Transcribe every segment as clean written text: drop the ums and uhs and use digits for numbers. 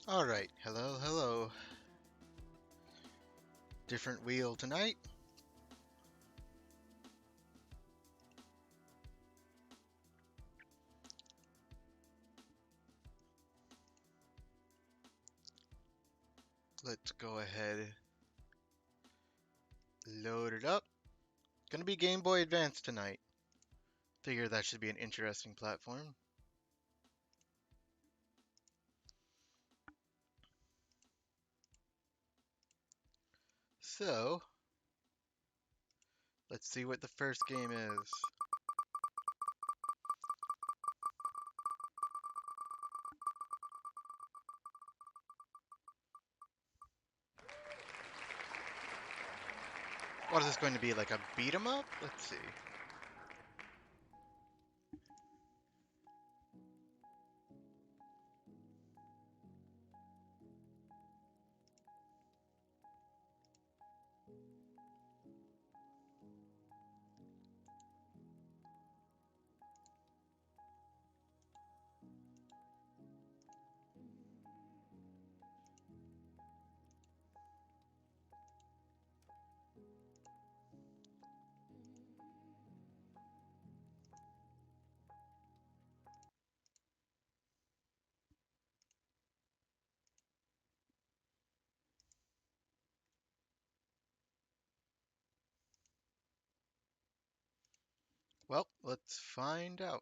Alright, hello. Different wheel tonight. Let's go ahead, load it up. Gonna be Game Boy Advance tonight. Figure that should be an interesting platform. So, let's see what the first game is. What is this going to be, like a beat 'em up? Let's see. Well, let's find out.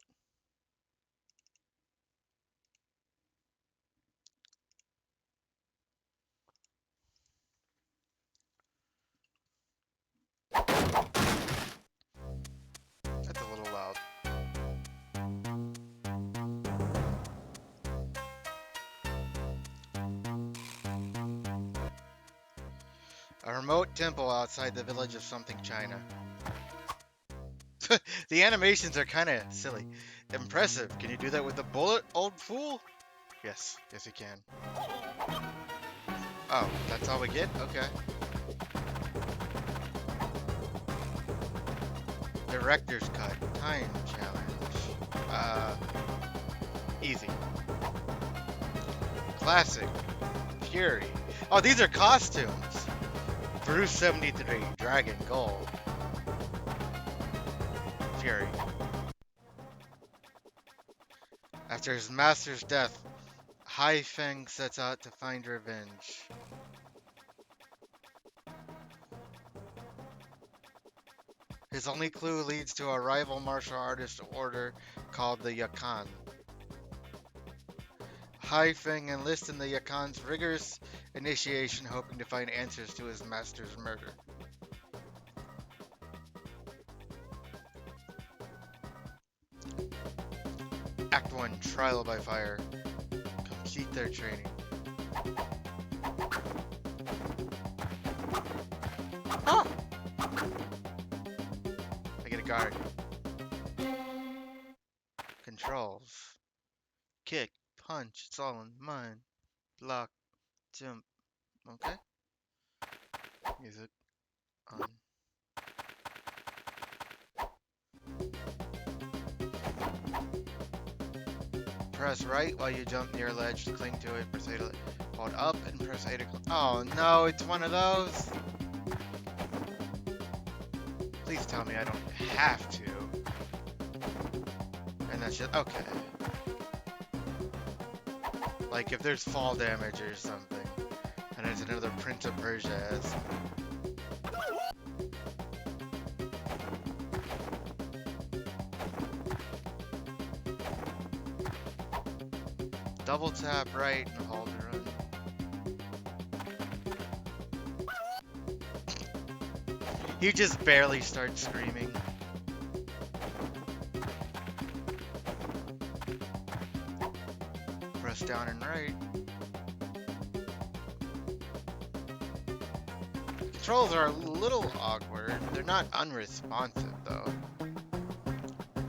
That's a little loud. A remote temple outside the village of something China. The animations are kind of silly. Impressive. Can you do that with a bullet, old fool? Yes you can. Oh, that's all we get? Okay. Director's cut. Time challenge. Easy. Classic. Fury. Oh, these are costumes. Bruce 73. Dragon Gold. Fury. After his master's death, Hai Feng sets out to find revenge. His only clue leads to a rival martial artist order called the Yakan. Hai Feng enlists in the Yakan's rigorous initiation, hoping to find answers to his master's murder. Act 1, Trial by Fire. Complete their training. Oh! I get a guard. Controls. Kick, punch, it's all in mine. Block, jump. Okay. Music on. Press right while you jump near a ledge to cling to it. Press A to hold up and press A to. Oh no, it's one of those. Please tell me I don't have to. And that's just okay. Like if there's fall damage or something, and it's another Prince of Persia. Double tap right and hold to run. You just barely start screaming. Press down and right. Controls are a little awkward. They're not unresponsive though.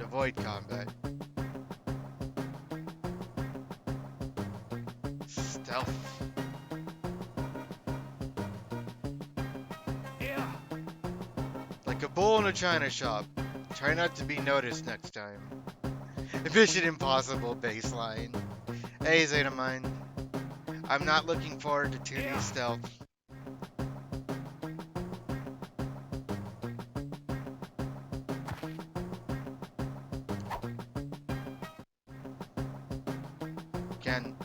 Avoid combat. Stealth. Yeah. Like a bull in a china shop. Try not to be noticed next time. Mission Impossible baseline. A is 8 of mine. I'm not looking forward to 2D stealth. Again.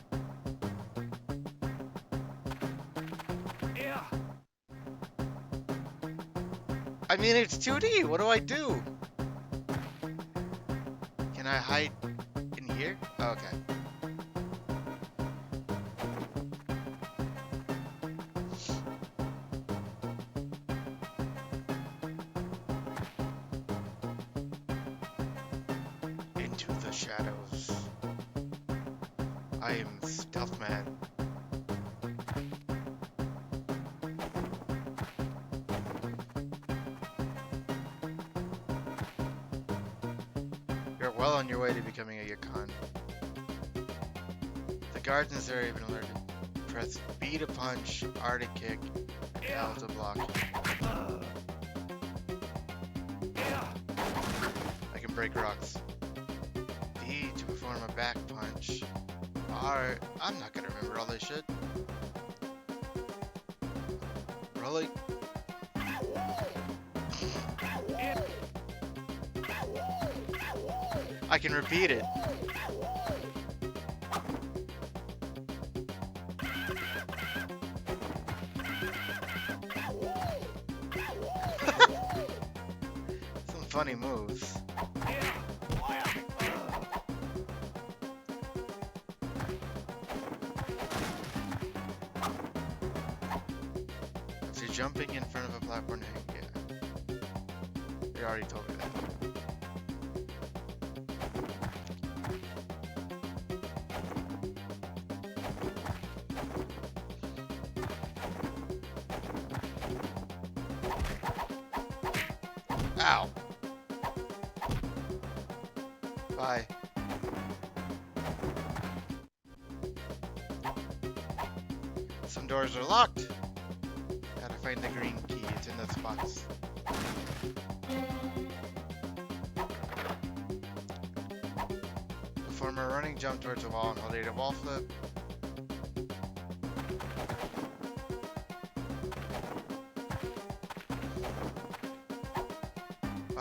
I mean, it's 2D. What do I do? Can I hide in here? Okay. Into the shadows. I am Stealth Man. You're well on your way to becoming a Yukon. The guards in this area have been alerted. Press B to punch, R to kick, and L to block. I can break rocks. D to perform a back punch. R... I'm not gonna remember all this shit. Really? I can repeat it. Some funny moves. So jumping in front of a platform to hang, yeah. They already told me that. Ow. Bye. Some doors are locked. Gotta find the green key. It's in this box. Perform a running jump towards the wall and hold A to wall flip.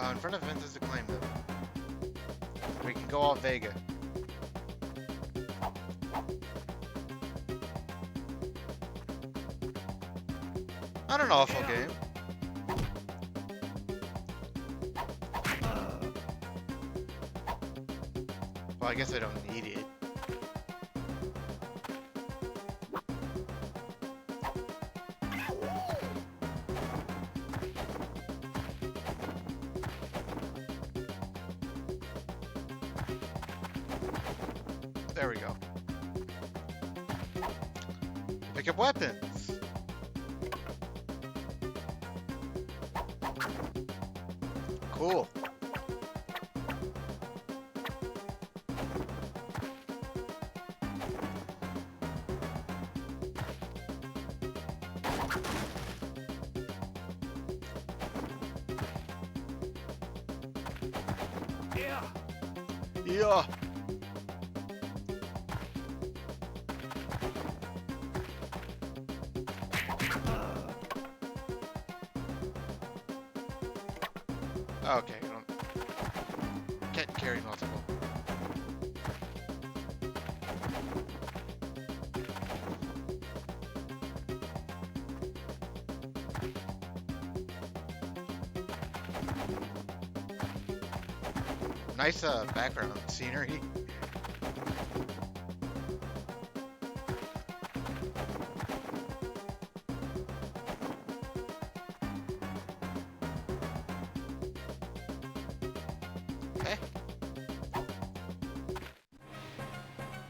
In front of Vince's to claim them. We can go all Vega. Not an awful game. Well, I guess I don't need it. There we go. Pick up weapons. Cool. Yeah. Okay, can't carry multiple. Nice background scenery.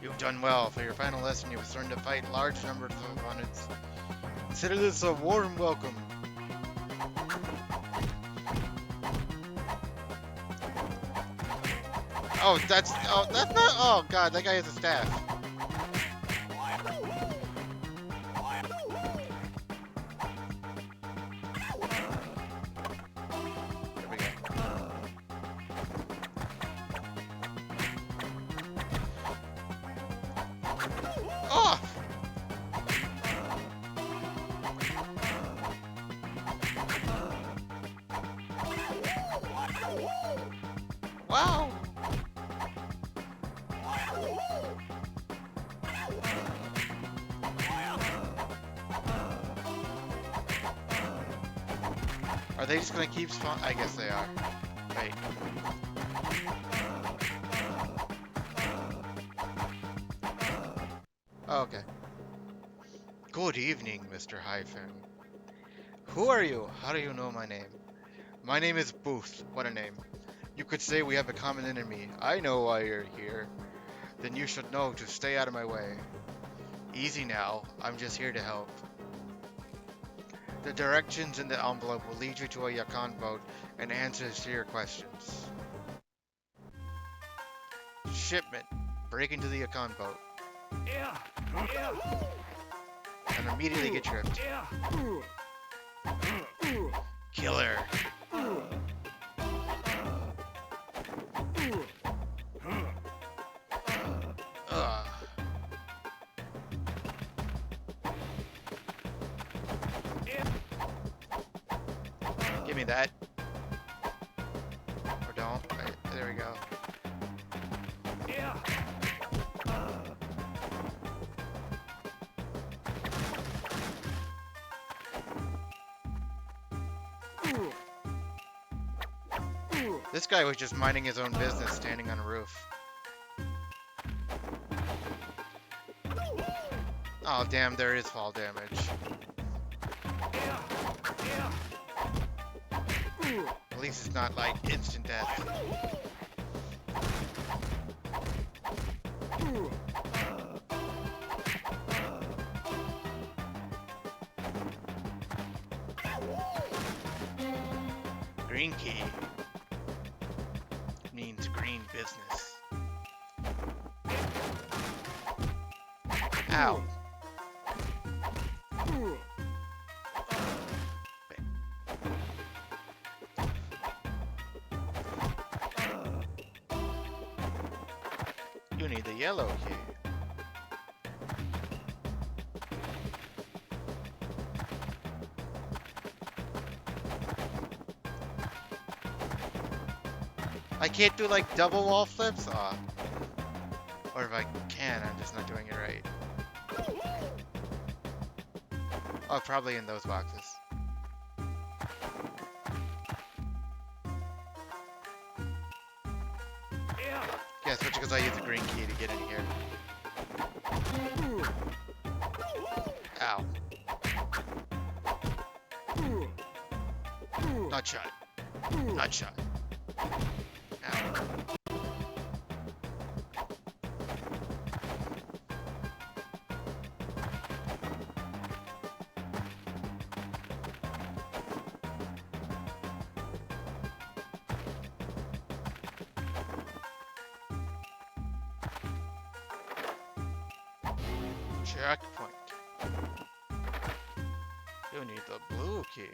You've done well. For your final lesson, you have learned to fight large numbers of opponents. Consider this a warm welcome. Oh, that's not. Oh God, that guy has a staff. There we go. Oh! Are they just gonna keep spawn? I guess they are. Wait. Oh, okay. Good evening, Mr. Hyphen. Who are you? How do you know my name? My name is Booth. What a name. You could say we have a common enemy. I know why you're here. Then you should know to stay out of my way. Easy now. I'm just here to help. The directions in the envelope will lead you to a Yukon boat and answers to your questions. Shipment. Break into the Yukon boat. And immediately get tripped. Killer. Ugh. Give me that. Or don't. Right, there we go. This guy was just minding his own business, standing on a roof. Oh, damn, there is fall damage. At least it's not like instant death. Green key means green business. Ow. You need the yellow key. I can't do like double wall flips? Aw. Or if I can, I'm just not doing it right. Oh, probably in those boxes. Yeah, especially because I use the green key to get in here. Ow. Not shot. Not shot. Ow. Checkpoint. You need the blue key.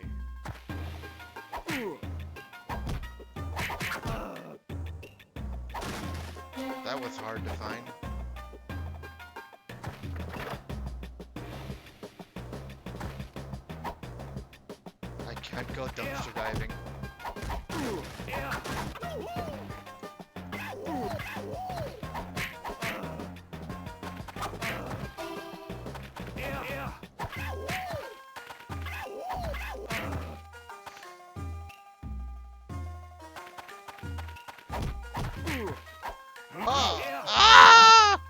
That was hard to find. I can't go dumpster diving. Oh! Ah!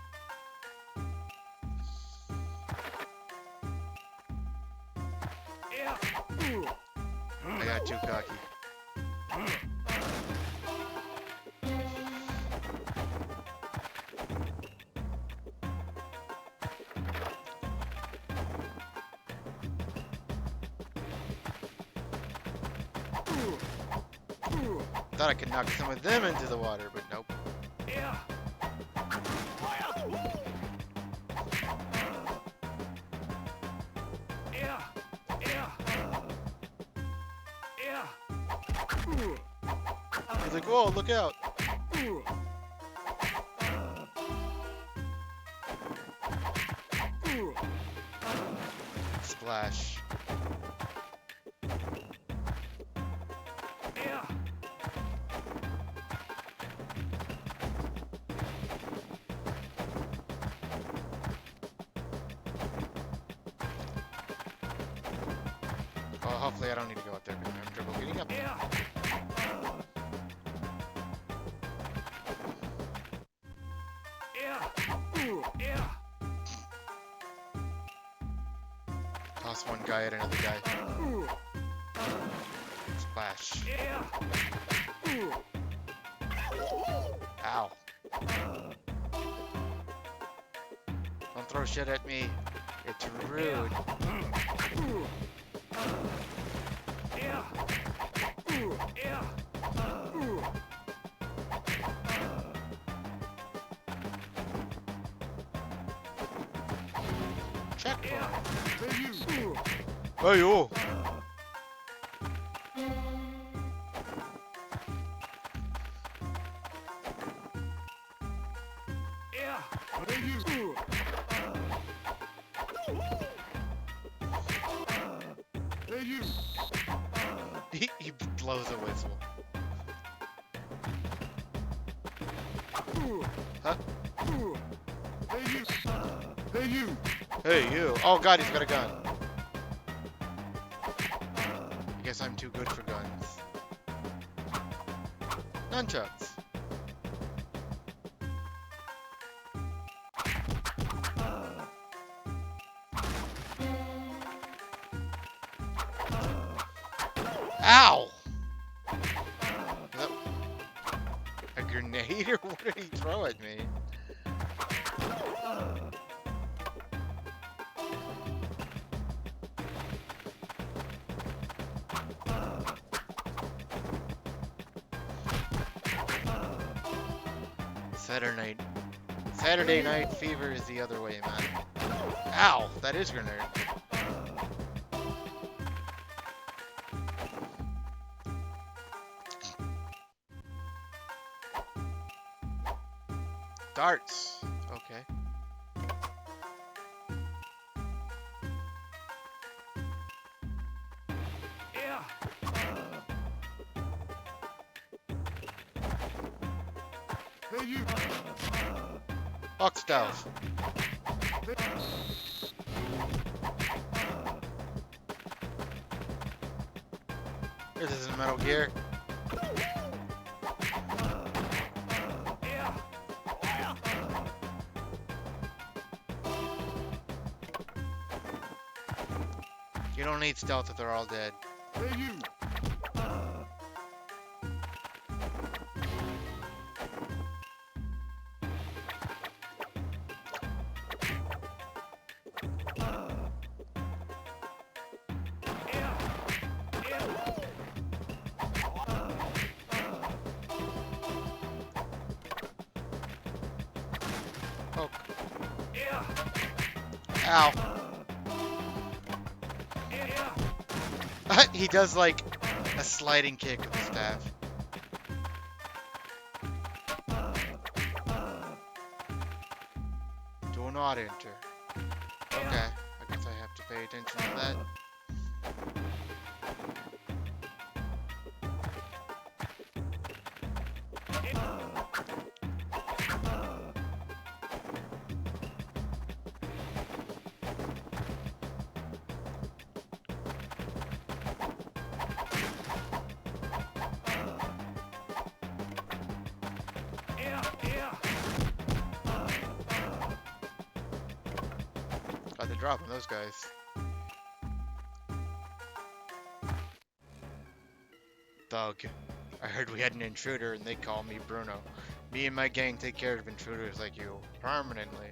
I got too cocky. Thought I could knock some of them into the water, but nope. He's like, whoa, look out. Splash. Well, hopefully I don't need to go up there because I'm triple getting. Toss one guy at another guy. Splash. Ow. Don't throw shit at me. It's rude. Checkpoint. Hey you! He blows a whistle. Huh? Hey you! Oh god, he's got a gun. I guess I'm too good for guns. Nunchucks. Ow! Is that a grenade or what did he throw at me? Saturday night fever is the other way, man. Ow! That is grenade. Darts. Okay. Box stuff. This isn't Metal Gear. You don't need stealth if they're all dead. Poke. Ow. He does like a sliding kick with the staff. Do not enter. Okay, I guess I have to pay attention to that. Got the drop on those guys. Thug. I heard we had an intruder and they call me Bruno. Me and my gang take care of intruders like you. Permanently.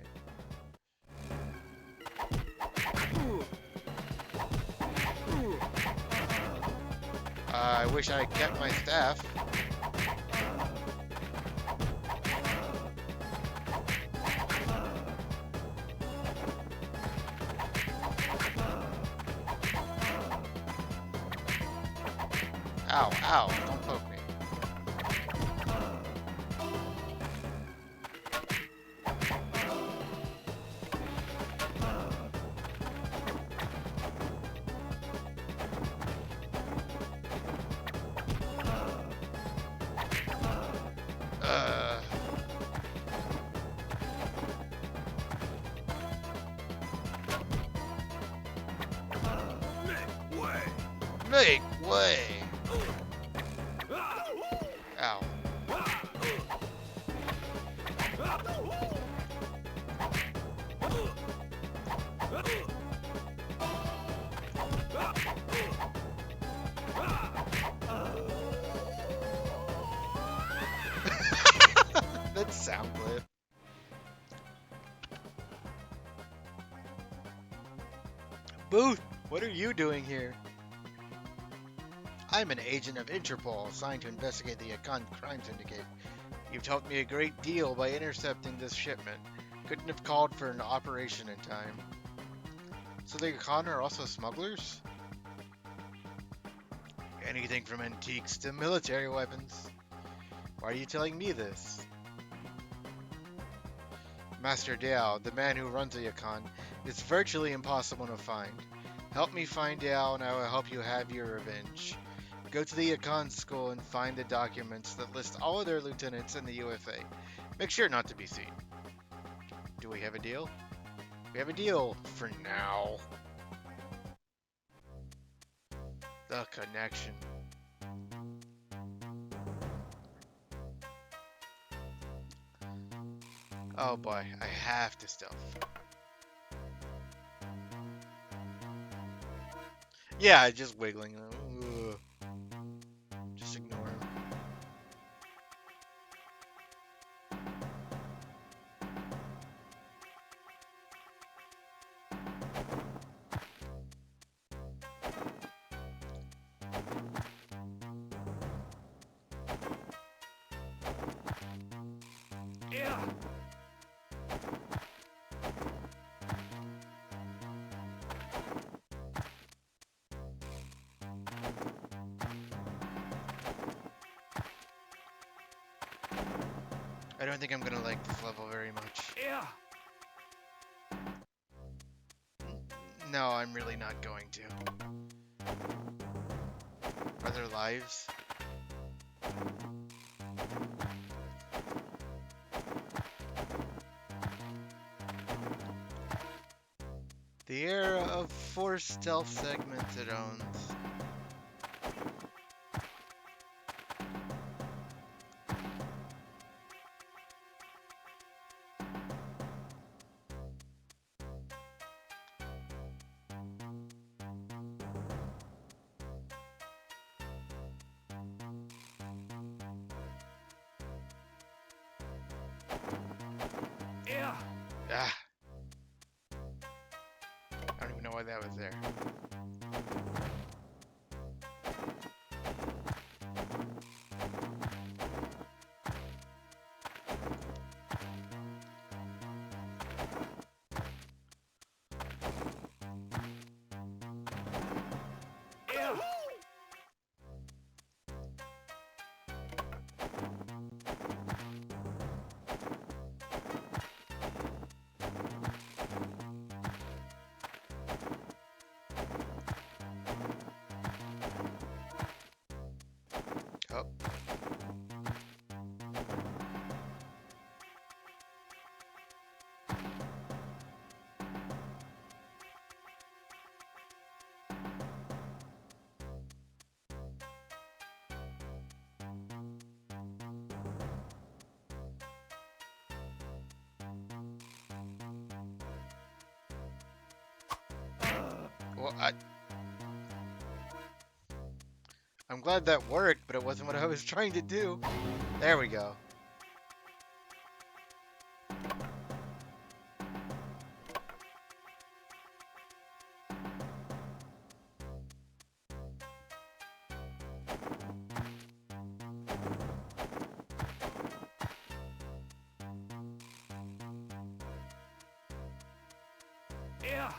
I wish I had kept my staff. Ow, ow, don't poke me. Make way! Ow. Booth, what are you doing here? I'm an agent of Interpol assigned to investigate the Yukon crime syndicate. You've helped me a great deal by intercepting this shipment. Couldn't have called for an operation in time. So the Yukon are also smugglers? Anything from antiques to military weapons. Why are you telling me this? Master Dao, the man who runs the Yukon, is virtually impossible to find. Help me find Dao and I will help you have your revenge. Go to the Yukon school and find the documents that list all of their lieutenants in the UFA. Make sure not to be seen. Do we have a deal? We have a deal for now. The connection. Oh boy, I have to stealth. Yeah, just wiggling. Ugh. Just ignore him. Yeah. I don't think I'm gonna like this level very much. Yeah. No, I'm really not going to. Are there lives? The era of 4 stealth segments it owns. Yeah. Ah. I don't even know why that was there. Yeah. Oh. Well, I'm glad that worked, but it wasn't what I was trying to do. There we go. Yeah.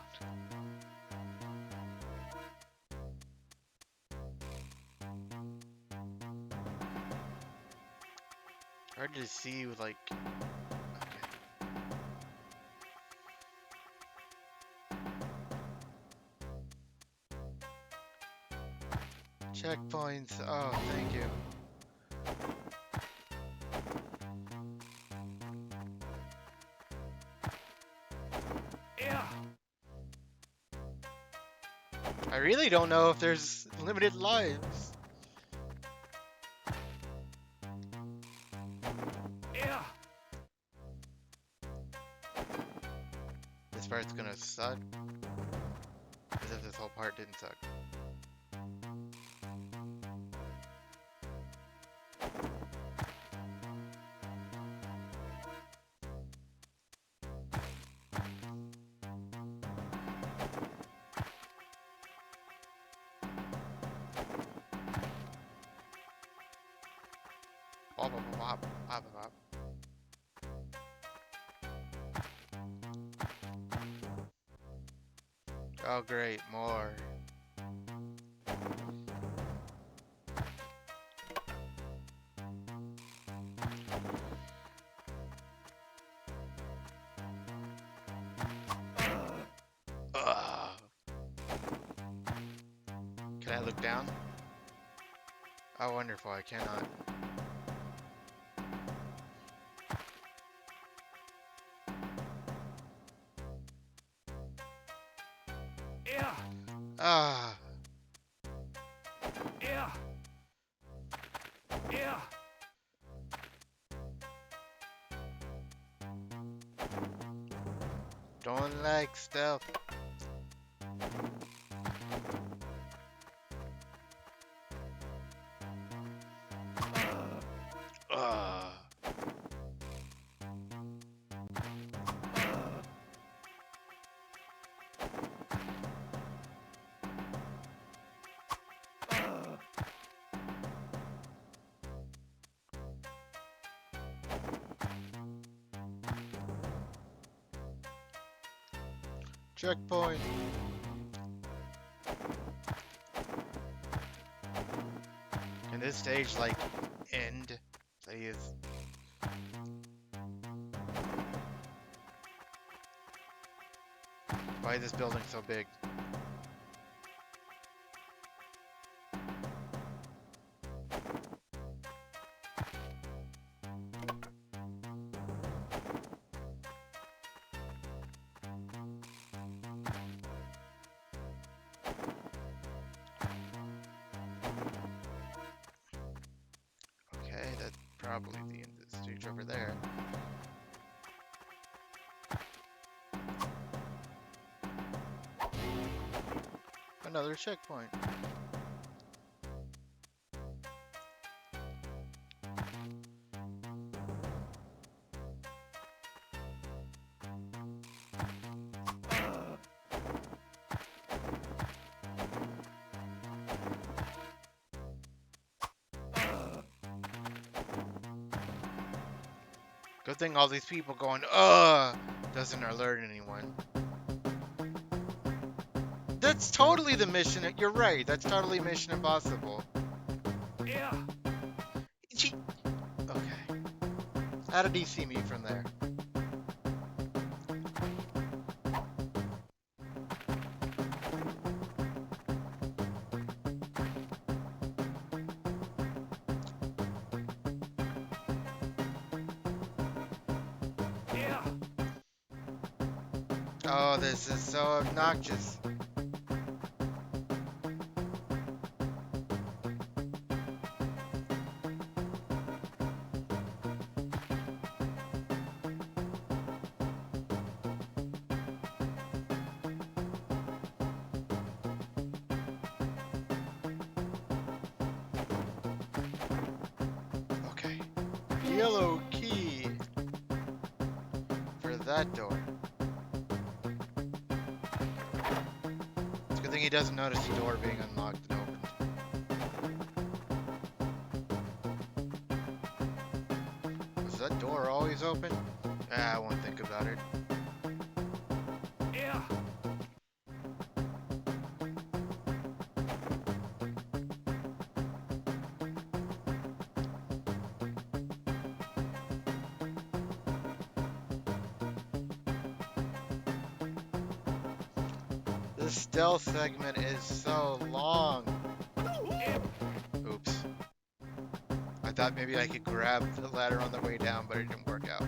Hard to see with like. Checkpoints. Oh, thank you. Yeah. I really don't know if there's limited lives. Yeah. This part's gonna suck. As if this whole part didn't suck. hop, hop, hop, hop, hop. Oh great, more. Ugh. Can I look down? Oh, wonderful, I cannot. Yeah. Ah. Yeah. Yeah. Don't like stealth. Ugh. Checkpoint. Can this stage like end, please? Why is this building so big? Okay, that's probably the end of the stage over there. Another checkpoint. Good thing all these people going, doesn't alert anyone. That's totally the mission. You're right. That's totally Mission Impossible. Yeah. Gee. Okay. How did he see me from there? Yeah. Oh, this is so obnoxious. Okay. Yellow key for that door. It's a good thing he doesn't notice the door being unlocked and opened. Was that door always open? I won't think about it. Yeah. The stealth segment is so long. Oops. I thought maybe I could grab the ladder on the way down, but it didn't work out.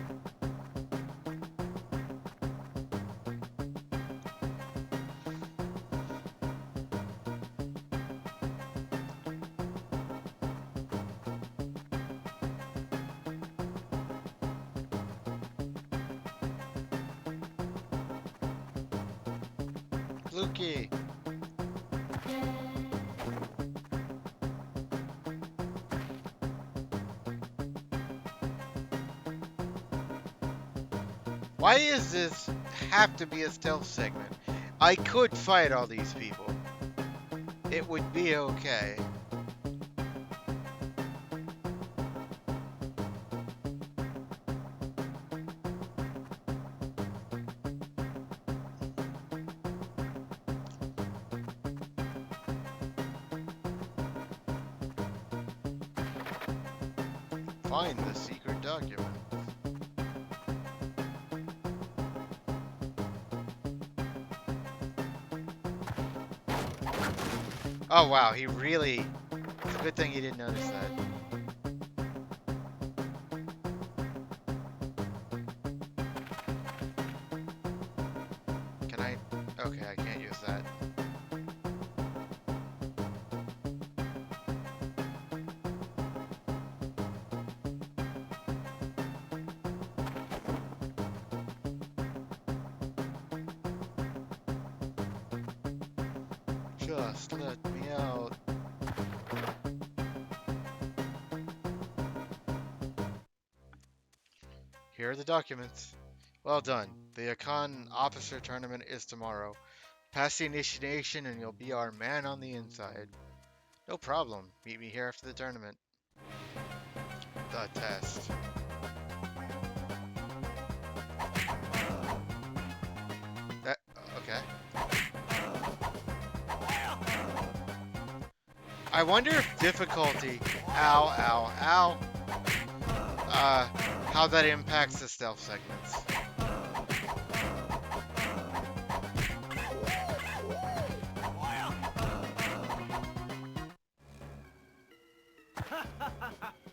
Leaky. Why does this have to be a stealth segment? I could fight all these people. It would be okay. Find the secret document. Oh wow, he really... It's a good thing he didn't notice that. Can I... Okay, I can't use that. Just let me out. Here are the documents. Well done. The Yukon Officer Tournament is tomorrow. Pass the initiation and you'll be our man on the inside. No problem. Meet me here after the tournament. The test. Okay. I wonder if difficulty, ow, how that impacts the stealth segments.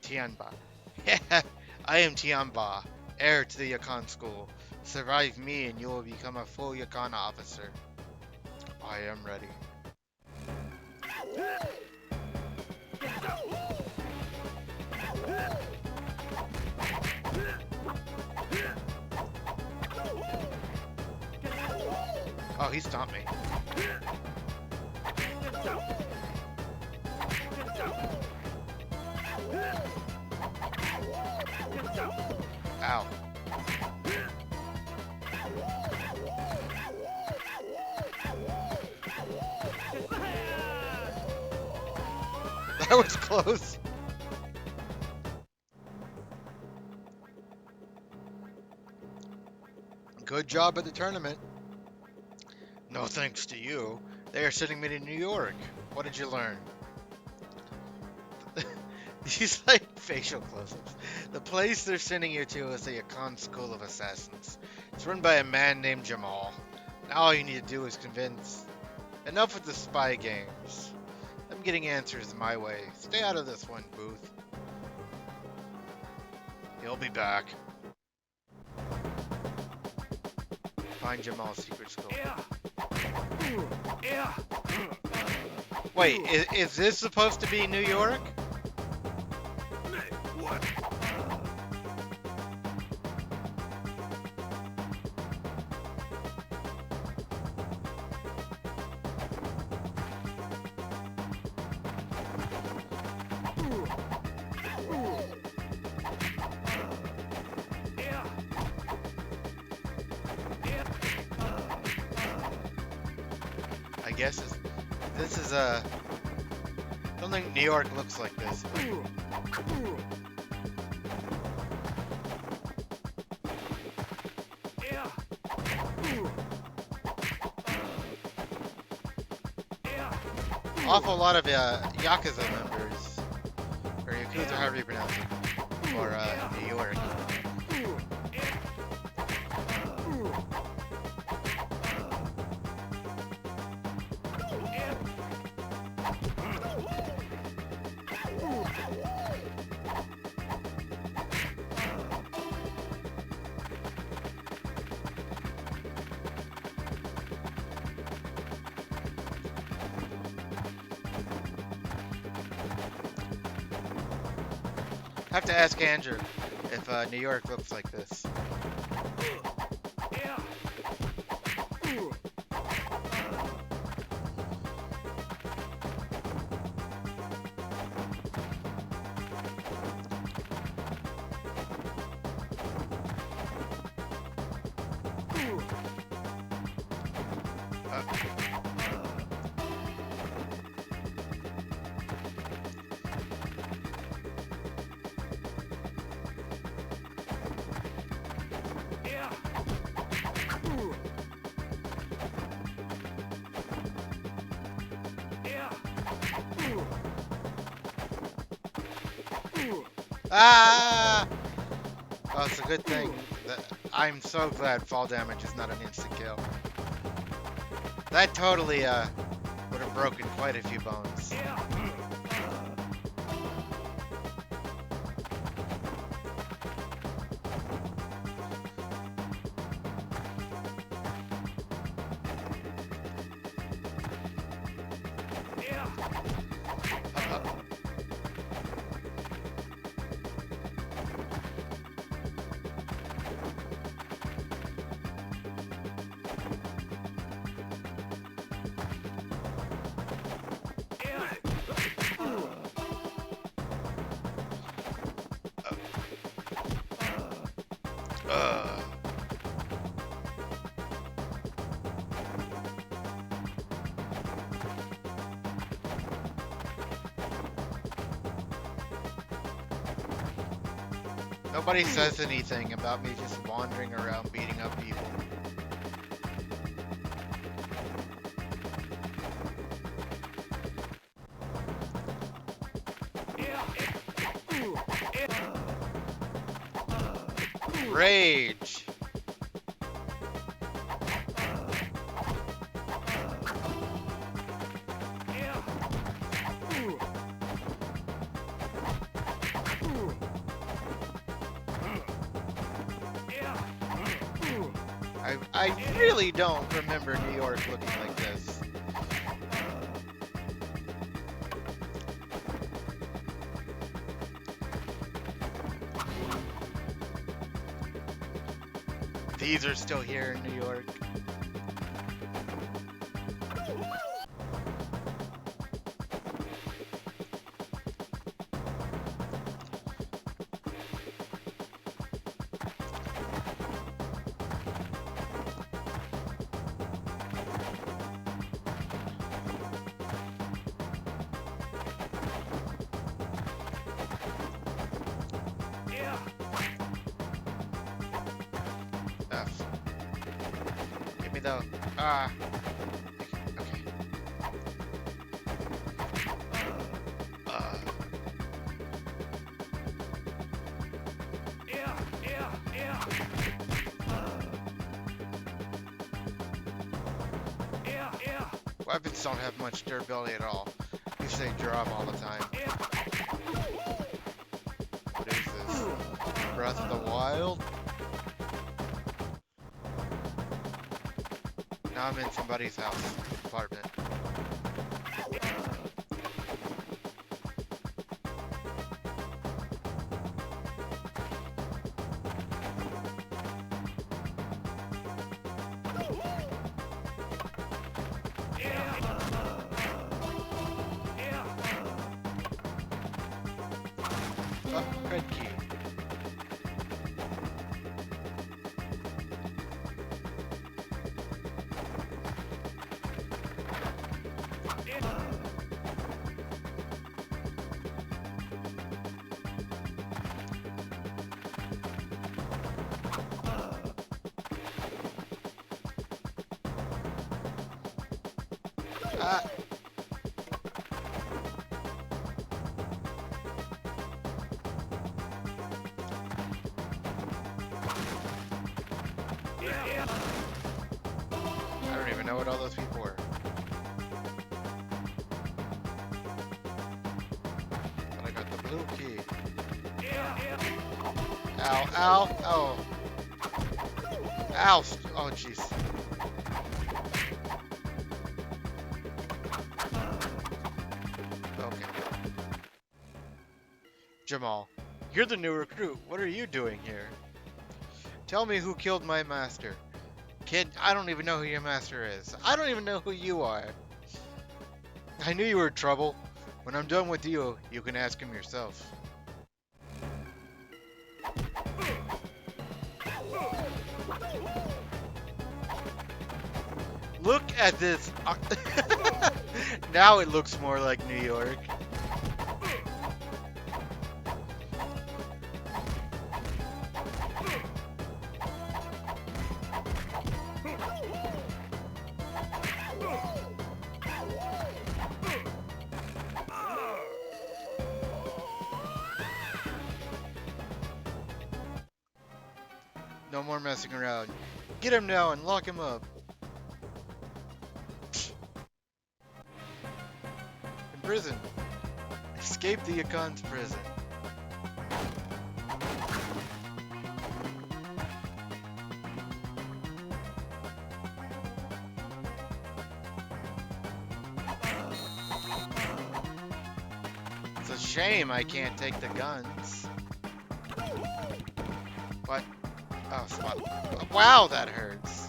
Tianba. I am Tianba, heir to the Yukon School. Survive me and you will become a full Yukon officer. I am ready. Oh, he stomped me. Ow. That was close. Good job at the tournament. No thanks to you. They are sending me to New York. What did you learn? These like facial close-ups. The place they're sending you to is the Yukon School of Assassins. It's run by a man named Jamal. Now all you need to do is convince. Enough with the spy games. I'm getting answers my way. Stay out of this one, Booth. He'll be back. Find Jamal's secret school. Wait, is this supposed to be New York? What? I guess this is a... I don't think New York looks like this. Awful lot of Yakuza members, or Yakuza, however you pronounce it, or New York. I have to ask Andrew if New York looks like this. Ah! Oh, it's a good thing that I'm so glad fall damage is not an instant kill. That totally would have broken quite a few bones. Ugh. Nobody says anything about me just wandering around beating up people. Rage! I really don't remember New York looking like this. These are still here in New York. F. Give me the... Ah. Okay. Weapons don't have much durability at all. You say drop all the time. What is this? Breath of the Wild? Now I'm in somebody's house. Apartment. Oh, red key. Ah. I don't even know what all those people were. But I got the blue key. Ow, ow, ow. Ow! Oh, jeez. Okay. Jamal, you're the new recruit. What are you doing here? Tell me who killed my master. Kid, I don't even know who your master is. I don't even know who you are. I knew you were in trouble. When I'm done with you, you can ask him yourself. Look at this. Now it looks more like New York. No more messing around. Get him now and lock him up. In prison. Escape the Yakan's prison. It's a shame I can't take the guns. What? Oh, spot. Wow, that hurts.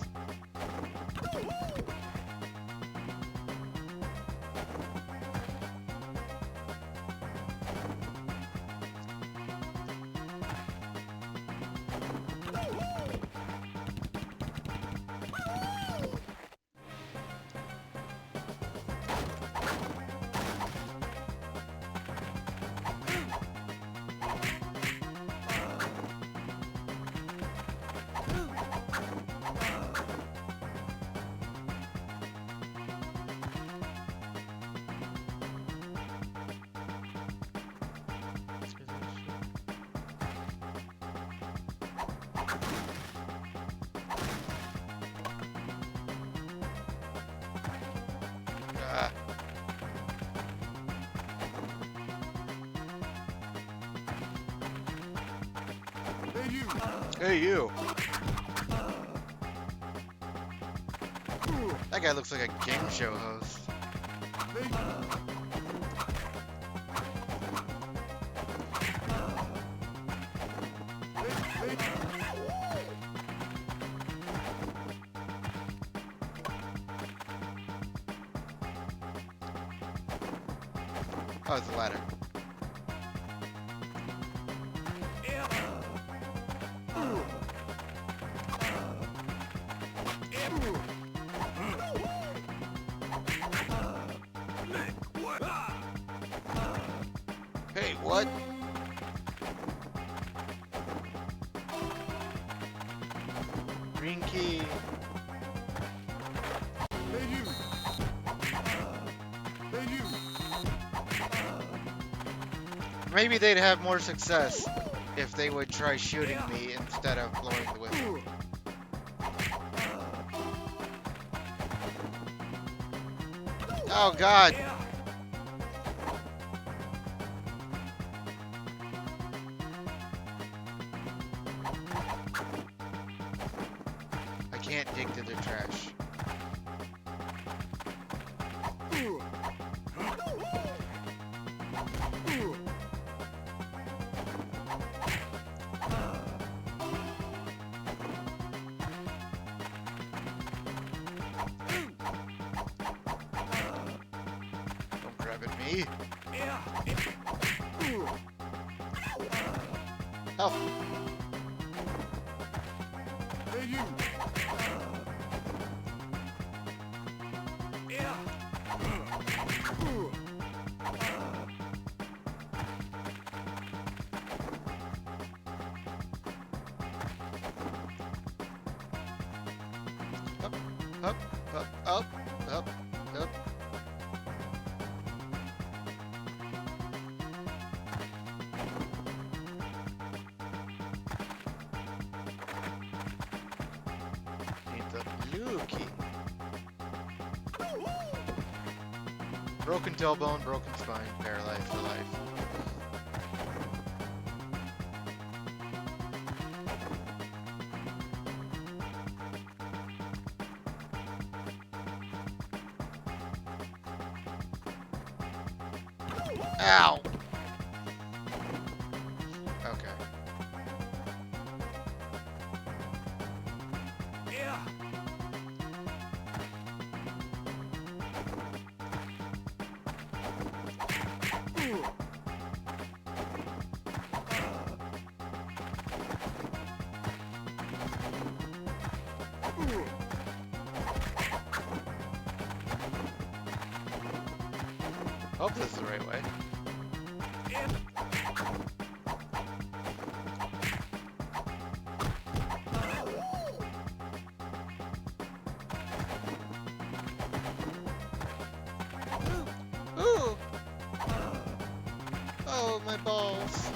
Ah. Hey, you. That guy looks like a game show host. Oh, it's a ladder. Hey, what? Green key. Maybe they'd have more success if they would try shooting me instead of blowing the whistle. Oh God! I can't dig to the trash. Don't grab at me. Help! Up, up, up, up, up. Need the Leaky. Broken tailbone, broken spine, paralyzed for life. Ow! Okay. Hope this is the right way. Ooh! Oh, my balls.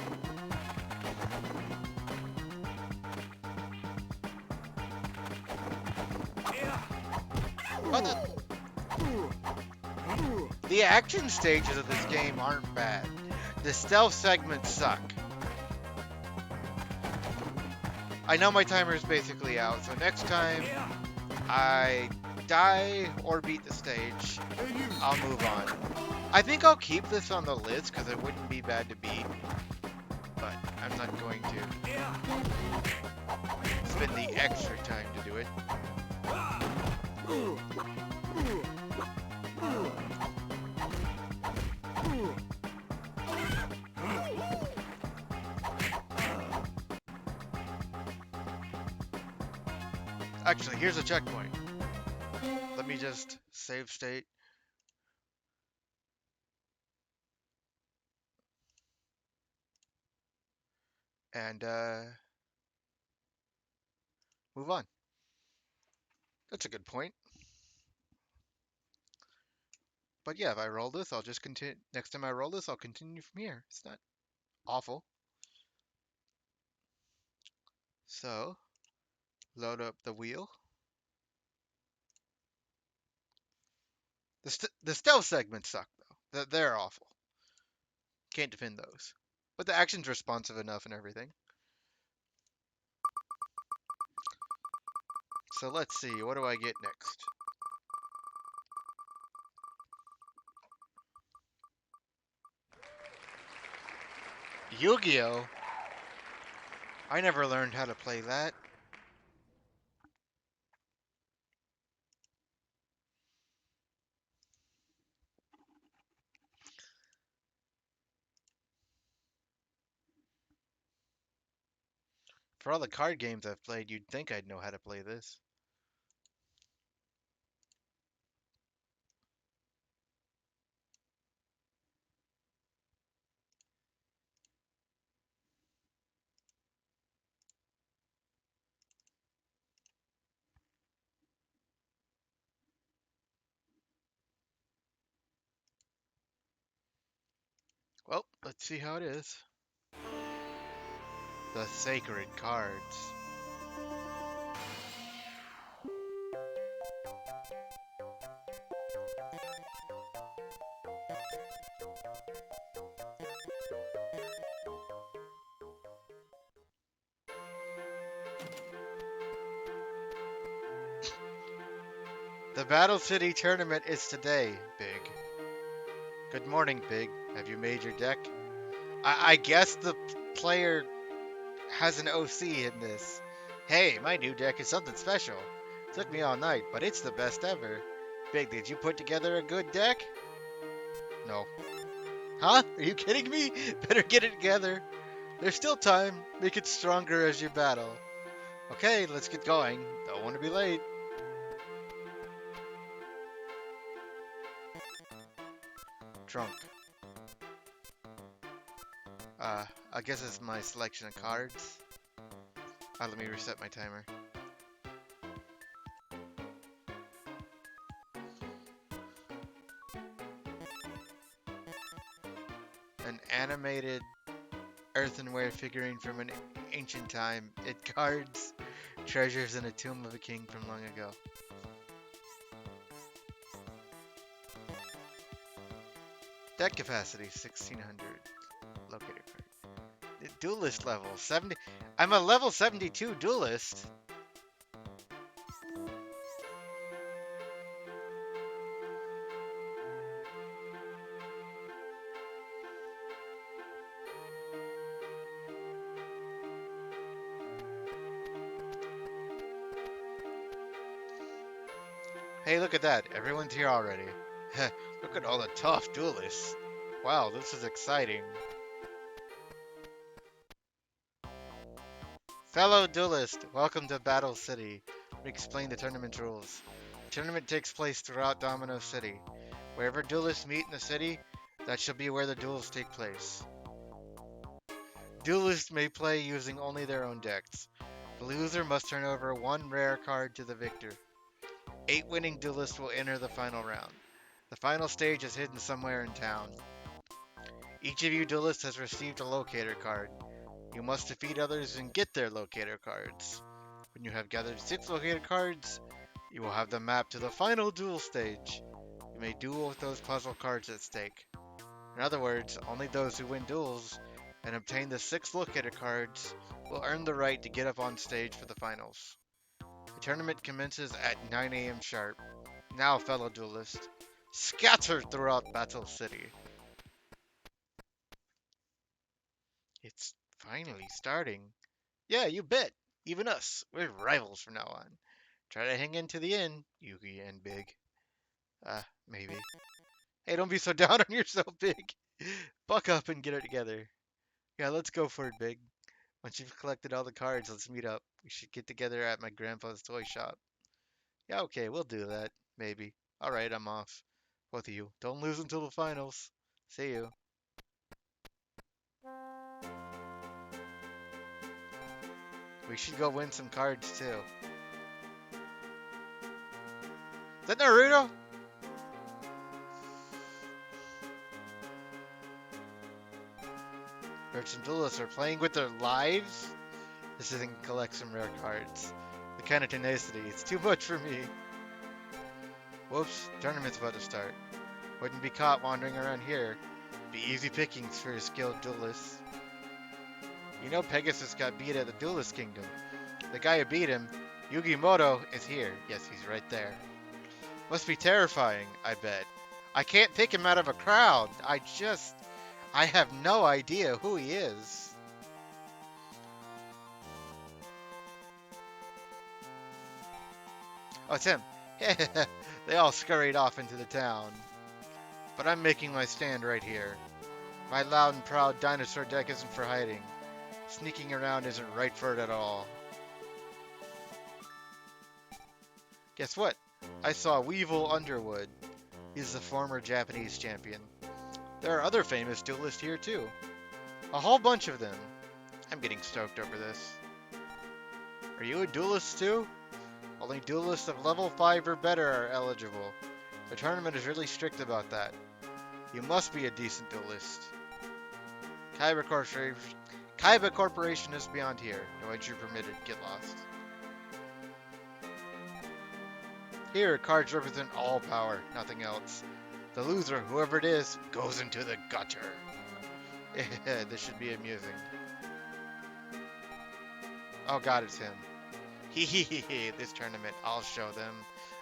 But the action stages of this game aren't bad. The stealth segments suck. I know my timer is basically out, so next time I die or beat the stage, I'll move on. I think I'll keep this on the list because it wouldn't be bad to beat, but I'm not going to spend the extra time to do it. Actually, here's a checkpoint. Let me just save state. And move on. That's a good point. But yeah, if I roll this, I'll just continue. Next time I roll this, I'll continue from here. It's not awful. So, load up the wheel. The stealth segments suck, though. They're awful. Can't defend those. But the action's responsive enough and everything. So let's see, what do I get next? Yu-Gi-Oh! I never learned how to play that. For all the card games I've played, you'd think I'd know how to play this. Well, let's see how it is. The sacred cards. The Battle City tournament is today, Big. Good morning, Big. Have you made your deck? I guess the player has an OC in this. Hey, my new deck is something special. Took me all night, but it's the best ever. Big, did you put together a good deck? No. Huh? Are you kidding me? Better get it together. There's still time. Make it stronger as you battle. Okay, let's get going. Don't want to be late. Drunk. I guess it's my selection of cards. Let me reset my timer. An animated earthenware figurine from an ancient time. It guards treasures in a tomb of a king from long ago. Deck capacity 1600. Locator card. Duelist level 70. I'm a level 72 duelist. Hey, look at that. Everyone's here already. Look at all the tough duelists. Wow, this is exciting. Fellow duelist, welcome to Battle City. Let me explain the tournament rules. The tournament takes place throughout Domino City. Wherever duelists meet in the city, that shall be where the duels take place. Duelists may play using only their own decks. The loser must turn over one rare card to the victor. 8 winning duelists will enter the final round. The final stage is hidden somewhere in town. Each of you duelists has received a locator card. You must defeat others and get their locator cards. When you have gathered 6 locator cards, You will have the map to the final duel stage. You may duel with those puzzle cards at stake. In other words, only those who win duels and obtain the 6 locator cards will earn the right to get up on stage for the finals. The tournament commences at 9 a.m. sharp. Now, fellow duelists, scatter throughout Battle City. It's finally starting. Yeah, you bet. Even us, we're rivals from now on. Try to hang in to the end, Yugi and Big. Maybe. Hey, don't be so down on yourself, Big. Buck up and get it together. Yeah, let's go for it, Big. Once you've collected all the cards, let's meet up. We should get together at my grandpa's toy shop. Yeah, okay, we'll do that. Maybe. Alright, I'm off. Both of you, don't lose until the finals. See you. We should go win some cards, too. Is that Naruto? Merchant duelists are playing with their lives? This isn't collect some rare cards. The kind of tenacity, it's too much for me. Whoops, tournament's about to start. Wouldn't be caught wandering around here. Be easy pickings for a skilled duelist. You know Pegasus got beat at the Duelist Kingdom. The guy who beat him, Yugimoto, is here. Yes, he's right there. Must be terrifying, I bet. I can't pick him out of a crowd. I have no idea who he is. Oh, it's him. They all scurried off into the town. But I'm making my stand right here. My loud and proud dinosaur deck isn't for hiding. Sneaking around isn't right for it at all. Guess what? I saw Weevil Underwood. He's the former Japanese champion. There are other famous duelists here too. A whole bunch of them. I'm getting stoked over this. Are you a duelist too? Only duelists of level 5 or better are eligible. The tournament is really strict about that. You must be a decent duelist. Kaiba Corporation is beyond here. No entry permitted. Get lost. Here, cards represent all power, nothing else. The loser, whoever it is, goes into the gutter. This should be amusing. Oh god, it's him. Hehehe, this tournament, I'll show them.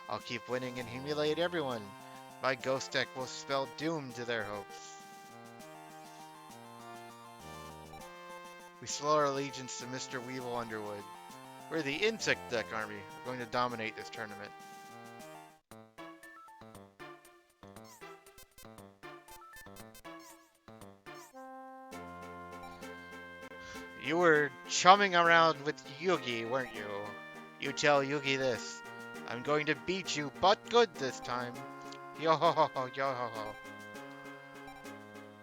I'll keep winning and humiliate everyone. My ghost deck will spell doom to their hopes. We swore our allegiance to Mr. Weevil Underwood. We're the Insect Deck Army. We're going to dominate this tournament. You were chumming around with Yugi, weren't you? You tell Yugi this. I'm going to beat you, but good this time. Yo ho ho ho, yo ho ho.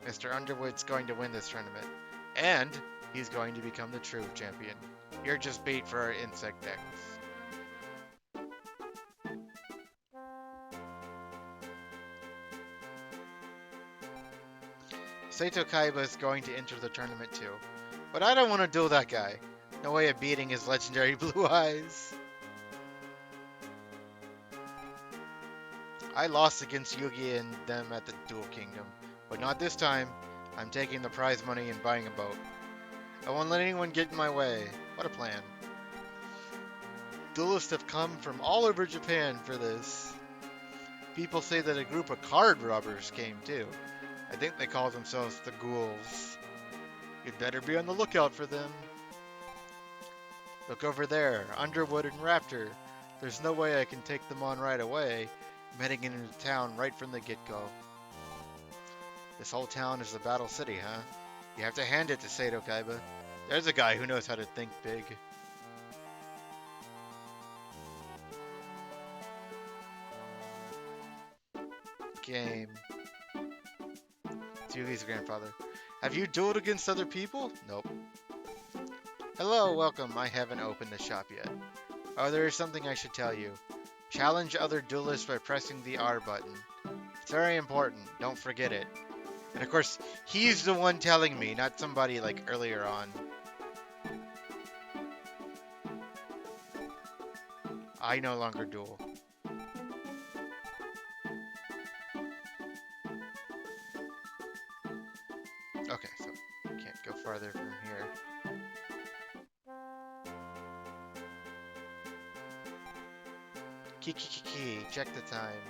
Mr. Underwood's going to win this tournament. And he's going to become the true champion. You're just bait for our insect decks. Saito Kaiba is going to enter the tournament too. But I don't want to duel that guy. No way of beating his legendary blue eyes. I lost against Yugi and them at the Duel Kingdom. But not this time. I'm taking the prize money and buying a boat. I won't let anyone get in my way. What a plan. Duelists have come from all over Japan for this. People say that a group of card robbers came too. I think they call themselves the Ghouls. You'd better be on the lookout for them. Look over there, Underwood and Raptor. There's no way I can take them on right away. I'm heading into town right from the get-go. This whole town is the Battle City, huh? You have to hand it to Saito Kaiba. There's a guy who knows how to think big. Game. It's Yugi's grandfather. Have you dueled against other people? Nope. Hello, welcome. I haven't opened the shop yet. Oh, there is something I should tell you. Challenge other duelists by pressing the R button. It's very important. Don't forget it. And of course, he's the one telling me, not somebody like earlier on. I no longer duel. Okay, so can't go farther from here. Kiki, check the time.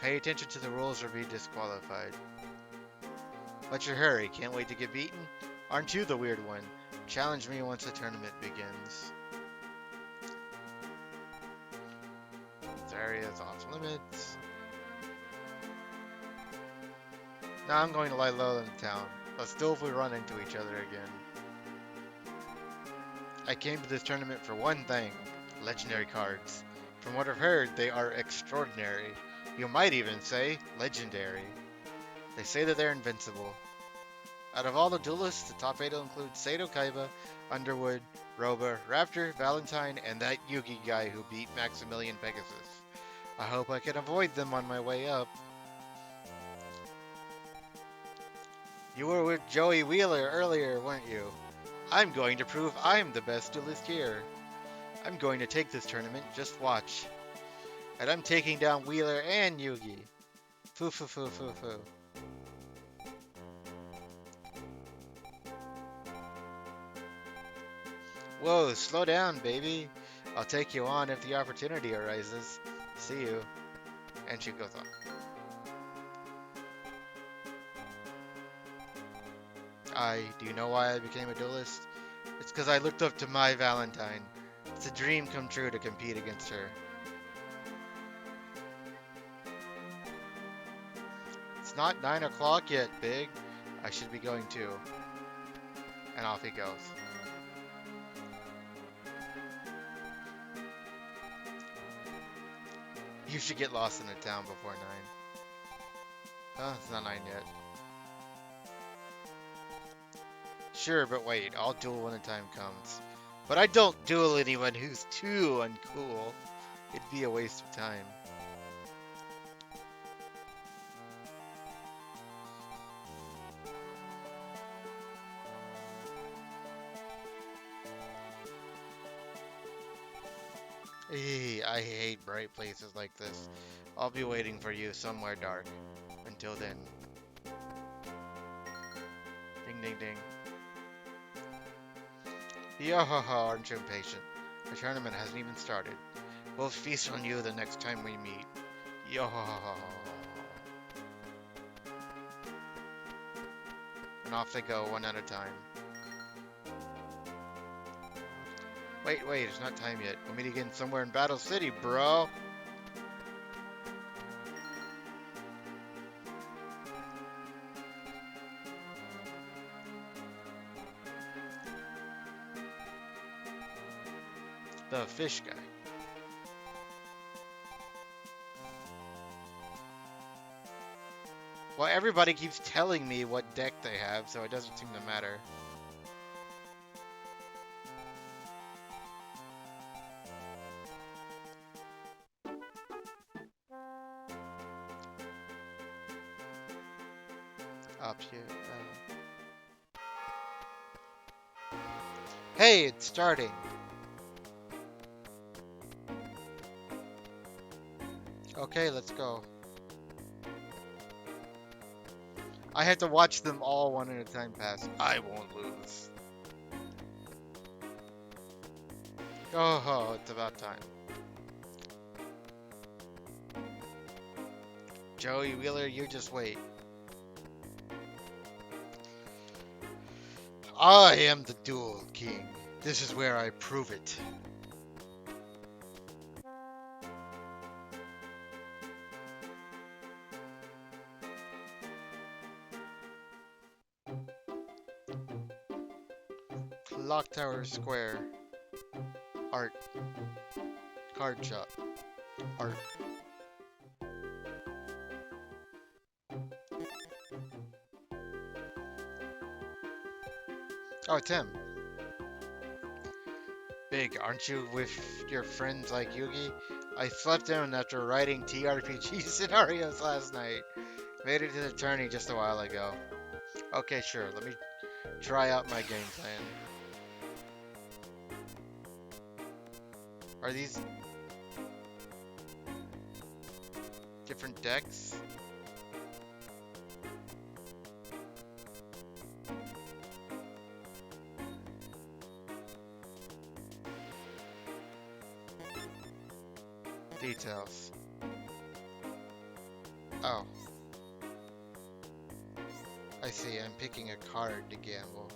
Pay attention to the rules or be disqualified. What's your hurry? Can't wait to get beaten? Aren't you the weird one? Challenge me once the tournament begins. This area is off limits. Now I'm going to lie low in town. But still if we run into each other again. I came to this tournament for one thing. Legendary cards. From what I've heard, they are extraordinary. You might even say legendary. They say that they're invincible. Out of all the duelists, the top 8 will include Sato Kaiba, Underwood, Roba, Raptor, Valentine, and that Yugi guy who beat Maximilian Pegasus. I hope I can avoid them on my way up. You were with Joey Wheeler earlier, weren't you? I'm going to prove I'm the best duelist here. I'm going to take this tournament, just watch. And I'm taking down Wheeler and Yugi. Foo foo foo foo foo. Whoa, slow down, baby. I'll take you on if the opportunity arises. See you. And she goes off. Do you know why I became a duelist? It's because I looked up to my Valentine. It's a dream come true to compete against her. It's not 9 o'clock yet, Big. I should be going too. And off he goes. You should get lost in the town before 9. Oh, it's not 9 yet. Sure, but wait, I'll duel when the time comes. But I don't duel anyone who's too uncool. It'd be a waste of time. I hate bright places like this. I'll be waiting for you somewhere dark. Until then. Ding ding ding. Yo-ho-ho, aren't you impatient? The tournament hasn't even started. We'll feast on you the next time we meet. Yo-ho-ho-ho. And off they go, one at a time. Wait, it's not time yet. We'll meet again somewhere in Battle City, bro. The fish guy. Well, everybody keeps telling me what deck they have, so it doesn't seem to matter. Up here. Hey, it's starting. Okay, let's go. I have to watch them all one at a time pass. I won't lose. Oh, it's about time. Joey Wheeler, you just wait. I am the Duel King. This is where I prove it. Clock Tower Square. Art. Card shop. Art. Oh, Tim. Big, aren't you with your friends like Yugi? I slept in after writing TRPG scenarios last night. Made it to the tourney just a while ago. Okay, sure. Let me try out my game plan. Are these different decks? details. Oh. I see, I'm picking a card to gamble.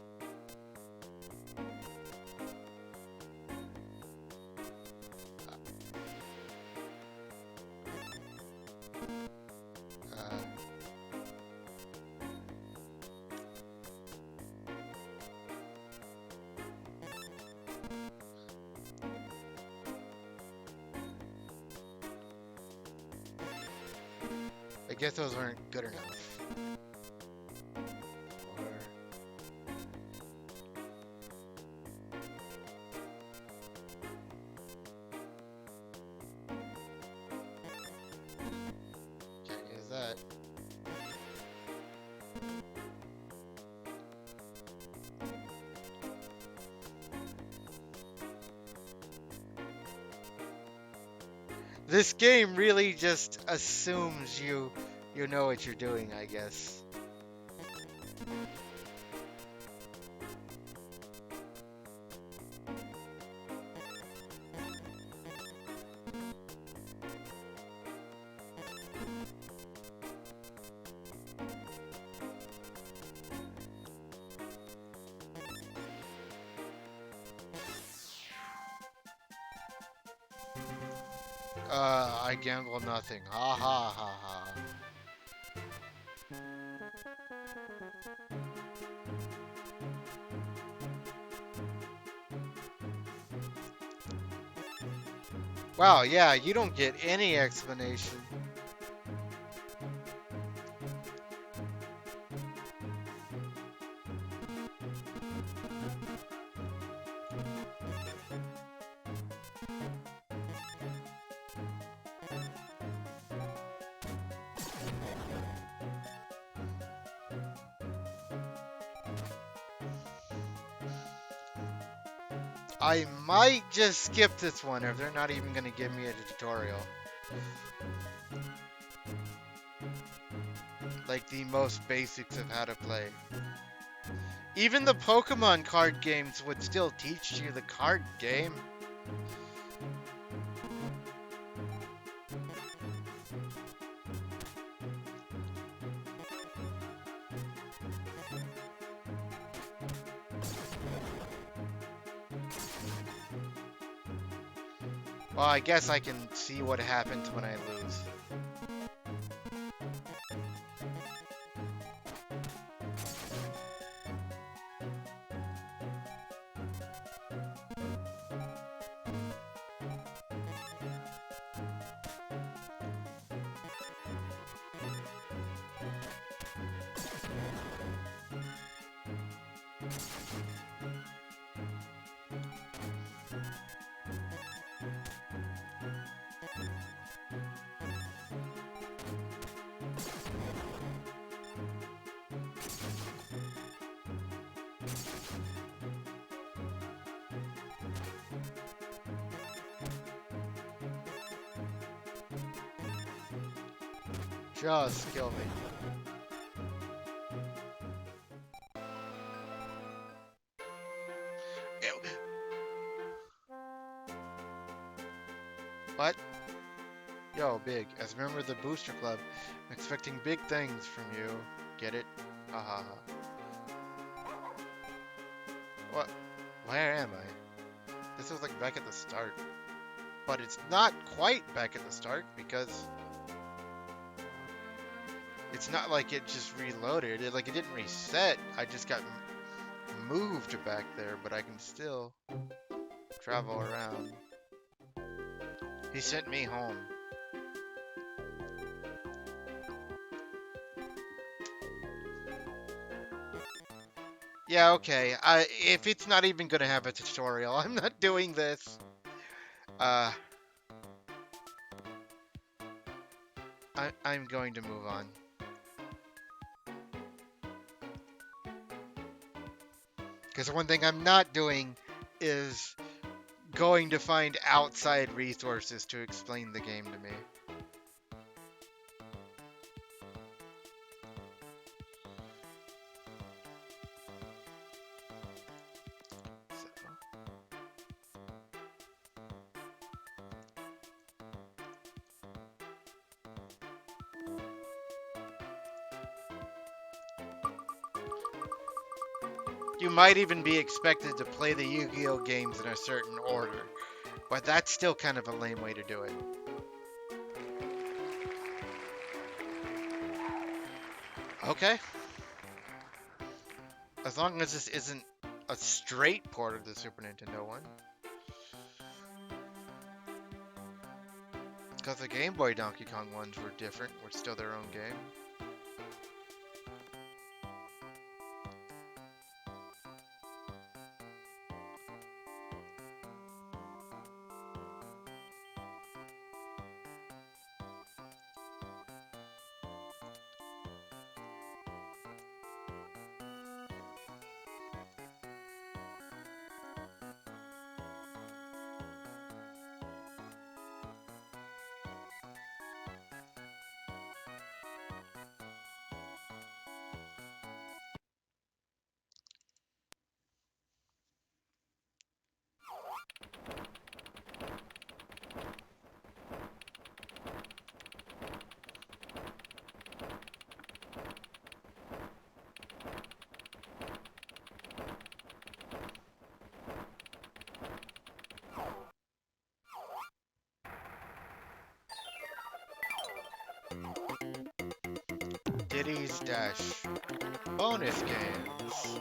I guess those weren't good enough. Okay, is that? This game really just assumes you know what you're doing, I guess. I gamble nothing. Ha ha ha ha. Wow, yeah, you don't get any explanation. I might just skip this one if they're not even going to give me a tutorial. Like the most basics of how to play. Even the Pokemon card games would still teach you the card game. Well, I guess I can see what happens when I lose. Just kill me. Ew. What? Yo, Big, as a member of the Booster Club, I'm expecting big things from you. Get it? Ha ha ha. What? Where am I? This was like back at the start. But it's not quite back at the start because it's not like it just reloaded. It didn't reset. I just got moved back there, but I can still travel around. He sent me home. Yeah, okay. If it's not even gonna have a tutorial, I'm not doing this. I'm going to move on. Because one thing I'm not doing is going to find outside resources to explain the game to me. You might even be expected to play the Yu-Gi-Oh games in a certain order, but that's still kind of a lame way to do it. Okay. As long as this isn't a straight port of the Super Nintendo one. Because the Game Boy Donkey Kong ones were different, were still their own game. Diddy's Dash bonus games.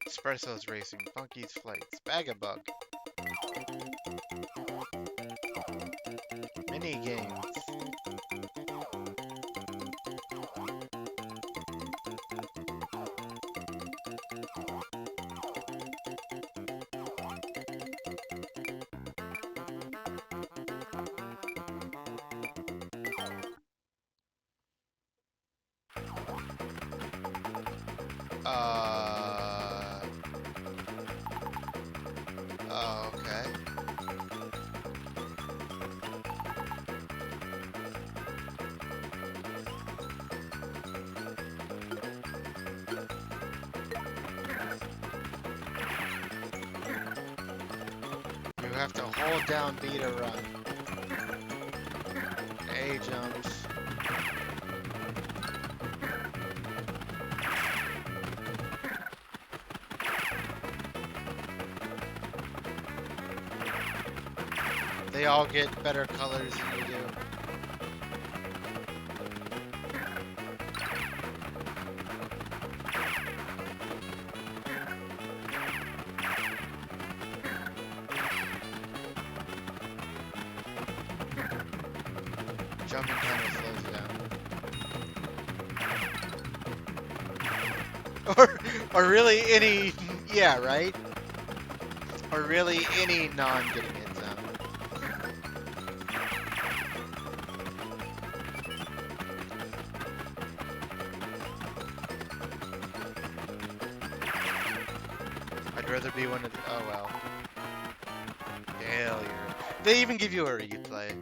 Espresso's Racing, Funky's Flights, Bag-a-Bug. Mini games. Oh, okay. You have to hold down B to run. A jumps. They all get better colors than you do. Jumping kind of slows you down. Or really any, yeah, right? Or really any non-getting hit zone. I'd rather be one of the, oh well. Failure. They even give you a replay.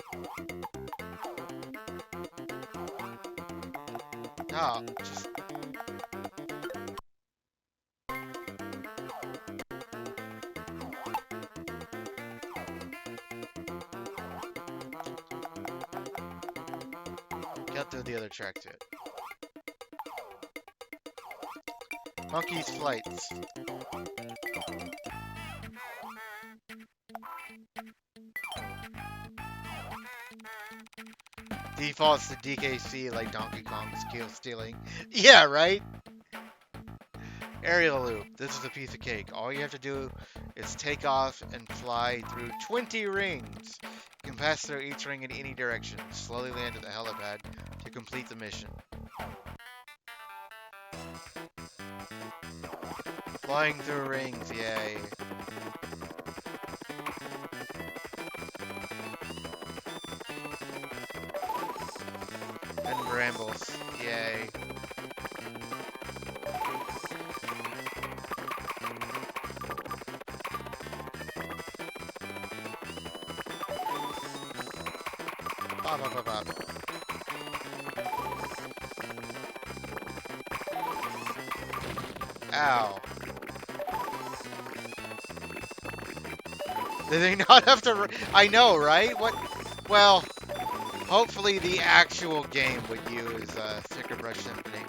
Oh, just... Got through the other track to it. Monkey's Flights. Defaults to DKC like Donkey Kong's skill stealing. Yeah, right? Aerial loop. This is a piece of cake. All you have to do is take off and fly through 20 rings. You can pass through each ring in any direction. Slowly land at the helipad to complete the mission. Flying through rings, yay. And brambles, yay. Bop, bop, bop, bop. Ow. Do they not have to? I know, right? What? Well, hopefully the actual game would use Sticker Brush Symphony,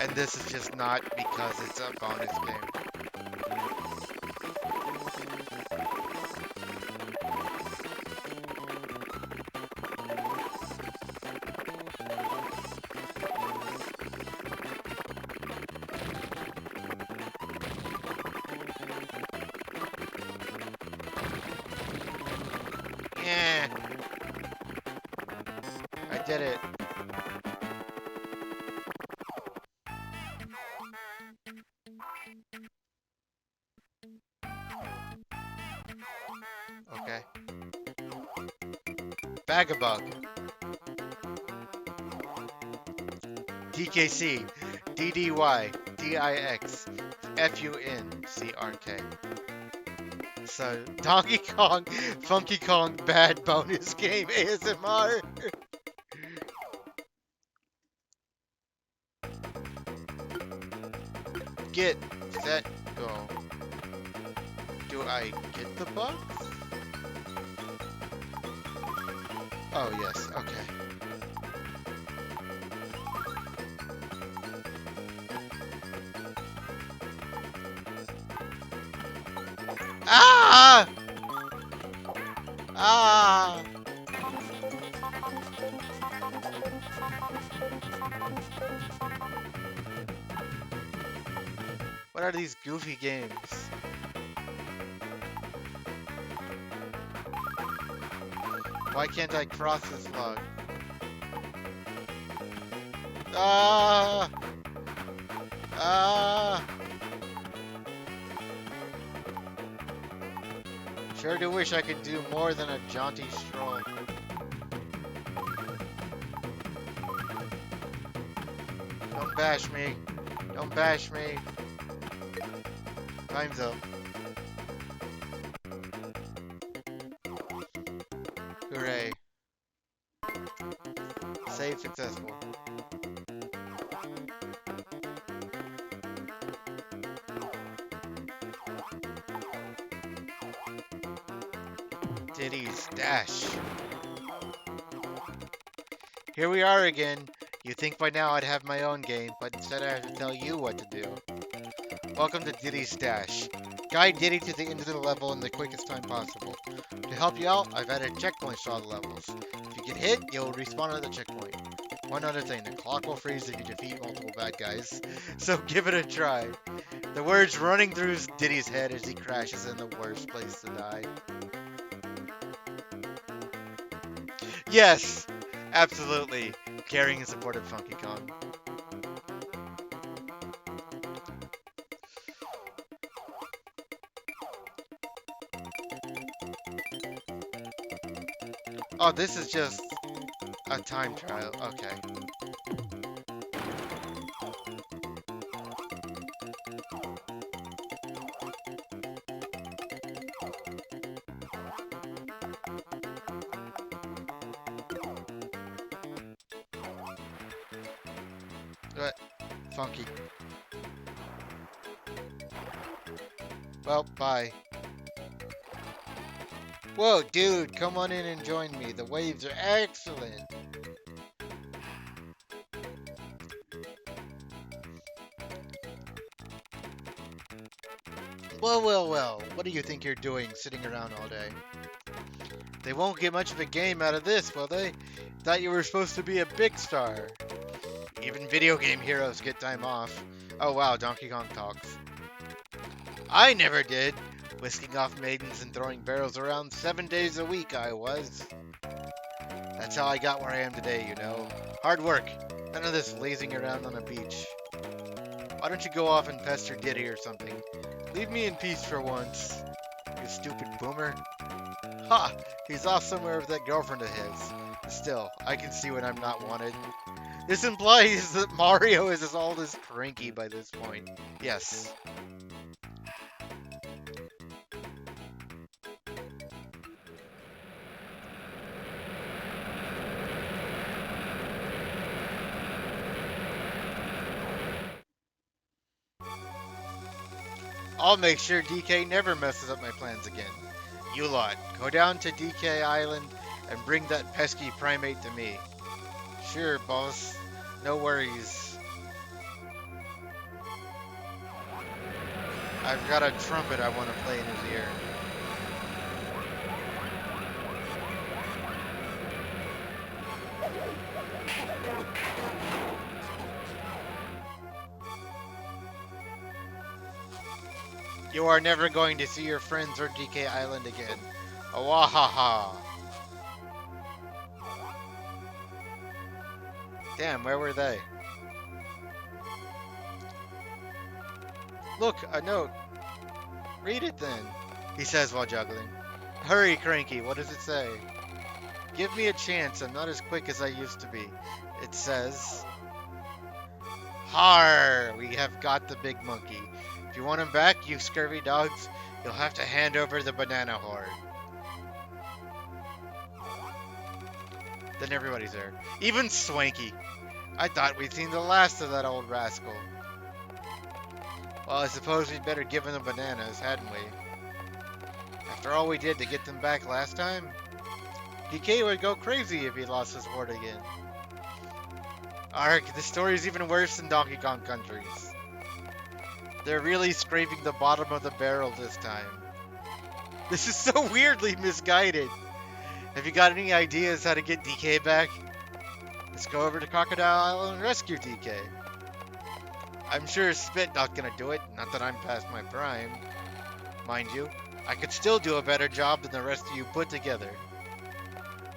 and this is just not because it's a bonus game. Yeah, I did it. Okay. Bagabug. DKC. DDY. DIX. FUNCRK. So, Donkey Kong, Funky Kong, bad bonus game ASMR. Get, set, go. Do I get the bugs? Oh, yes, okay. Ah! Ah! What are these goofy games? Why can't I cross this log? Ah! Ah! Sure do wish I could do more than a jaunty stroll. Don't bash me. Don't bash me. Time's up. Hooray. Save successful. Diddy's Dash. Here we are again. You'd think by now I'd have my own game, but instead I have to tell you what to do. Welcome to Diddy's Dash. Guide Diddy to the end of the level in the quickest time possible. To help you out, I've added checkpoints to all the levels. If you get hit, you'll respawn at the checkpoint. One other thing, the clock will freeze if you defeat multiple bad guys, so give it a try. The words running through Diddy's head as he crashes in the worst place to die. Yes! Absolutely. Caring and supportive Funky Kong. Oh, this is just a time trial. Okay. What? Funky. Well, bye. Whoa, dude, come on in and join me. The waves are excellent. Well, well, well. What do you think you're doing sitting around all day? They won't get much of a game out of this, will they? Thought you were supposed to be a big star. Even video game heroes get time off. Oh wow, Donkey Kong talks. I never did. Whisking off maidens and throwing barrels around 7 days a week I was. That's how I got where I am today, you know. Hard work. None of this lazing around on a beach. Why don't you go off and pester Diddy or something? Leave me in peace for once. You stupid boomer. Ha! He's off somewhere with that girlfriend of his. Still, I can see when I'm not wanted. This implies that Mario is as old as Cranky by this point. Yes. I'll make sure DK never messes up my plans again. You lot, go down to DK Island and bring that pesky primate to me. Sure, boss. No worries. I've got a trumpet I want to play in his ear. You are never going to see your friends or DK Island again. Awahaha. Damn, where were they? Look, a note. Read it then, he says while juggling. Hurry, Cranky, what does it say? Give me a chance, I'm not as quick as I used to be. It says, Har! We have got the big monkey. If you want him back, you scurvy dogs, you'll have to hand over the banana horde. Then everybody's there. Even Swanky. I thought we'd seen the last of that old rascal. Well, I suppose we'd better give him the bananas, hadn't we? After all we did to get them back last time? DK would go crazy if he lost his horde again. Ark, this story's even worse than Donkey Kong Country's. They're really scraping the bottom of the barrel this time. This is so weirdly misguided. Have you got any ideas how to get DK back? Let's go over to Crocodile Island and rescue DK. I'm sure Spit not gonna do it, not that I'm past my prime. Mind you, I could still do a better job than the rest of you put together.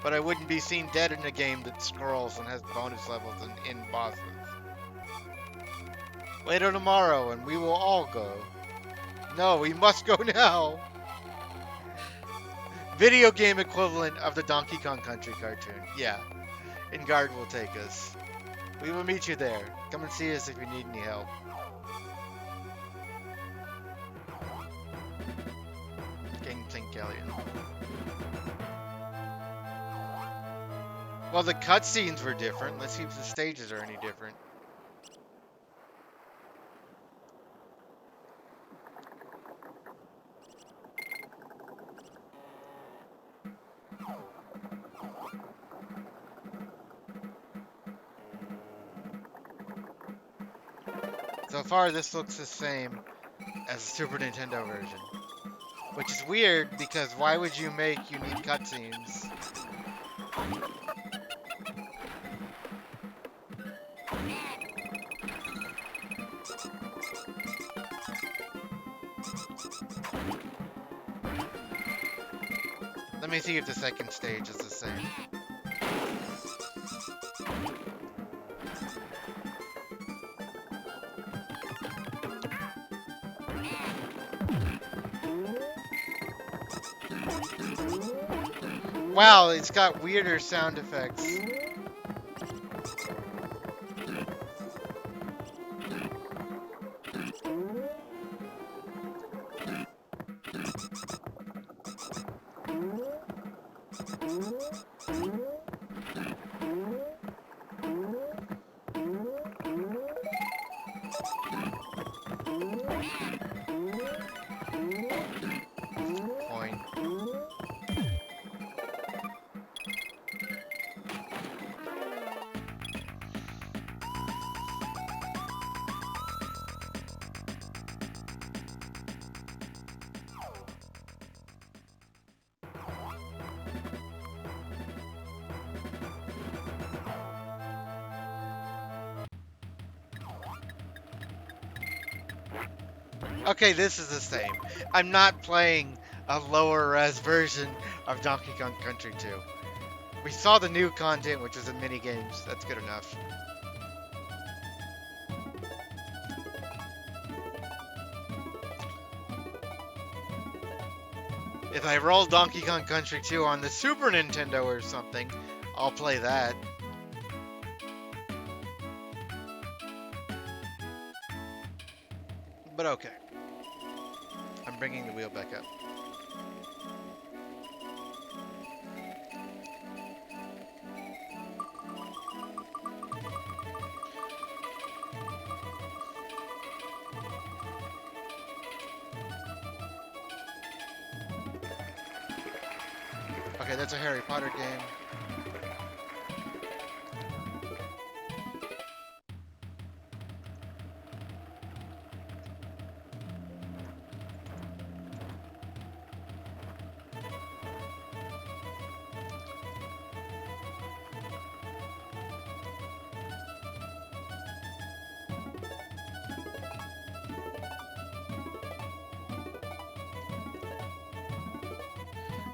But I wouldn't be seen dead in a game that scrolls and has bonus levels and in bosses. Wait till tomorrow and we will all go. No, we must go now! Video game equivalent of the Donkey Kong Country cartoon. Yeah. Ingard will take us. We will meet you there. Come and see us if you need any help. King Tinkelion. Well, the cutscenes were different. Let's see if the stages are any different. So far, this looks the same as the Super Nintendo version. Which is weird, because why would you make unique cutscenes? Let me see if the second stage is the same. Wow, it's got weirder sound effects. Point. Okay, this is the same. I'm not playing a lower res version of Donkey Kong Country 2. We saw the new content, which is the mini games. That's good enough. If I roll Donkey Kong Country 2 on the Super Nintendo or something, I'll play that. But okay. I'm bringing the wheel back up. Okay, that's a Harry Potter game.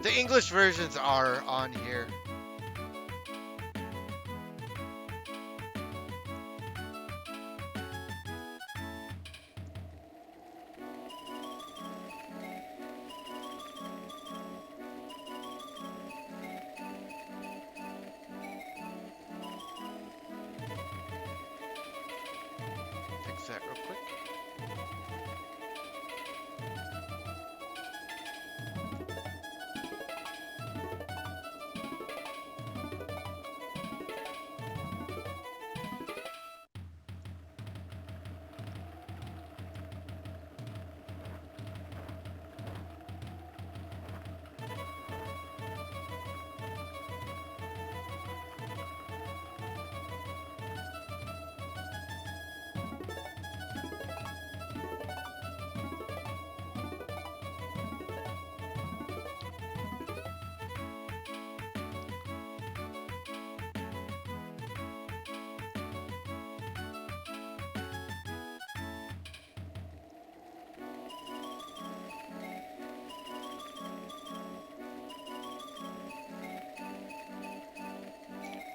The English versions are on here. Fix that real quick.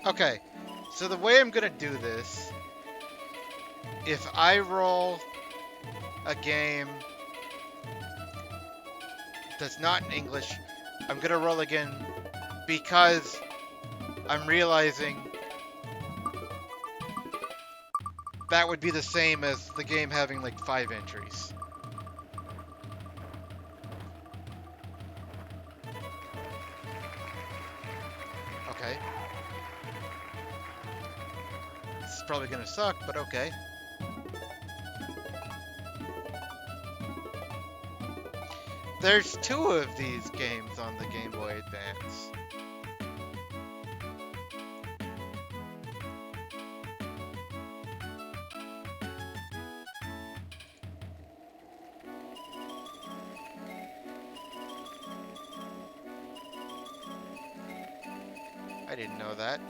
Okay, so the way I'm gonna do this, if I roll a game that's not in English, I'm gonna roll again because I'm realizing that would be the same as the game having like 5 entries. Okay. This is probably gonna suck, but okay. There's 2 of these games on the Game Boy Advance. I didn't know that.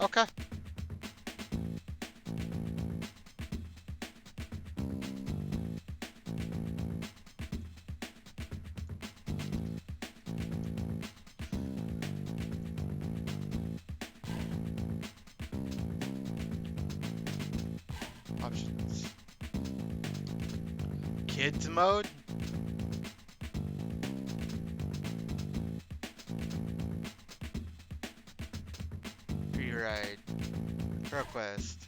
Okay. Options. Kids mode? Free ride. Request.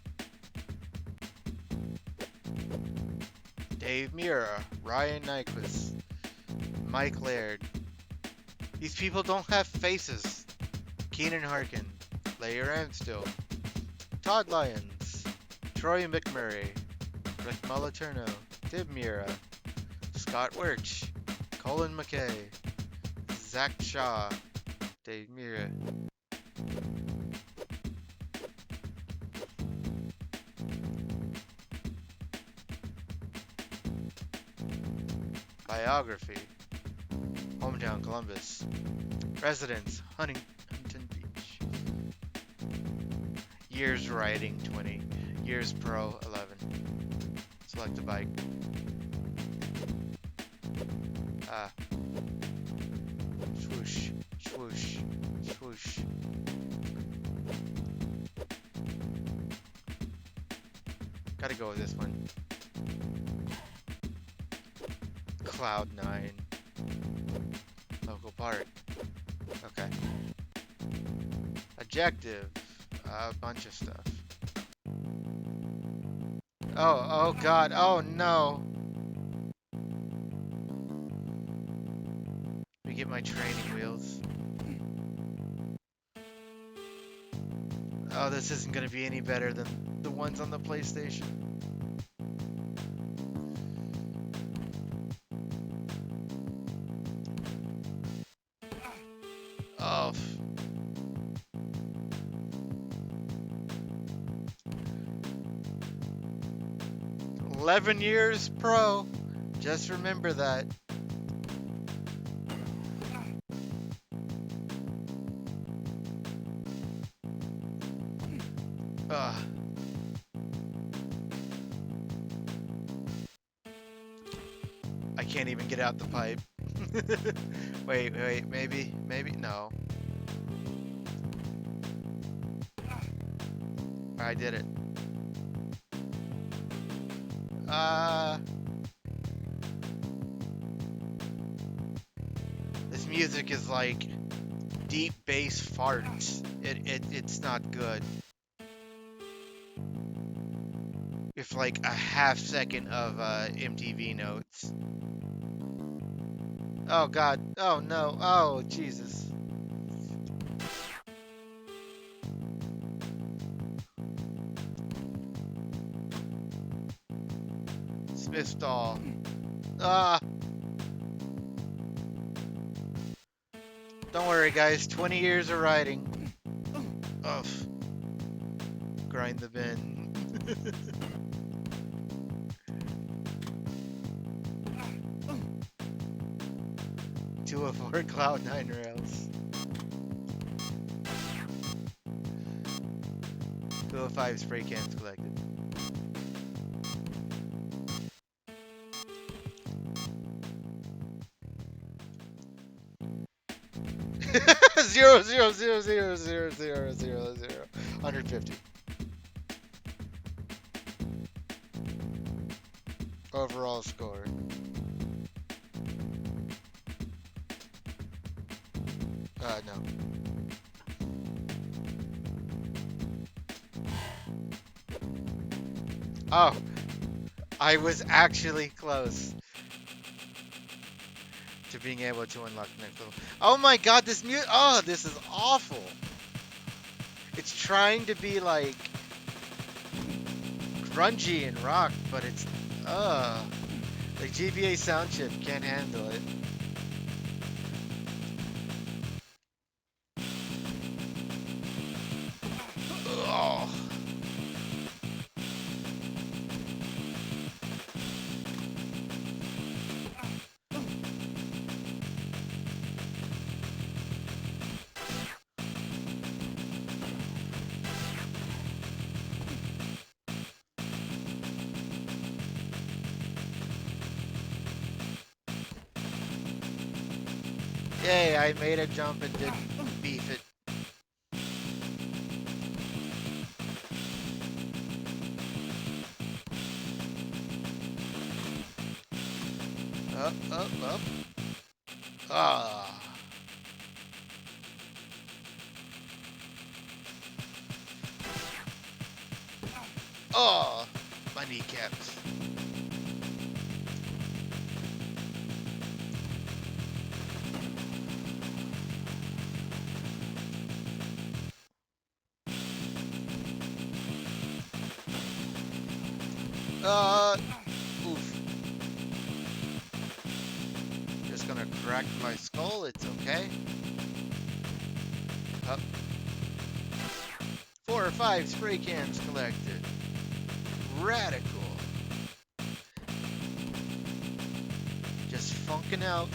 Dave Mirra, Ryan Nyquist, Mike Laird. These people don't have faces. Keenan Harkin, Larry Ramstill, Todd Lyons, Troy McMurray, Rick Moliterno, Dib Mirra, Scott Wirch, Colin McKay, Zach Shaw, Dave Mirra. Biography. Hometown Columbus. Residence Huntington Beach. Years riding 20. Years pro 11. Select a bike. Swoosh, swoosh, swoosh. Gotta go with this one. Cloud 9. Local park. Okay. Objective. A bunch of stuff. Oh god. Oh no. Let me get my training wheels. Oh, this isn't gonna be any better than the ones on the PlayStation. Oh. 11 years pro. Just remember that. Ugh. I can't even get out the pipe. Wait, maybe, no. I did it. This music is like deep bass farts. It's not good. With like a half second of MTV notes. Oh god. Oh no. Oh Jesus. Smith doll. Ah. Don't worry guys, 20 years of riding. Ugh. Grind the bin. 204 Cloud9 rails. 205 spray cans collected. Zero, zero, zero, zero, zero, zero, zero, zero. 150. Overall score. No. Oh, I was actually close to being able to unlock the next level. Oh my god, this music. Oh, this is awful. It's trying to be like grungy and rock, but it's like GBA sound chip can't handle it. Oh. Yay, I made a jump and didn't beef it. Up, up, up. Ah. Oh, my kneecaps. Oof. Just gonna crack my skull, it's okay. Up. 4 or 5 spray cans collected. Radical. Just funking out.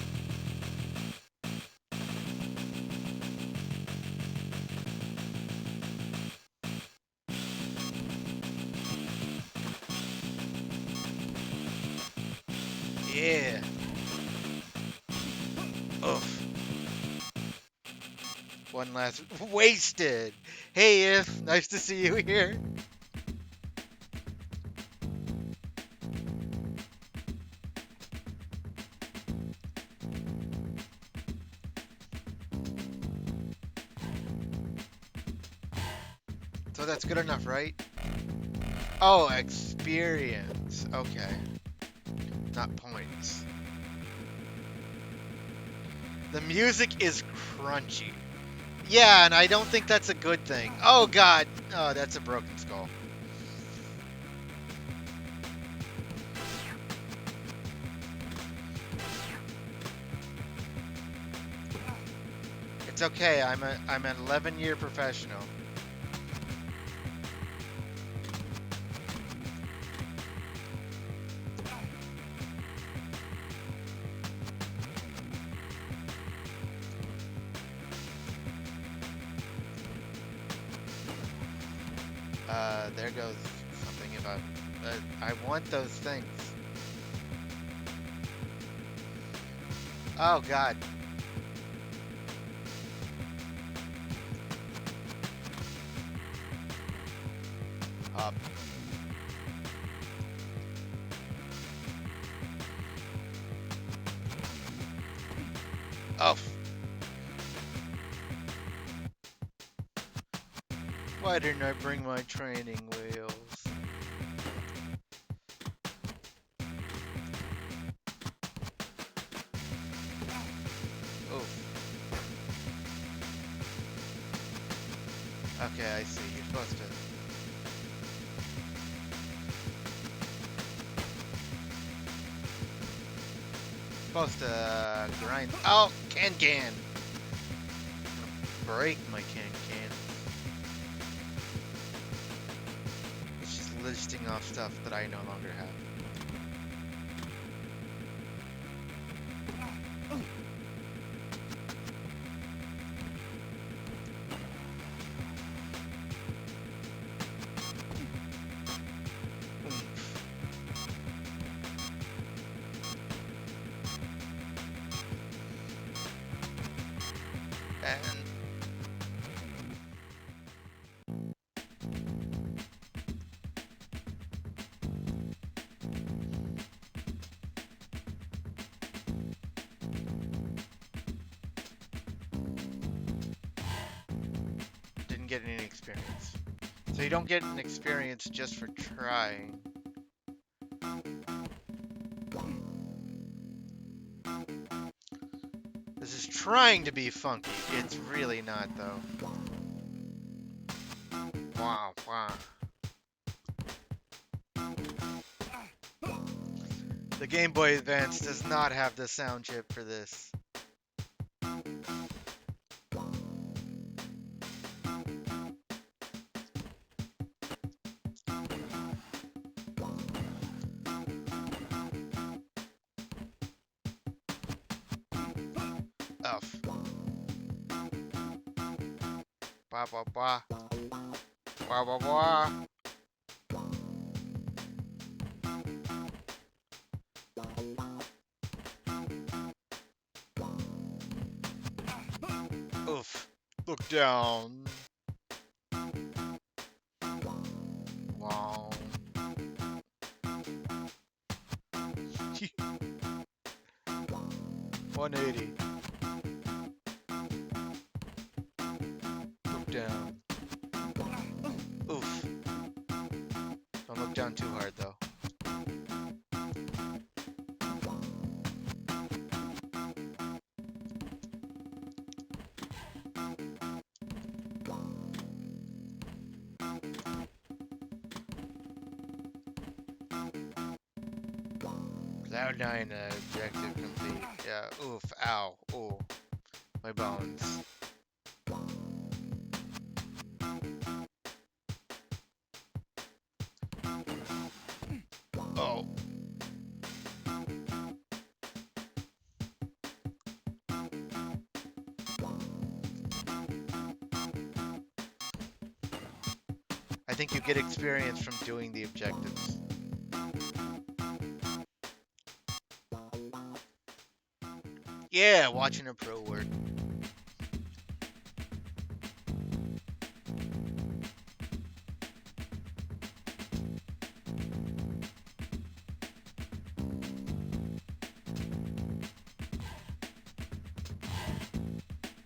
Yeah. Oof. One last wasted. Hey, If, nice to see you here. So that's good enough, right? Oh, experience. Okay. Not points. The music is crunchy. Yeah, and I don't think that's a good thing. Oh god. Oh, that's a broken skull. It's okay. I'm an 11-year professional. There goes something about. I want those things. Oh God. Up. Oh. Why didn't I bring my training wheels? Oof. Okay, I see. You're supposed to grind. Oh, can. Break my can. It's just listing off stuff that I no longer have. And didn't get any experience. So you don't get an experience just for trying. This is trying to be funky. It's really not, though. Wow. The Game Boy Advance does not have the sound chip for this. Oh. Blah. Oof. Look down. Wow. 180. Look down. Oof. Don't look down too hard, though. Cloud9 objective complete. Yeah, oof, ow, ooh. My bones. Oh. I think you get experience from doing the objectives. Yeah, watching a pro work.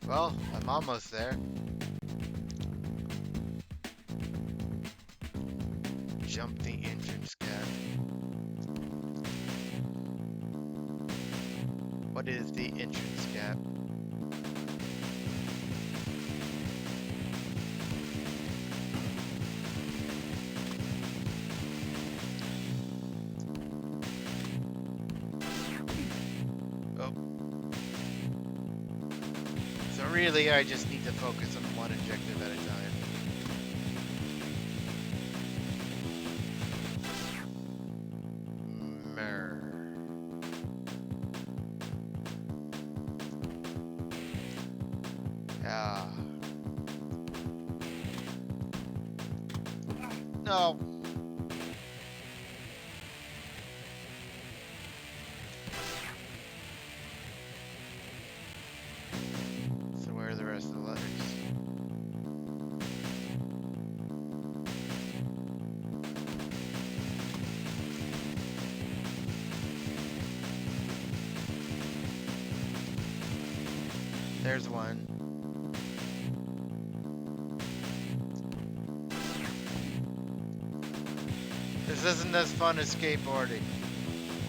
Well, I'm almost there. Jump the entrance gap. What is the entrance gap? Oh. Is there Really, I just need to focus on one objective at a time. Mirra. Ah. No. So where are the rest of the letters? There's one. This isn't as fun as skateboarding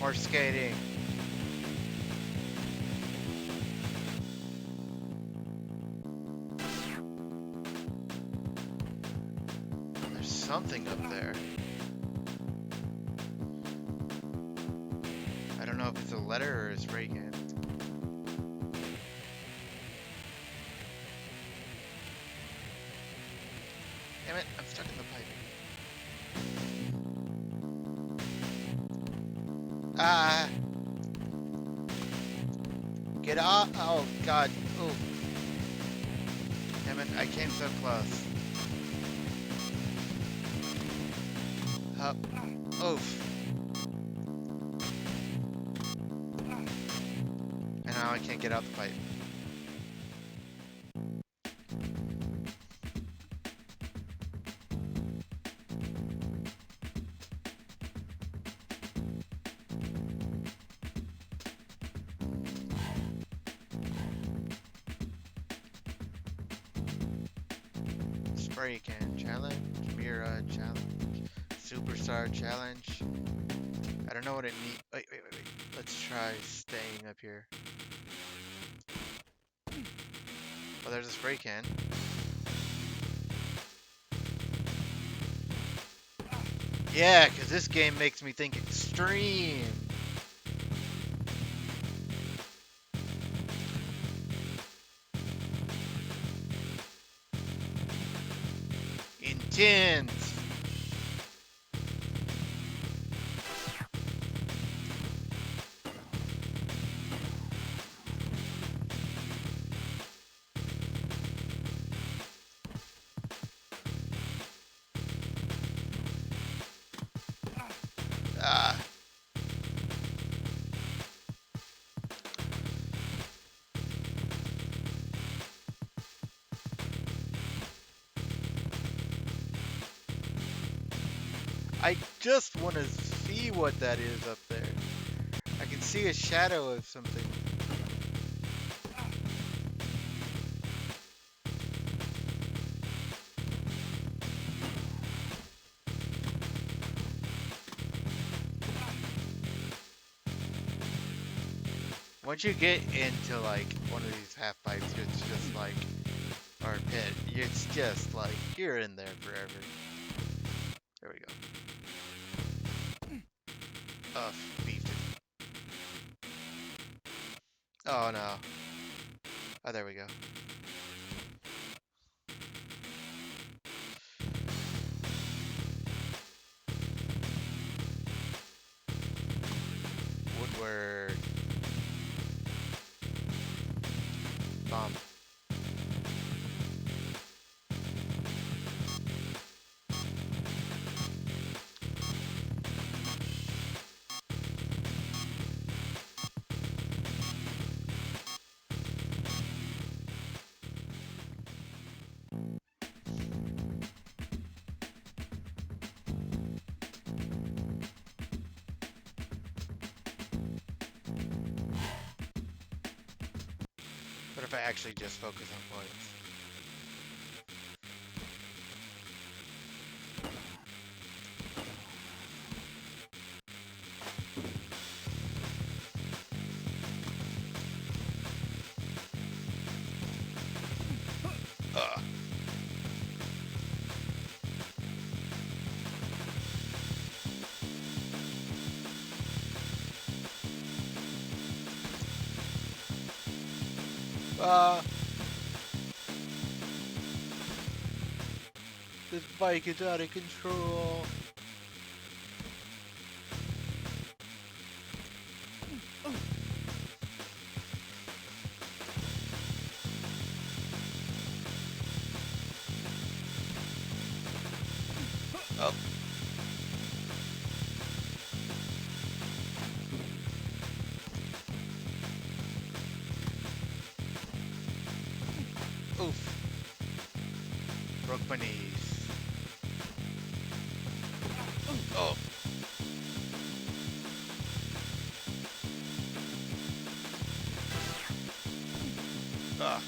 or skating. There's something up there. I don't know if it's a letter or a spray can. Damn it, I'm stuck in the pipe. Ah! Get off! Oh god! Oh! Damn it! I came so close. Up! Oof! And now I can't get out the pipe. Spray can challenge, Mirra challenge, Superstar challenge. I don't know what it means. Wait. Let's try staying up here. Oh, there's a spray can. Yeah, because this game makes me think extreme. Intense. Ah. I just want to see what that is up there. I can see a shadow of something. Once you get into like one of these half pipes, it's just like, or pit, it's just like you're in there forever. There we go. Oh, beefed it. Oh no. Oh, there we go. Woodward. Bomb. What if I actually just focus on points? Ugh. This bike is out of control. Oh. Oof. Broke my knees. Oh. Ah.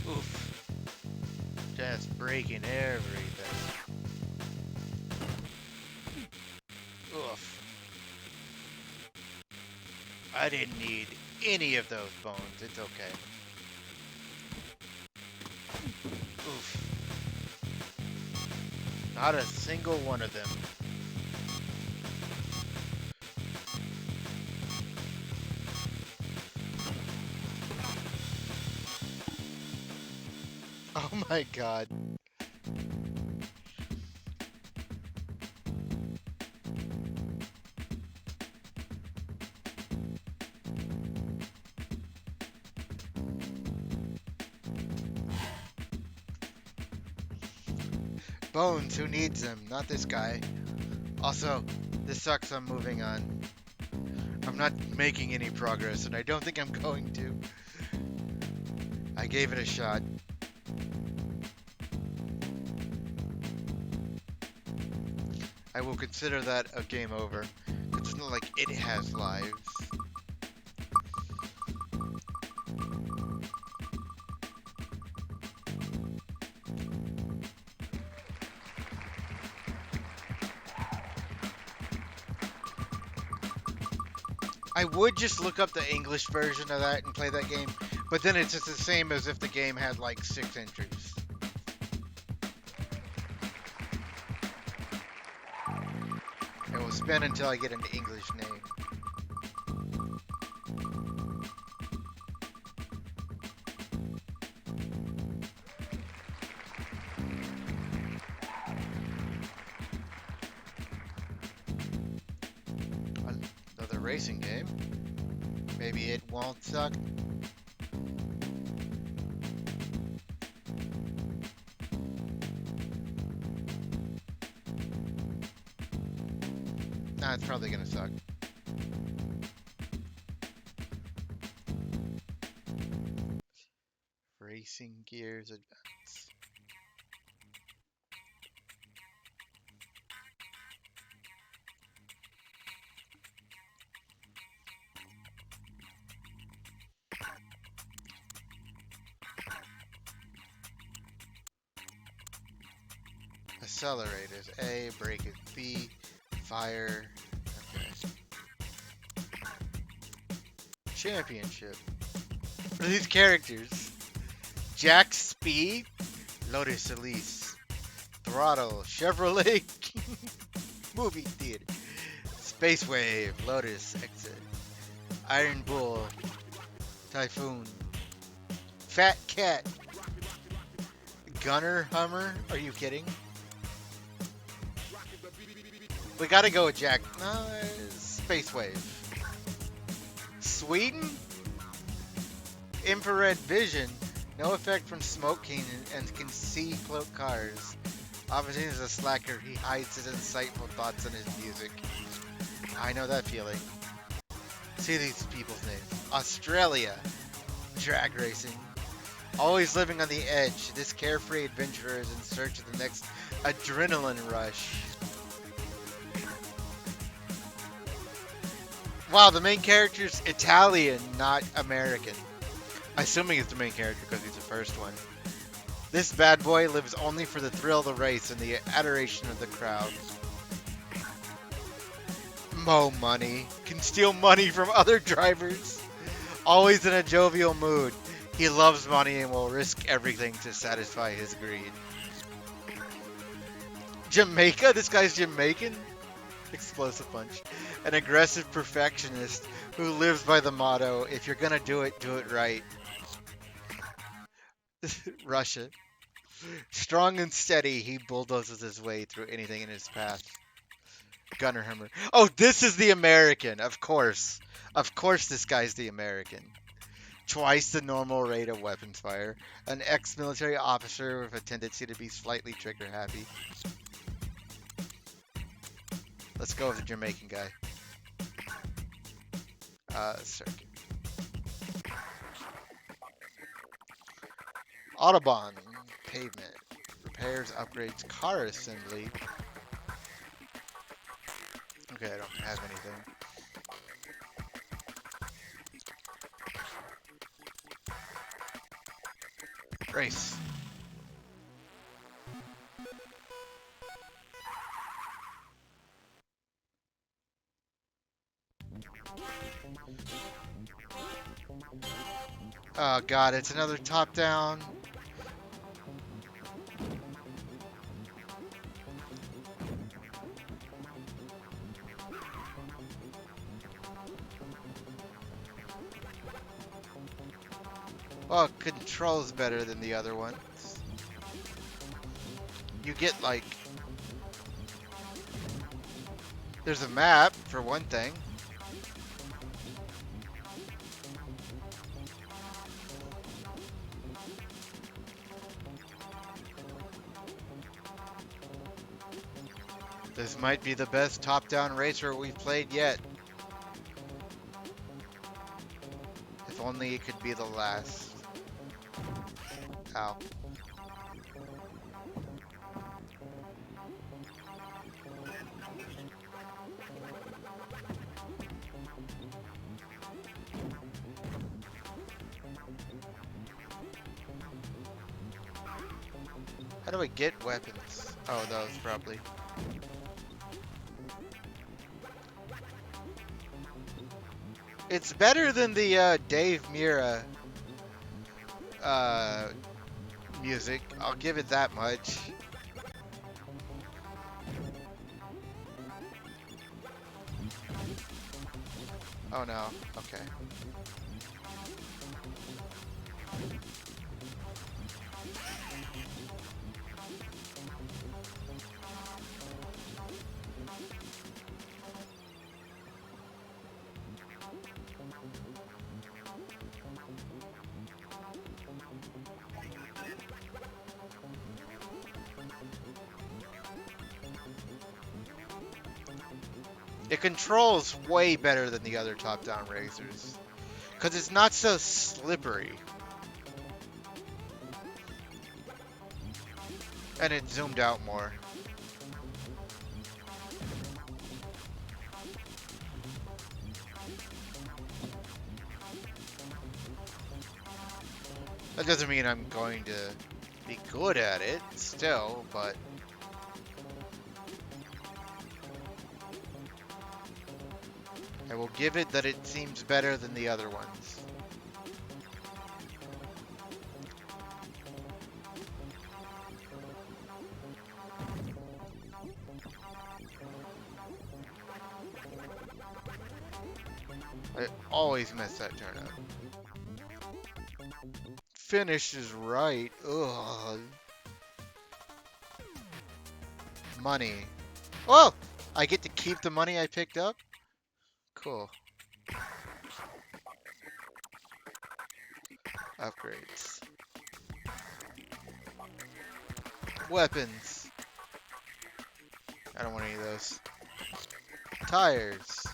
Oof. Just breaking everything. Oof. I didn't need any of those bones. It's okay. Oof. Not a single one of them. Oh my god. Bones, who needs them? Not this guy. Also, this sucks, I'm moving on. I'm not making any progress, and I don't think I'm going to. I gave it a shot. I will consider that a game over. It's not like it has lives. I would just look up the English version of that and play that game, but then it's just the same as if the game had like 6 entries. It will spin until I get an English name. Another racing game. Maybe it won't suck. Nah, it's probably gonna suck. Racing Gears Advance. Accelerate is A, brake is B, fire. Okay. Championship. What are these characters? Jack Speed, Lotus Elise, Throttle, Chevrolet, Movie Theater, Space Wave, Lotus Exit, Iron Bull, Typhoon, Fat Cat, Gunner Hummer. Are you kidding? We gotta go with Jack. No, Space Wave. Sweden? Infrared vision. No effect from smoke and can see float cars. Obviously, as a slacker, he hides his insightful thoughts in his music. I know that feeling. See these people's names. Australia. Drag racing. Always living on the edge, this carefree adventurer is in search of the next adrenaline rush. Wow, the main character's Italian, not American. Assuming it's the main character because he's the first one. This bad boy lives only for the thrill of the race and the adoration of the crowd. Mo Money can steal money from other drivers. Always in a jovial mood. He loves money and will risk everything to satisfy his greed. Jamaica? This guy's Jamaican? Explosive punch. An aggressive perfectionist who lives by the motto, if you're gonna do it right. Russia. Strong and steady, he bulldozes his way through anything in his path. Gunner Hammer. Oh, this is the American, of course. Of course this guy's the American. Twice the normal rate of weapons fire. An ex-military officer with a tendency to be slightly trigger happy. Let's go with the Jamaican guy. Circuit. Autobahn. Pavement. Repairs, upgrades, car assembly. Okay, I don't have anything. Race. Oh god, it's another top-down. Well, control's better than the other ones. You get, like... There's a map, for one thing. This might be the best top-down racer we've played yet. If only it could be the last. Ow. How do I get weapons? Oh, those probably. It's better than the Dave Mirra music. I'll give it that much. Oh no. Okay. It controls way better than the other top-down racers. Because it's not so slippery. And it zoomed out more. That doesn't mean I'm going to be good at it still, but... I will give it that it seems better than the other ones. I always mess that turn up. Finish is right. Ugh. Money. Oh! I get to keep the money I picked up? Cool. Upgrades. Weapons. I don't want any of those. Tires.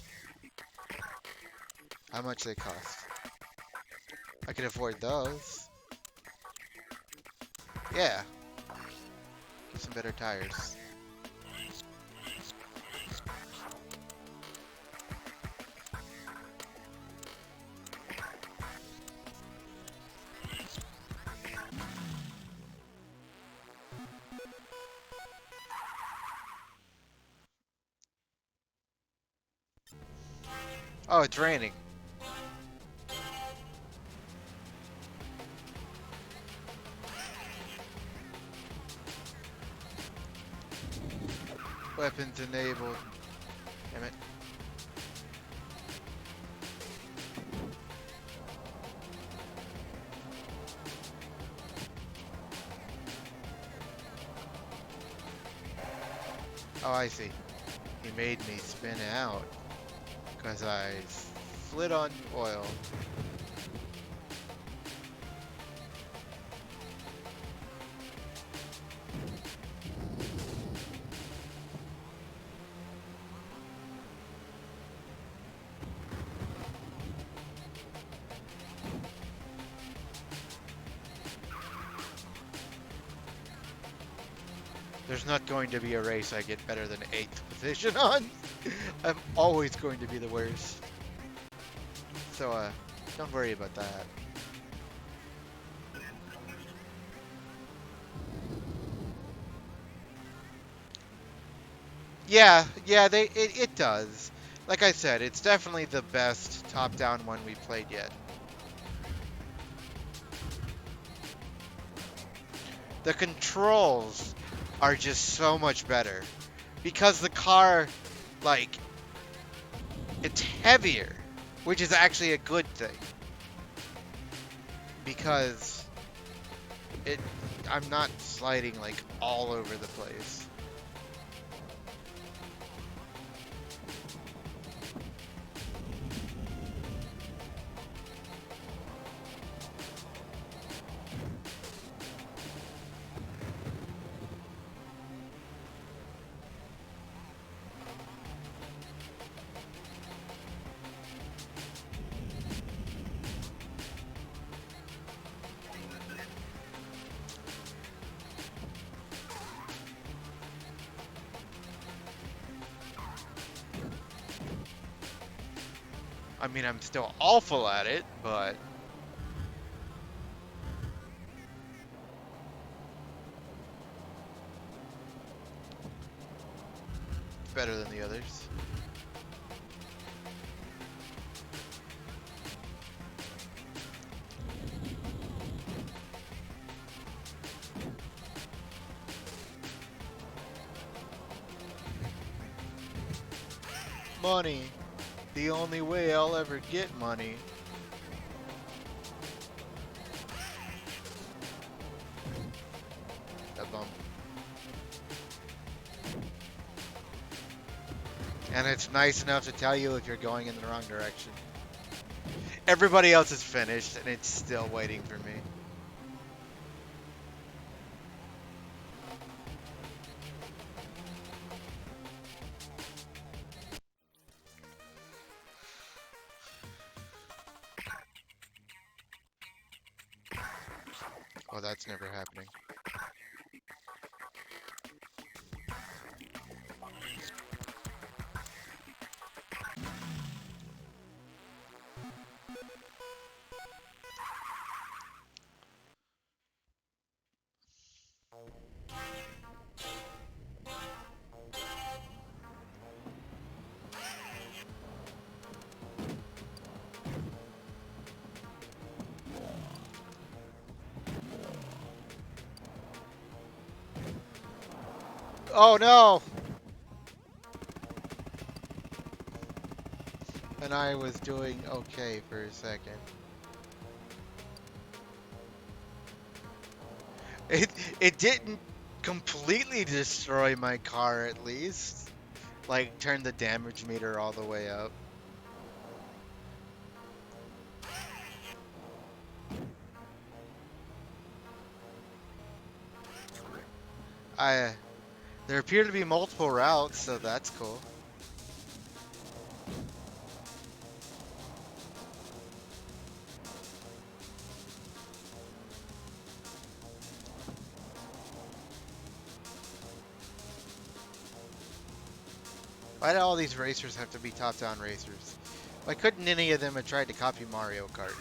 How much they cost? I can afford those. Yeah. Get some better tires. Oh, it's raining. Weapons enabled. Damn it. Oh, I see. He made me spin out because I slid on oil. There's not going to be a race I get better than 8th position on. I'm always going to be the worst. So, don't worry about that. Yeah, it does. Like I said, it's definitely the best top-down one we've played yet. The controls are just so much better because the car, like, it's heavier, which is actually a good thing because it I'm not sliding like all over the place. I mean, I'm still awful at it, but it's better than the others. Money. The only way I'll ever get money. That bump. And it's nice enough to tell you if you're going in the wrong direction. Everybody else is finished, and it's still waiting for me. Oh, that's never happening. Oh no! And I was doing okay for a second. It didn't completely destroy my car at least. Like turn the damage meter all the way up. I There appear to be multiple routes, so that's cool. Why do all these racers have to be top-down racers? Why couldn't any of them have tried to copy Mario Kart?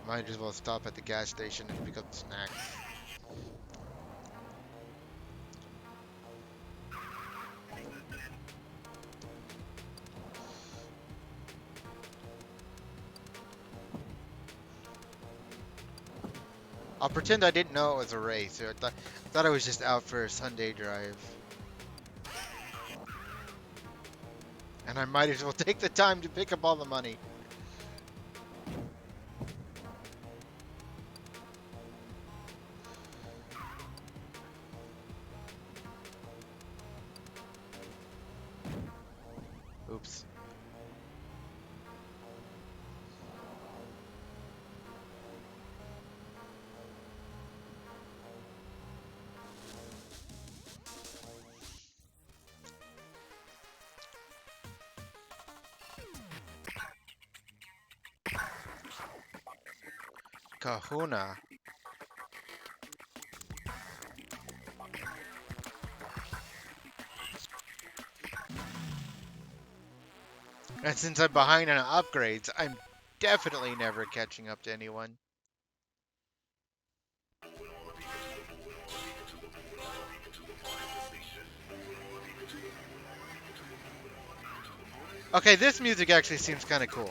Might as well stop at the gas station and pick up snacks. I'll pretend I didn't know it was a race. I thought I was just out for a Sunday drive. And I might as well take the time to pick up all the money. Oops. Kahuna. And since I'm behind on upgrades, I'm definitely never catching up to anyone. Okay, this music actually seems kind of cool.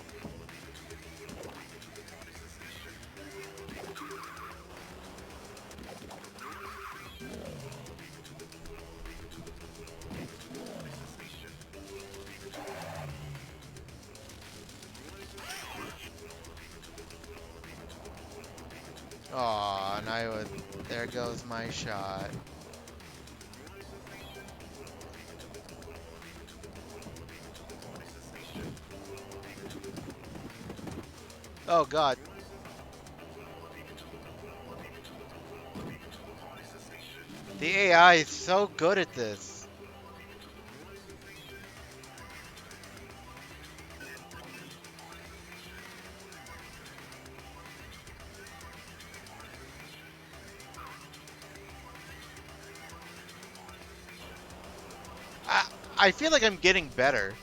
Aw, and I would. There goes my shot. Oh god. The AI is so good at this. I, I feel like I'm getting better,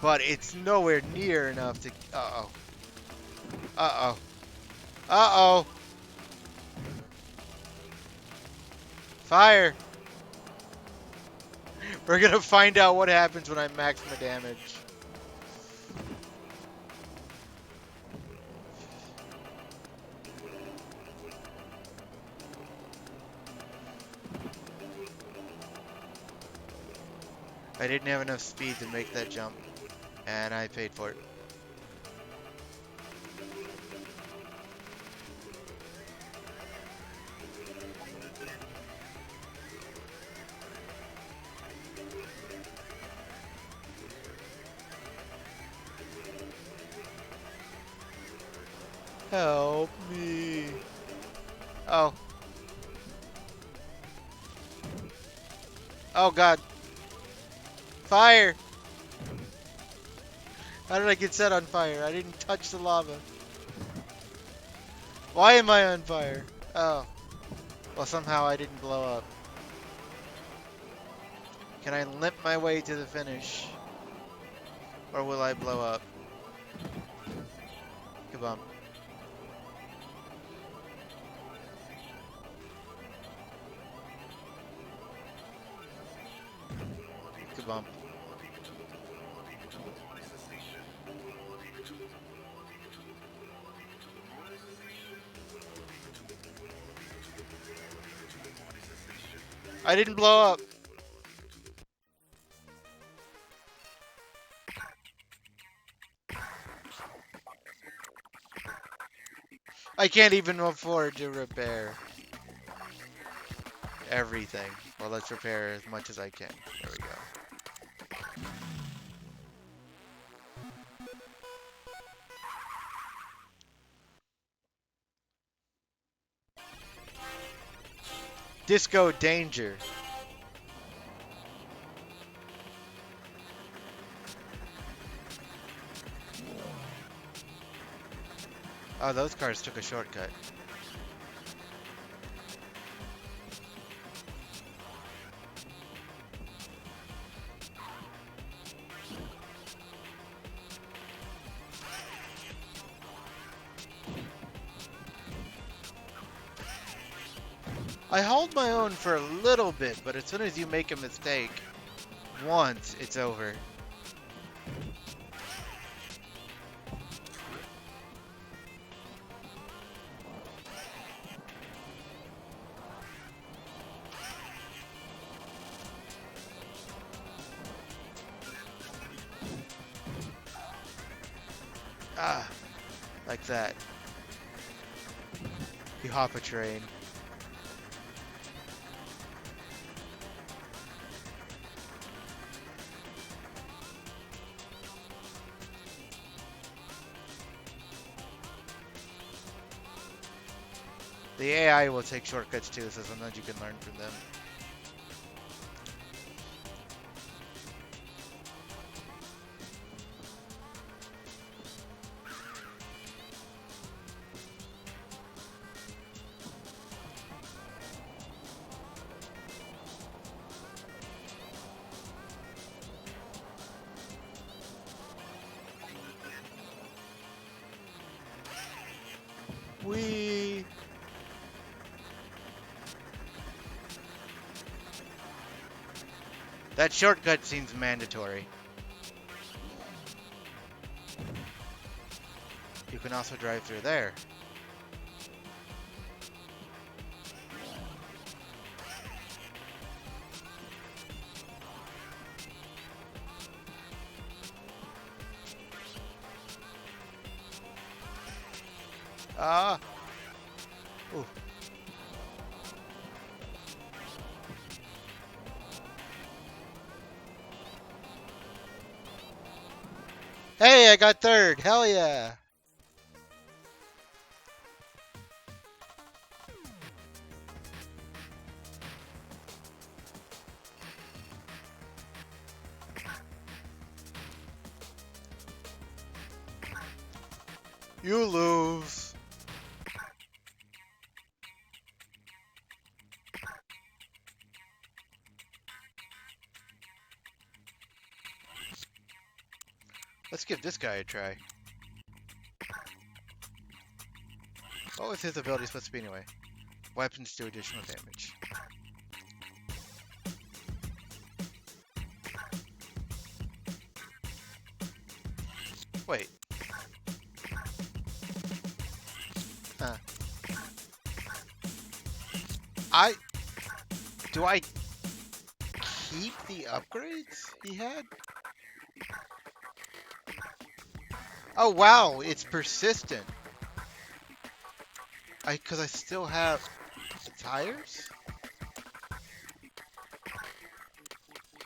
but it's nowhere near enough to. Uh-oh. Uh-oh. Uh-oh. Fire. We're gonna find out what happens when I max my damage. I didn't have enough speed to make that jump, and I paid for it. Help me. Oh. Oh god. Fire! How did I get set on fire? I didn't touch the lava. Why am I on fire? Oh. Well, somehow I didn't blow up. Can I limp my way to the finish? Or will I blow up? Kabump. Kabump. I didn't blow up. I can't even afford to repair everything. Well, let's repair as much as I can. There we go. Disco Danger. Oh, those cars took a shortcut. I hold my own for a little bit, but as soon as you make a mistake, once, it's over. Ah, like that. You hop a train. The AI will take shortcuts too, so sometimes you can learn from them. Whee! That shortcut seems mandatory. You can also drive through there. Ah! Ooh. Hey, I got third! Hell yeah! You lose! Let's give this guy a try. What was his ability supposed to be anyway? Weapons do additional damage. Wait. Huh. Do I keep the upgrades he had? Oh wow, it's persistent. Cause I still have the tires?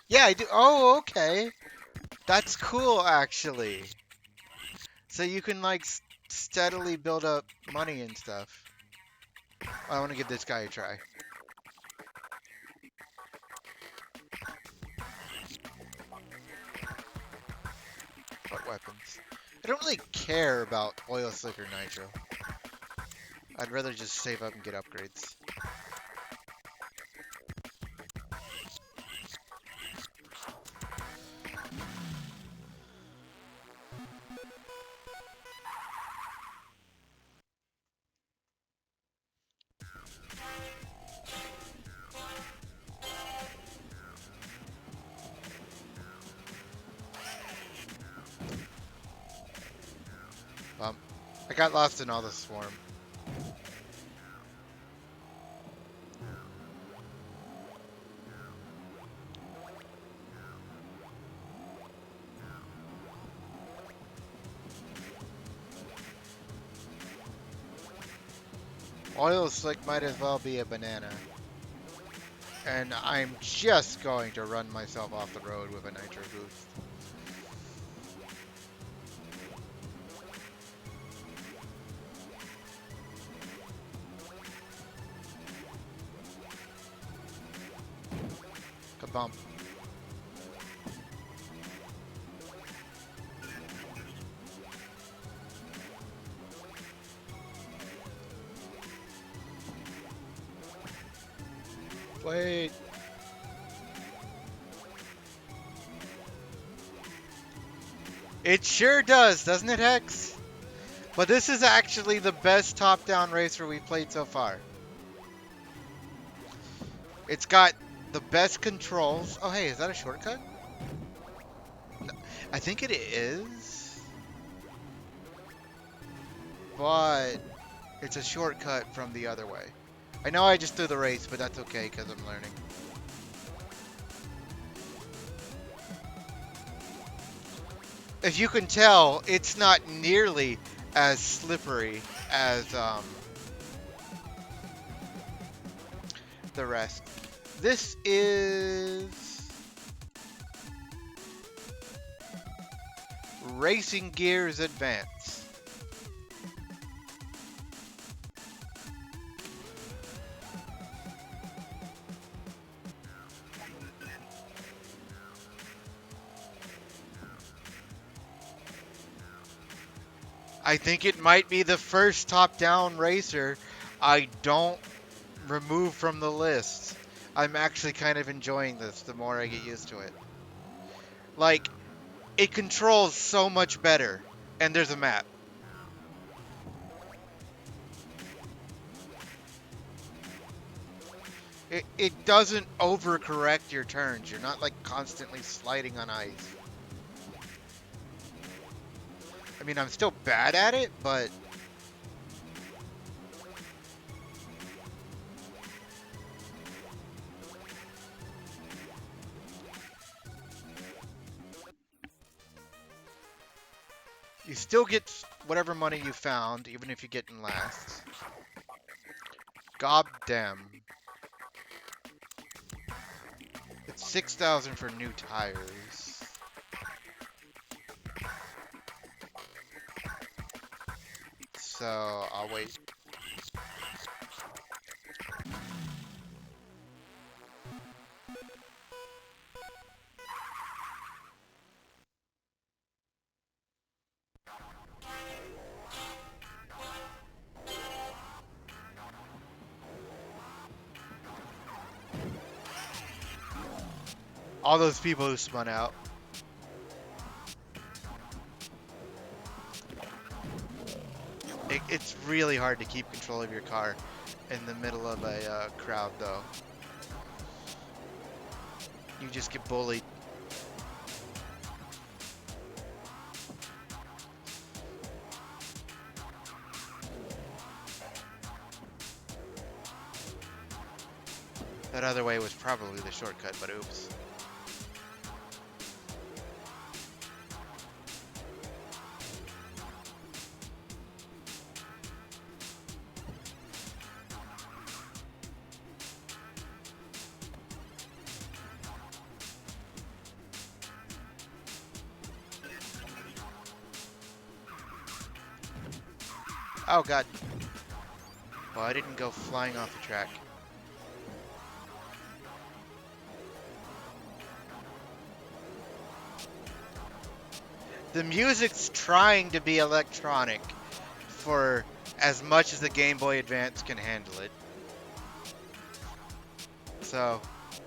Yeah, I do. Oh, okay. That's cool, actually. So you can like steadily build up money and stuff. I want to give this guy a try. What weapons? I don't really care about oil slick or nitro. I'd rather just save up and get upgrades. I got lost in all the swarm. Oil slick might as well be a banana. And I'm just going to run myself off the road with a nitro boost. Kabump. Wait. It sure does, doesn't it, Hex? But this is actually the best top-down racer we've played so far. It's got the best controls. Oh, hey, is that a shortcut? No, I think it is. But it's a shortcut from the other way. I know I just threw the race, but that's okay because I'm learning. As you can tell, it's not nearly as slippery as the rest. This is Racing Gears Advance. I think it might be the first top-down racer I don't remove from the list. I'm actually kind of enjoying this the more I get used to it. Like, it controls so much better. And there's a map. It doesn't overcorrect your turns. You're not like constantly sliding on ice. I mean, I'm still bad at it, but you still get whatever money you found, even if you get in last. God damn. It's 6,000 for new tires. So, I'll wait. All those people who spun out. It's really hard to keep control of your car in the middle of a crowd, though. You just get bullied. That other way was probably the shortcut, but oops. Oh god. Well, I didn't go flying off the track. The music's trying to be electronic for as much as the Game Boy Advance can handle it. So,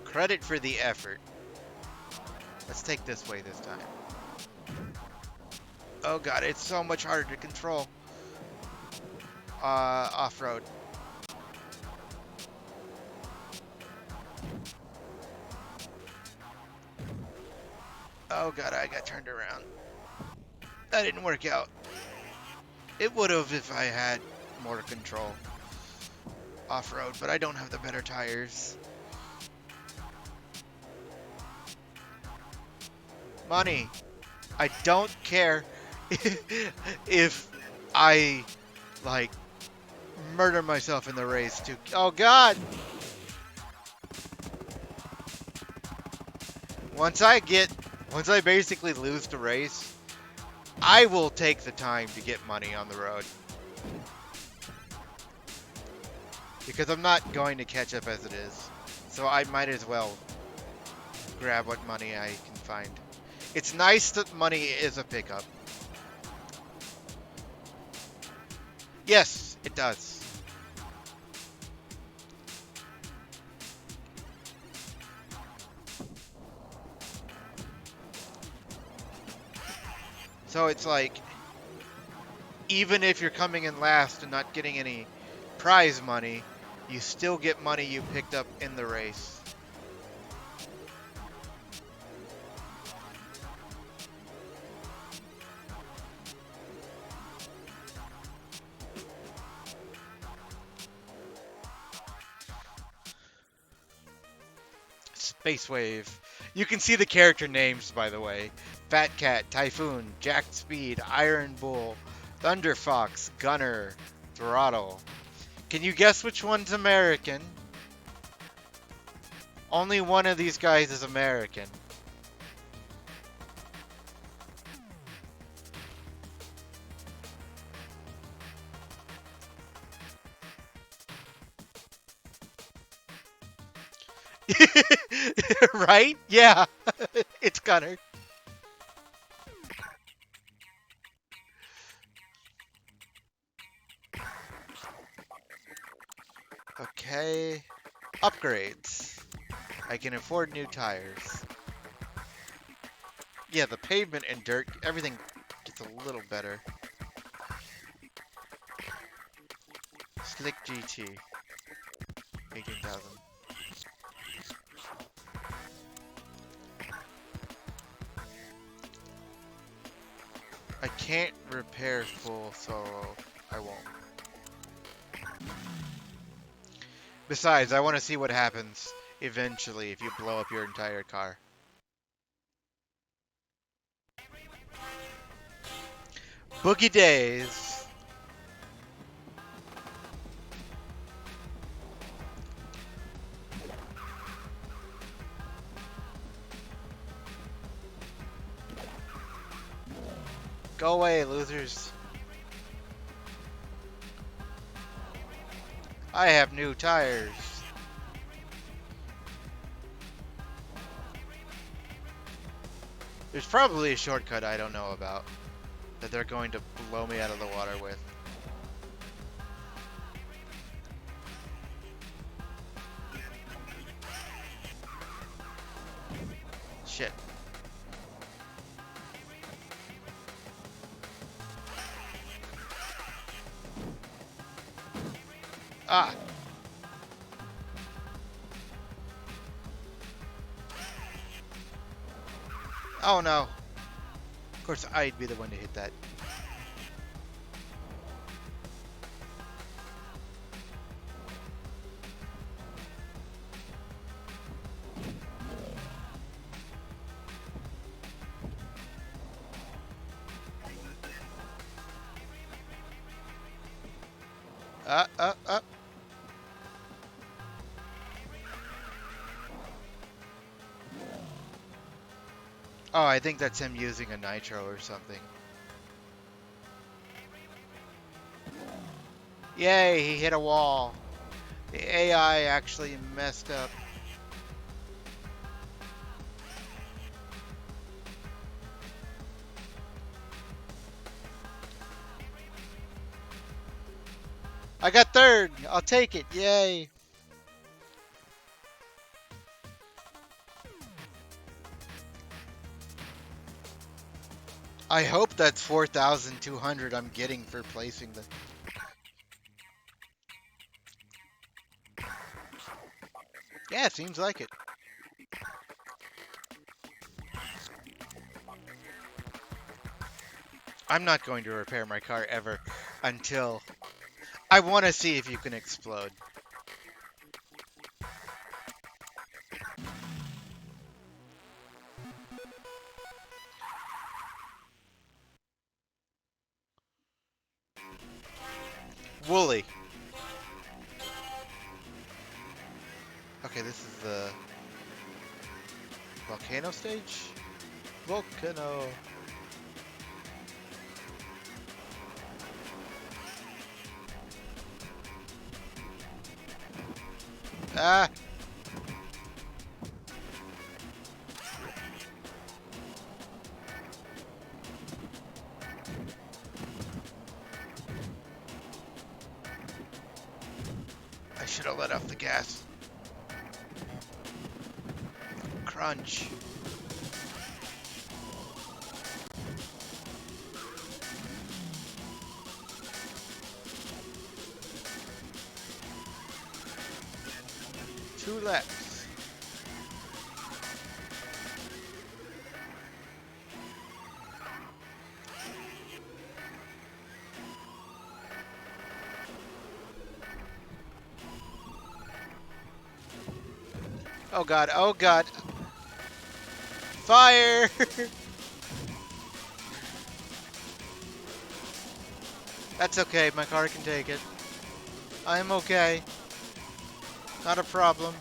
credit for the effort. Let's take this way this time. Oh god, it's so much harder to control. Off-road. Oh god, I got turned around. That didn't work out. It would have if I had more control. Off-road, but I don't have the better tires. Money. I don't care if I, like, murder myself in the race too. Oh god! Once I basically lose the race, I will take the time to get money on the road. Because I'm not going to catch up as it is. So I might as well grab what money I can find. It's nice that money is a pickup. Yes, it does. So it's like, even if you're coming in last and not getting any prize money, you still get money you picked up in the race. Space Wave. You can see the character names, by the way. Fat Cat, Typhoon, Jack Speed, Iron Bull, Thunder Fox, Gunner, Throttle. Can you guess which one's American? Only one of these guys is American. Right? Yeah. It's Gunner. Okay. Upgrades. I can afford new tires. Yeah, the pavement and dirt, everything gets a little better. Slick GT. 18,000. I can't repair full, so I won't. Besides, I want to see what happens eventually if you blow up your entire car. Boogie Days. Go away, losers. I have new tires. There's probably a shortcut I don't know about that they're going to blow me out of the water with. Shit. Ah! Oh no. Of course I'd be the one to hit that. Uh. Oh, I think that's him using a nitro or something. Yay, he hit a wall. The AI actually messed up. I got third! I'll take it, yay! I hope that's 4,200 I'm getting for placing the... Yeah, seems like it. I'm not going to repair my car ever until... I want to see if you can explode. Wooly. Okay, this is the volcano stage? Volcano. Ah! I should have let off the gas. Crunch. Two laps. Oh god, oh god. fire! That's okay, my car can take it. I'm okay. Not a problem.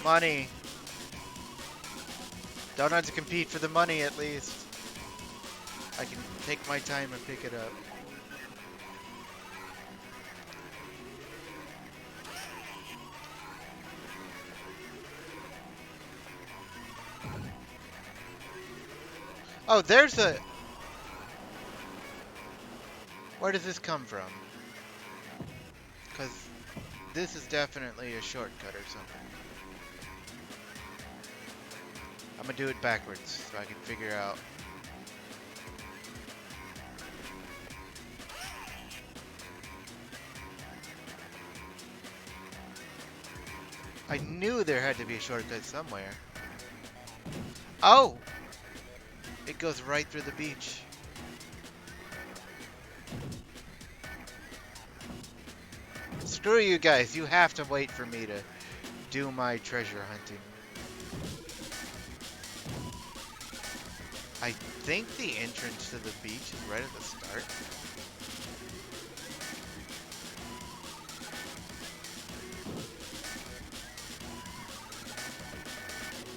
Money. Don't have to compete for the money at least. I can take my time and pick it up. Oh, there's a... Where does this come from? Because this is definitely a shortcut or something. I'm gonna do it backwards so I can figure out. I knew there had to be a shortcut somewhere. Oh! It goes right through the beach. Screw you guys, you have to wait for me to do my treasure hunting. I think the entrance to the beach is right at the start.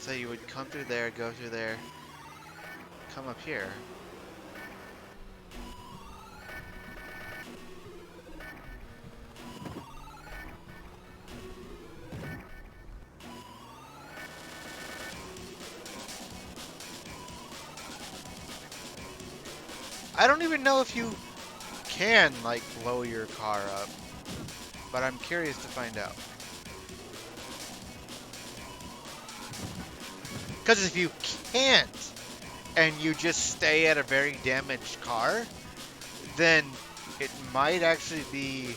So you would come through there, go through there, come up here. I don't even know if you can, like, blow your car up, but I'm curious to find out. Because if you can't, and you just stay at a very damaged car, then it might actually be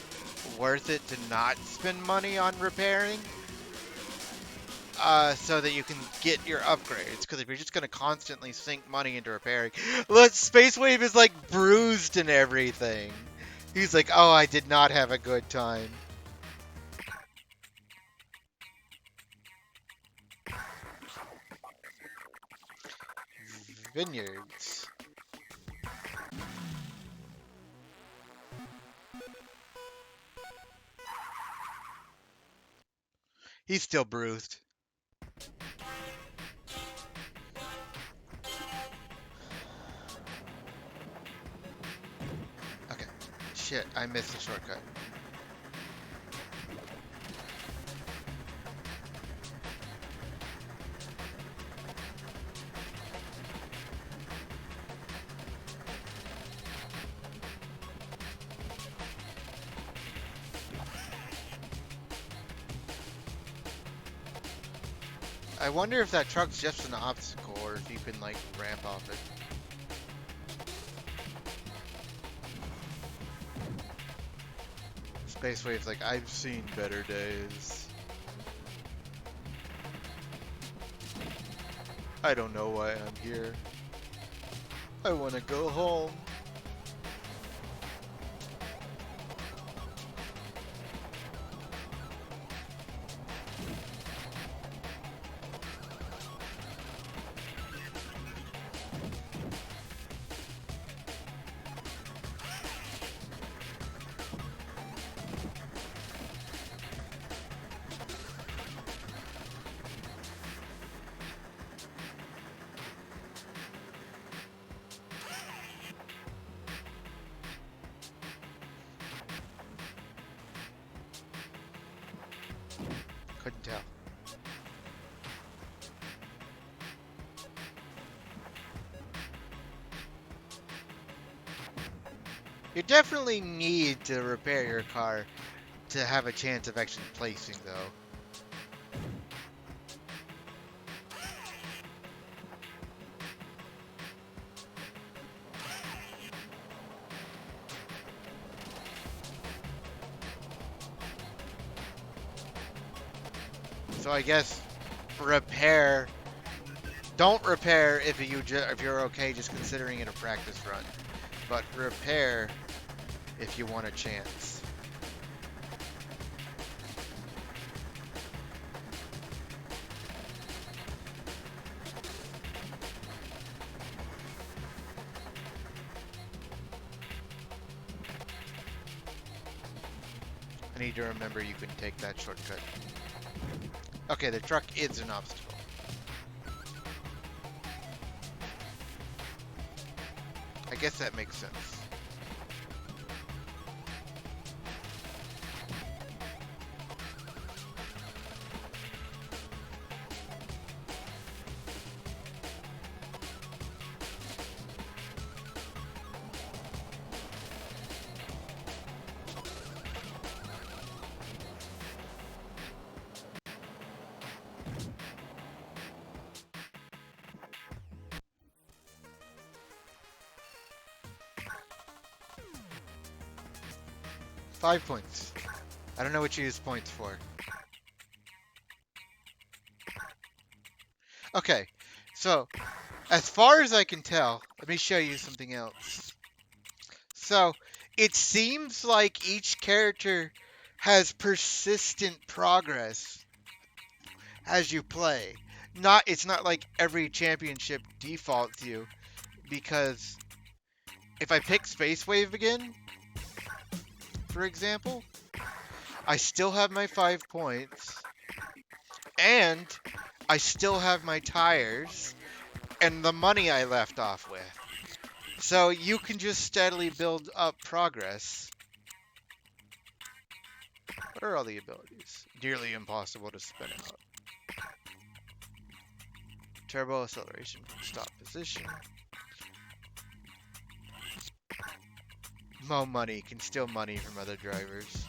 worth it to not spend money on repairing, so that you can get your upgrades. Because if you're just going to constantly sink money into repairing... Look, Space Wave is like bruised and everything. He's like, oh, I did not have a good time. Vineyards. He's still bruised. Okay. Shit, I missed the shortcut. I wonder if that truck's just an obstacle or if you can, like, ramp off it. Space Wave's like, I've seen better days. I don't know why I'm here. I want to go home. Couldn't tell. You definitely need to repair your car to have a chance of actually placing, though. So I guess repair. Don't repair if you're okay just considering it a practice run. but repair if you want a chance. I need to remember you can take that shortcut. Okay, the truck is an obstacle. I guess that makes sense. Five points. I don't know what you use points for. Okay, so as far as I can tell, let me show you something else. So it seems like each character has persistent progress as you play. It's not like every championship defaults you, because if I pick Space Wave again, for example, I still have my 5 points, and I still have my tires, and the money I left off with. So you can just steadily build up progress. What are all the abilities? Nearly impossible to spin out. Turbo acceleration from stop position. Mo money can steal money from other drivers.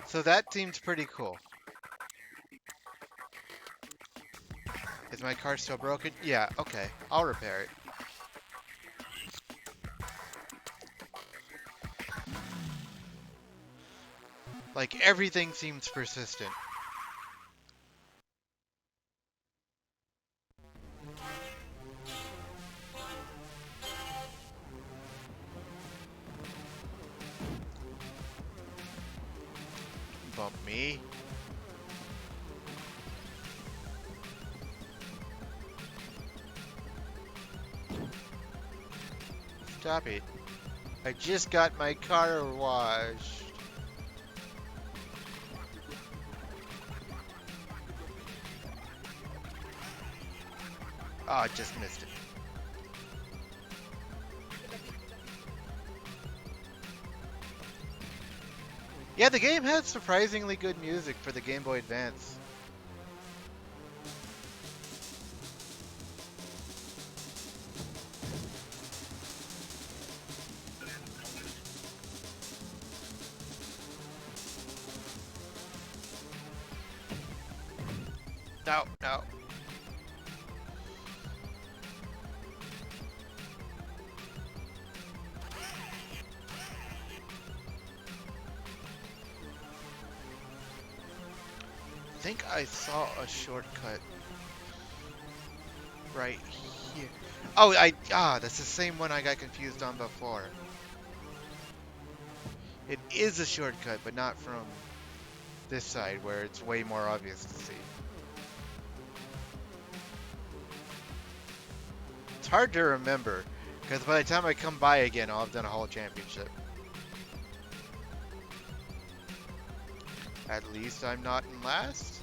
So that seems pretty cool. Is my car still broken? Yeah, okay. I'll repair it. Like, everything seems persistent. Bump me. Stop it. I just got my car washed. Oh, I just missed it. Yeah, the game had surprisingly good music for the Game Boy Advance. No, no. I think I saw a shortcut right here. Oh, that's the same one I got confused on before. It is a shortcut, but not from this side where it's way more obvious to see. It's hard to remember, because by the time I come by again, I'll have done a whole championship. At least I'm not in last.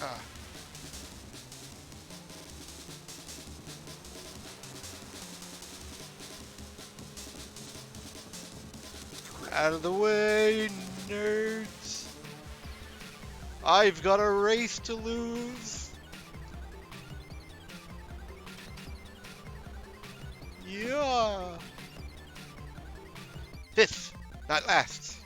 Ah. Out of the way, nerds. I've got a race to lose. Yeah. Fifth, not last.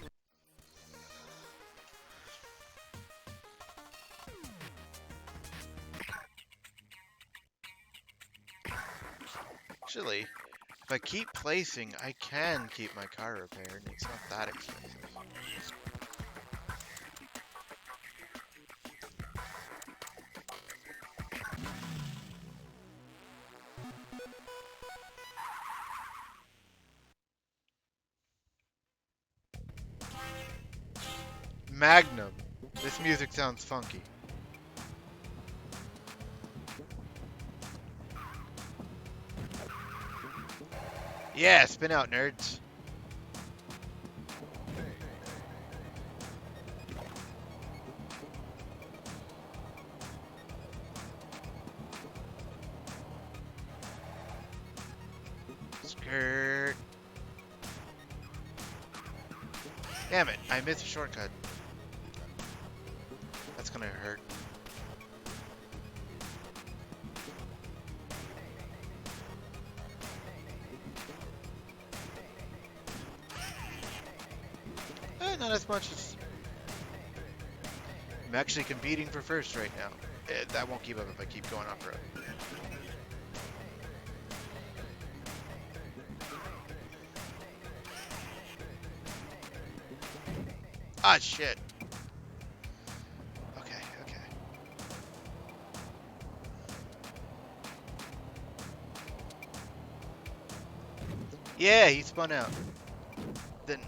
Actually, if I keep placing, I can keep my car repaired. It's not that expensive. Magnum. This music sounds funky. Yeah, spin out, nerds. Skirt. Damn it, I missed a shortcut. That's gonna hurt. Not as much as... I'm actually competing for first right now. That won't keep up if I keep going off-road. Ah, shit. Okay, okay. Yeah, he spun out. Then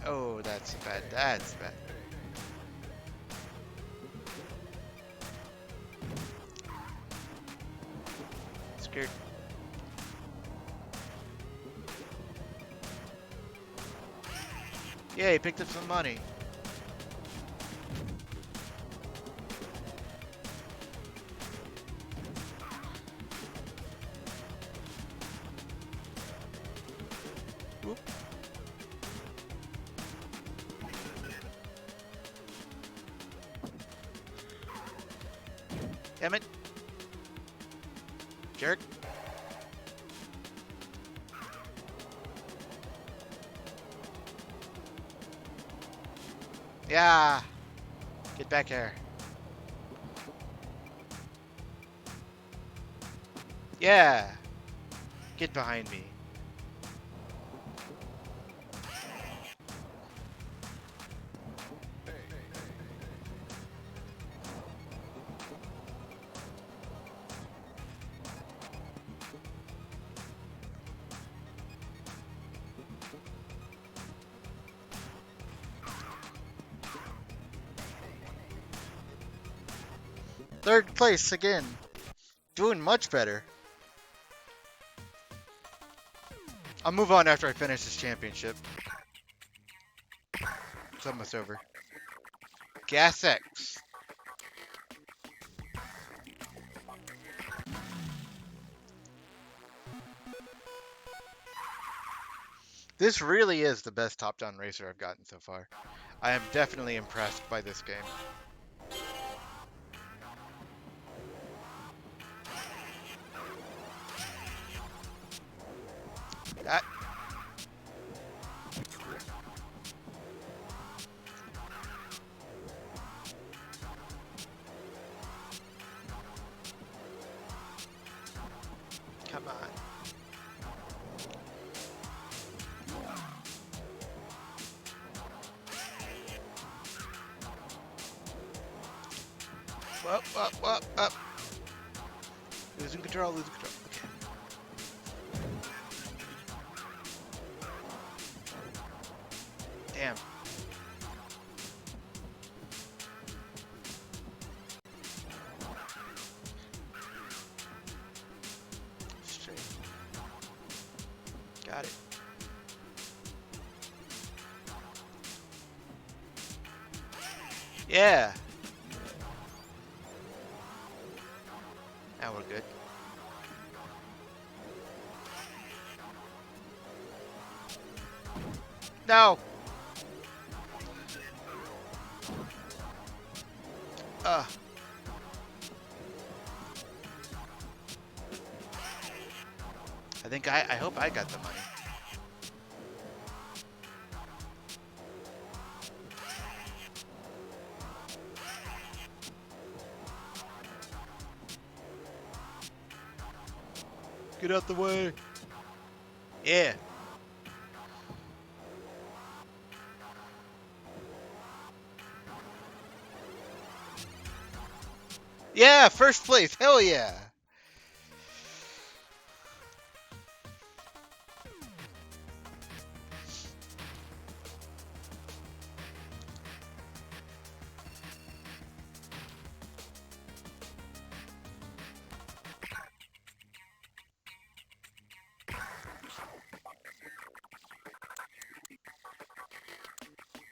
oh, that's bad. That's bad. Scared. Yeah, he picked up some money. Whoop. Damn it. Jerk. Yeah. Get back here. Yeah. Get behind me. Third place again. Doing much better. I'll move on after I finish this championship. It's almost over. Gas X. This really is the best top-down racer I've gotten so far. I am definitely impressed by this game. That. Come on. Up. Losing control, losing control. Okay. Damn. Straight. Got it. Yeah. Now we're good. No. Uh. I hope I got the money. Get out the way. Yeah. Yeah, first place. Hell yeah.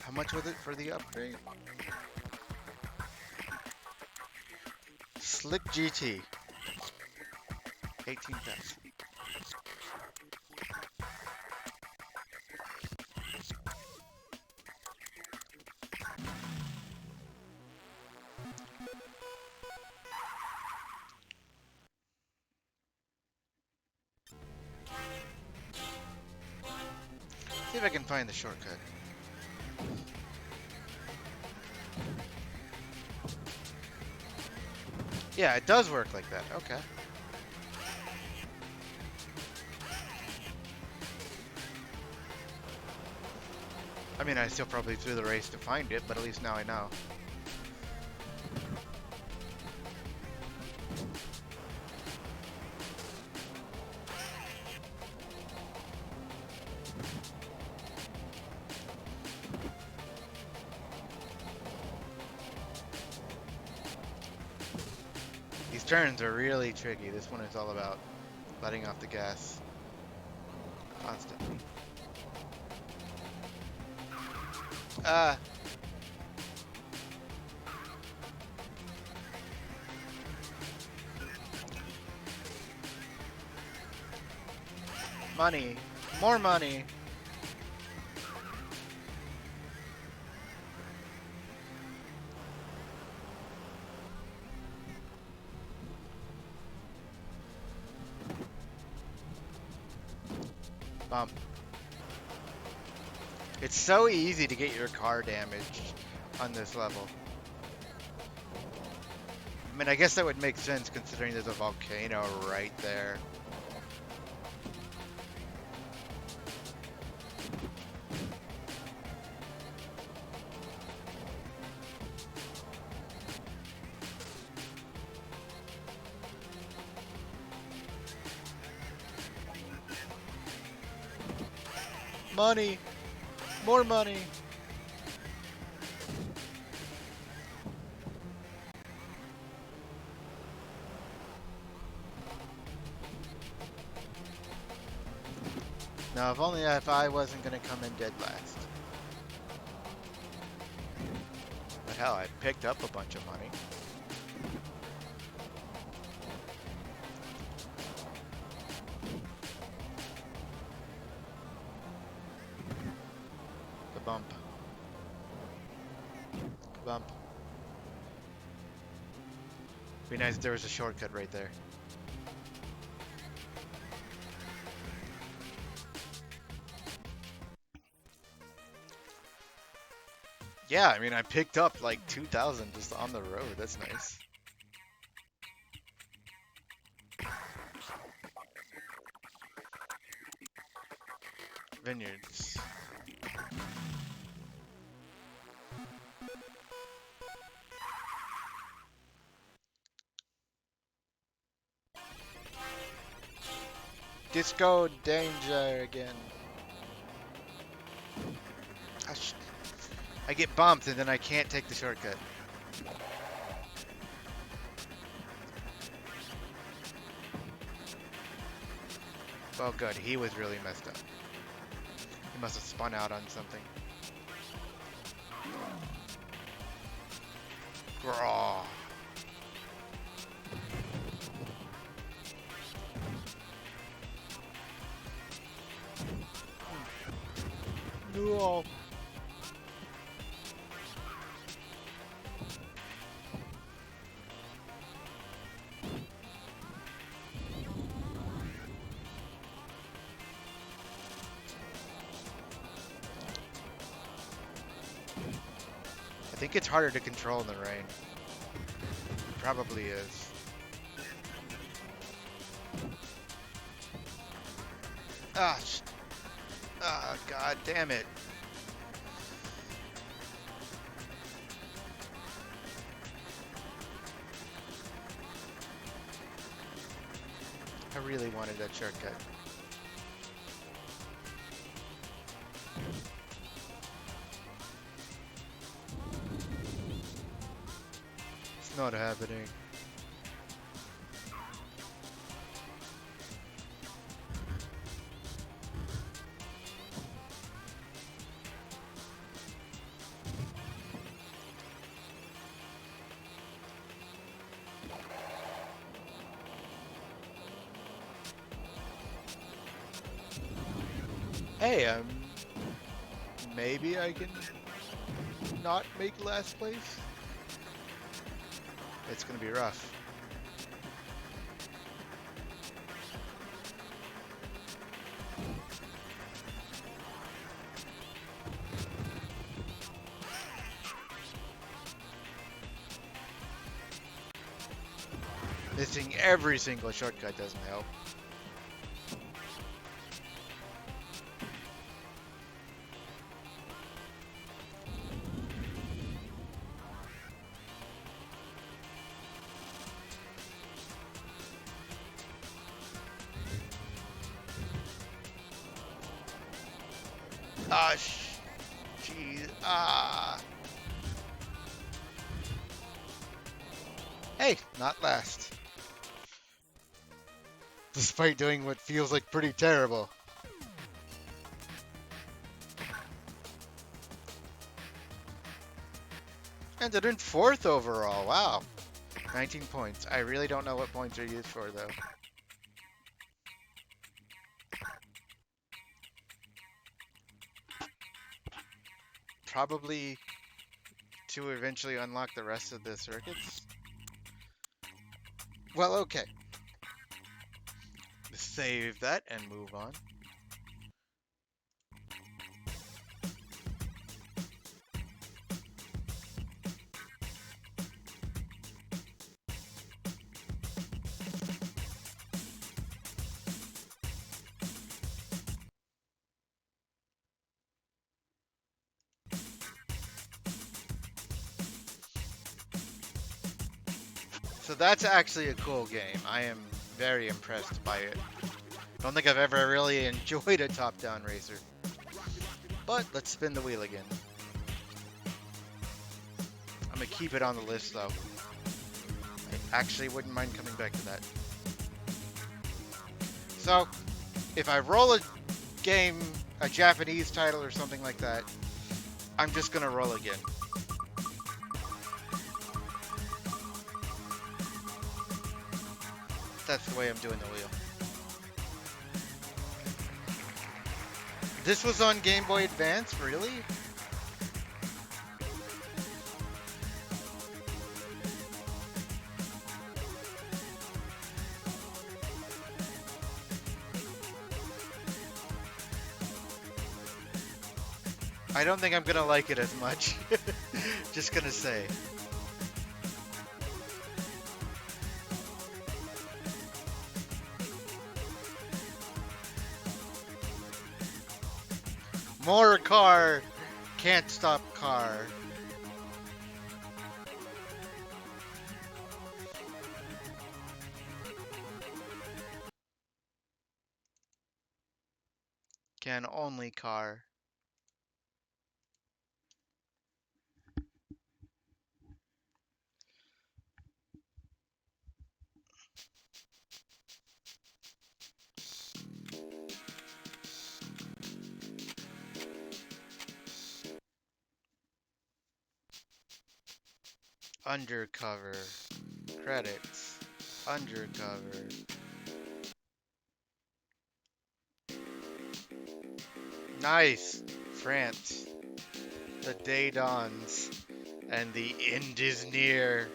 How much was it for the upgrade? Slick GT. 18,000. See if I can find the shortcut. Yeah, it does work like that. Okay. I mean, I still probably threw the race to find it, but at least now I know. These turns are really tricky. This one is all about letting off the gas constantly. Money. More money. Bump. It's so easy to get your car damaged on this level. I mean, I guess that would make sense considering there's a volcano right there. Money! More money! Now, if I wasn't gonna come in dead last. But hell, I picked up a bunch of money. The bump. Bump. Be nice if there was a shortcut right there. Yeah, I mean, I picked up like 2,000 just on the road. That's nice. Vineyards. Disco danger again. I get bumped and then I can't take the shortcut. Oh good, he was really messed up. He must have spun out on something. Graw. No. think it's harder to control in the rain. Probably is. Ah, god damn it. I really wanted that shortcut. It's not happening. Hey, maybe I can not make last place? It's gonna be rough. Missing every single shortcut doesn't help. Ah, jeez. Ah. Hey, not last. Despite doing what feels like pretty terrible. Ended in 4th overall. Wow. 19 points. I really don't know what points are used for, though. Probably to eventually unlock the rest of the circuits. Well, okay. Save that and move on. So that's actually a cool game. I am very impressed by it. Don't think I've ever really enjoyed a top-down racer. But let's spin the wheel again. I'm gonna keep it on the list though. I actually wouldn't mind coming back to that. So, if I roll a game, a Japanese title or something like that, I'm just gonna roll again. That's the way I'm doing the wheel. This was on Game Boy Advance, really? I don't think I'm gonna like it as much. Just gonna say. More car. Can't stop car. Can only car. Undercover. Credits. Undercover. Nice. France. The day dawns. And the end is near.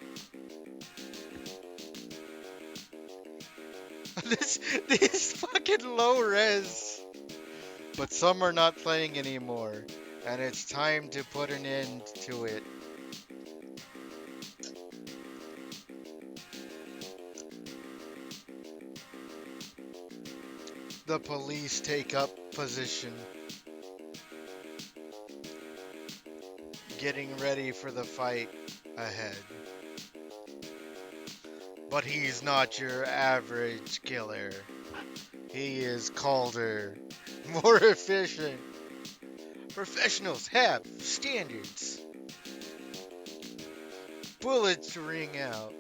This fucking low res. But some are not playing anymore. And it's time to put an end to it. The police take up position, getting ready for the fight ahead. But he's not your average killer. He is colder, more efficient. Professionals have standards. Bullets ring out,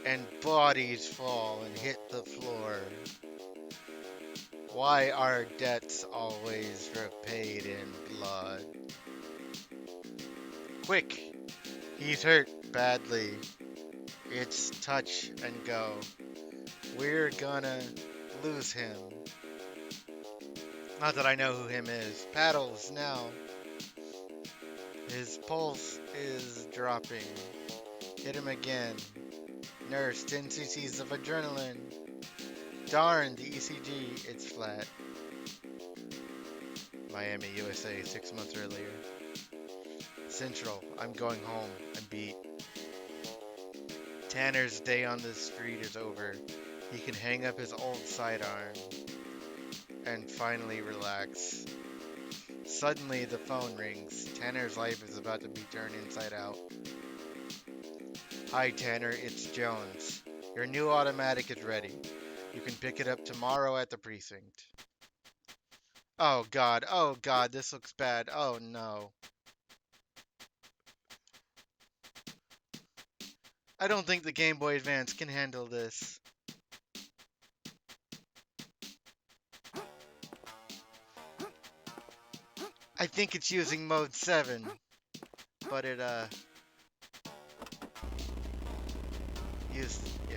and bodies fall and hit the floor. Why are debts always repaid in blood? Quick! He's hurt badly. It's touch and go. We're gonna lose him. Not that I know who him is. Paddles now. His pulse is dropping. Hit him again. Nurse, 10 cc's of adrenaline. Darn, the ECG, it's flat. Miami, USA, 6 months earlier. Central, I'm going home. I'm beat. Tanner's day on the street is over. He can hang up his old sidearm and finally relax. Suddenly, the phone rings. Tanner's life is about to be turned inside out. Hi, Tanner, it's Jones. Your new automatic is ready. You can pick it up tomorrow at the precinct. Oh god, this looks bad. Oh no. I don't think the Game Boy Advance can handle this. I think it's using mode 7, but it used, yeah.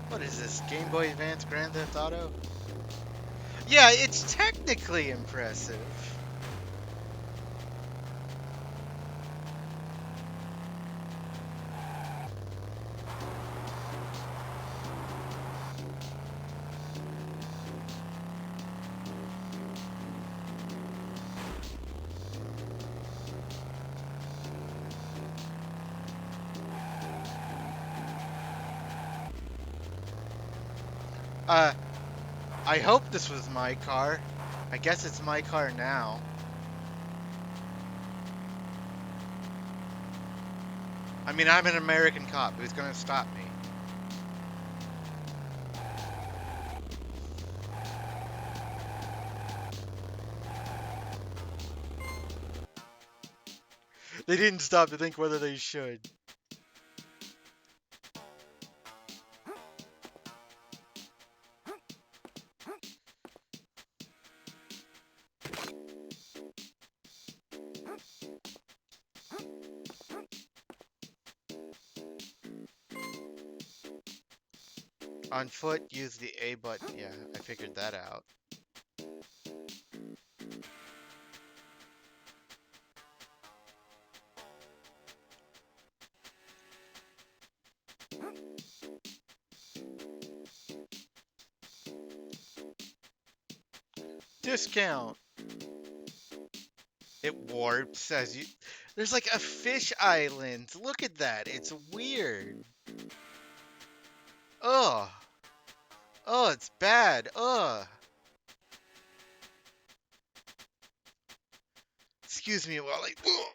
What is this, Game Boy Advance Grand Theft Auto? Yeah, it's technically impressive. I hope this was my car. I guess it's my car now. I mean, I'm an American cop. Who's gonna stop me? They didn't stop to think whether they should. On foot, use the A button. Yeah, I figured that out. Discount. It warps as you... There's like a fish island. Look at that. It's weird. Ugh. Oh, it's bad. Ugh. Excuse me while I... Ugh.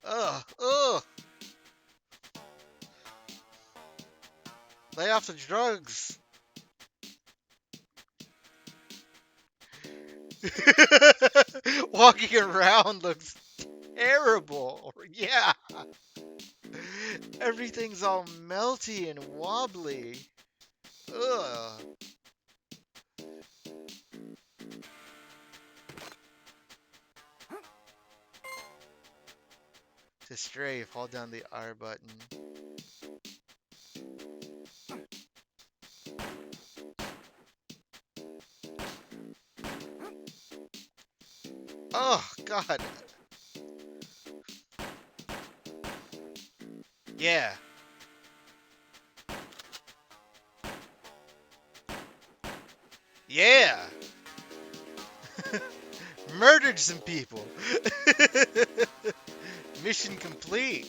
Ugh. Ugh. Lay off the drugs. Walking around looks terrible. Yeah. Everything's all melty and wobbly. Ugh. To strafe, hold down the R button. Oh, God. Yeah. Yeah. Murdered some people. Mission complete.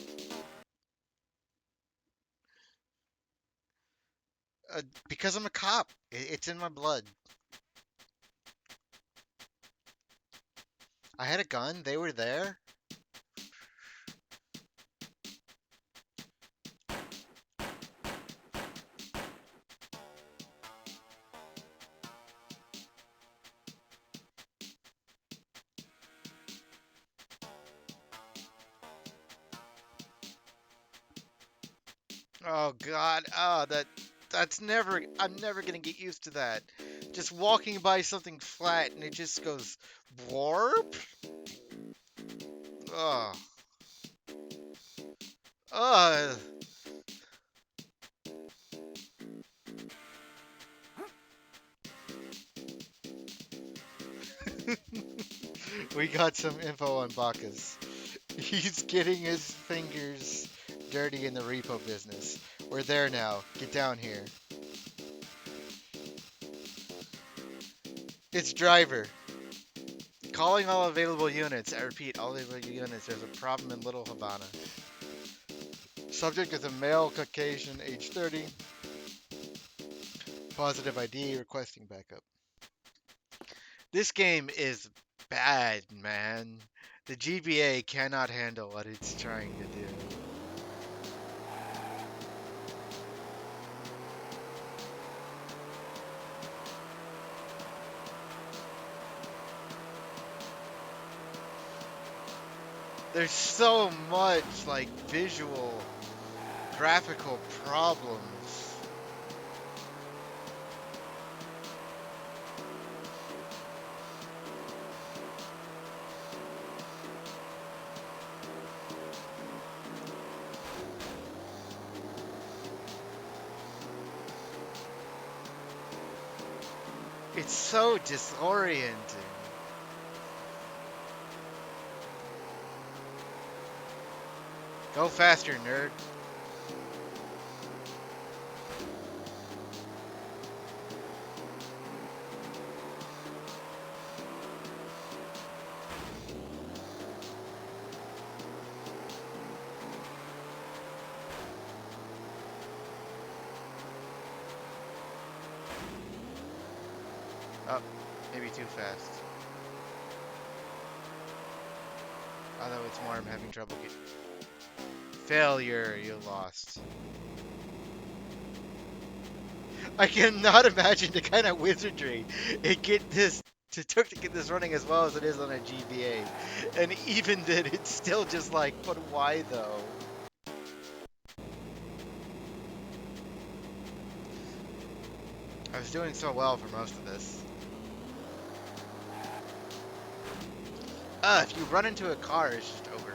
Because I'm a cop. It's in my blood. I had a gun. They were there. Oh God. Oh, that's never. I'm never gonna get used to that. Just walking by something flat and it just goes warp. Oh. Oh. We got some info on Bacchus. He's getting his fingers dirty in the repo business. We're there now. Get down here. It's driver. Calling all available units. I repeat, all available units. There's a problem in Little Havana. Subject is a male Caucasian, age 30. Positive ID, requesting backup. This game is bad, man. The GBA cannot handle what it's trying to do. There's so much, like, visual, graphical problems. It's so disorienting. Go faster, nerd. Oh, maybe too fast. Although it's more, I'm having trouble getting... Failure, you lost. I cannot imagine the kind of wizardry it took to get this running as well as it is on a GBA. And even then, it's still just like, but why though? I was doing so well for most of this. If you run into a car, it's just over.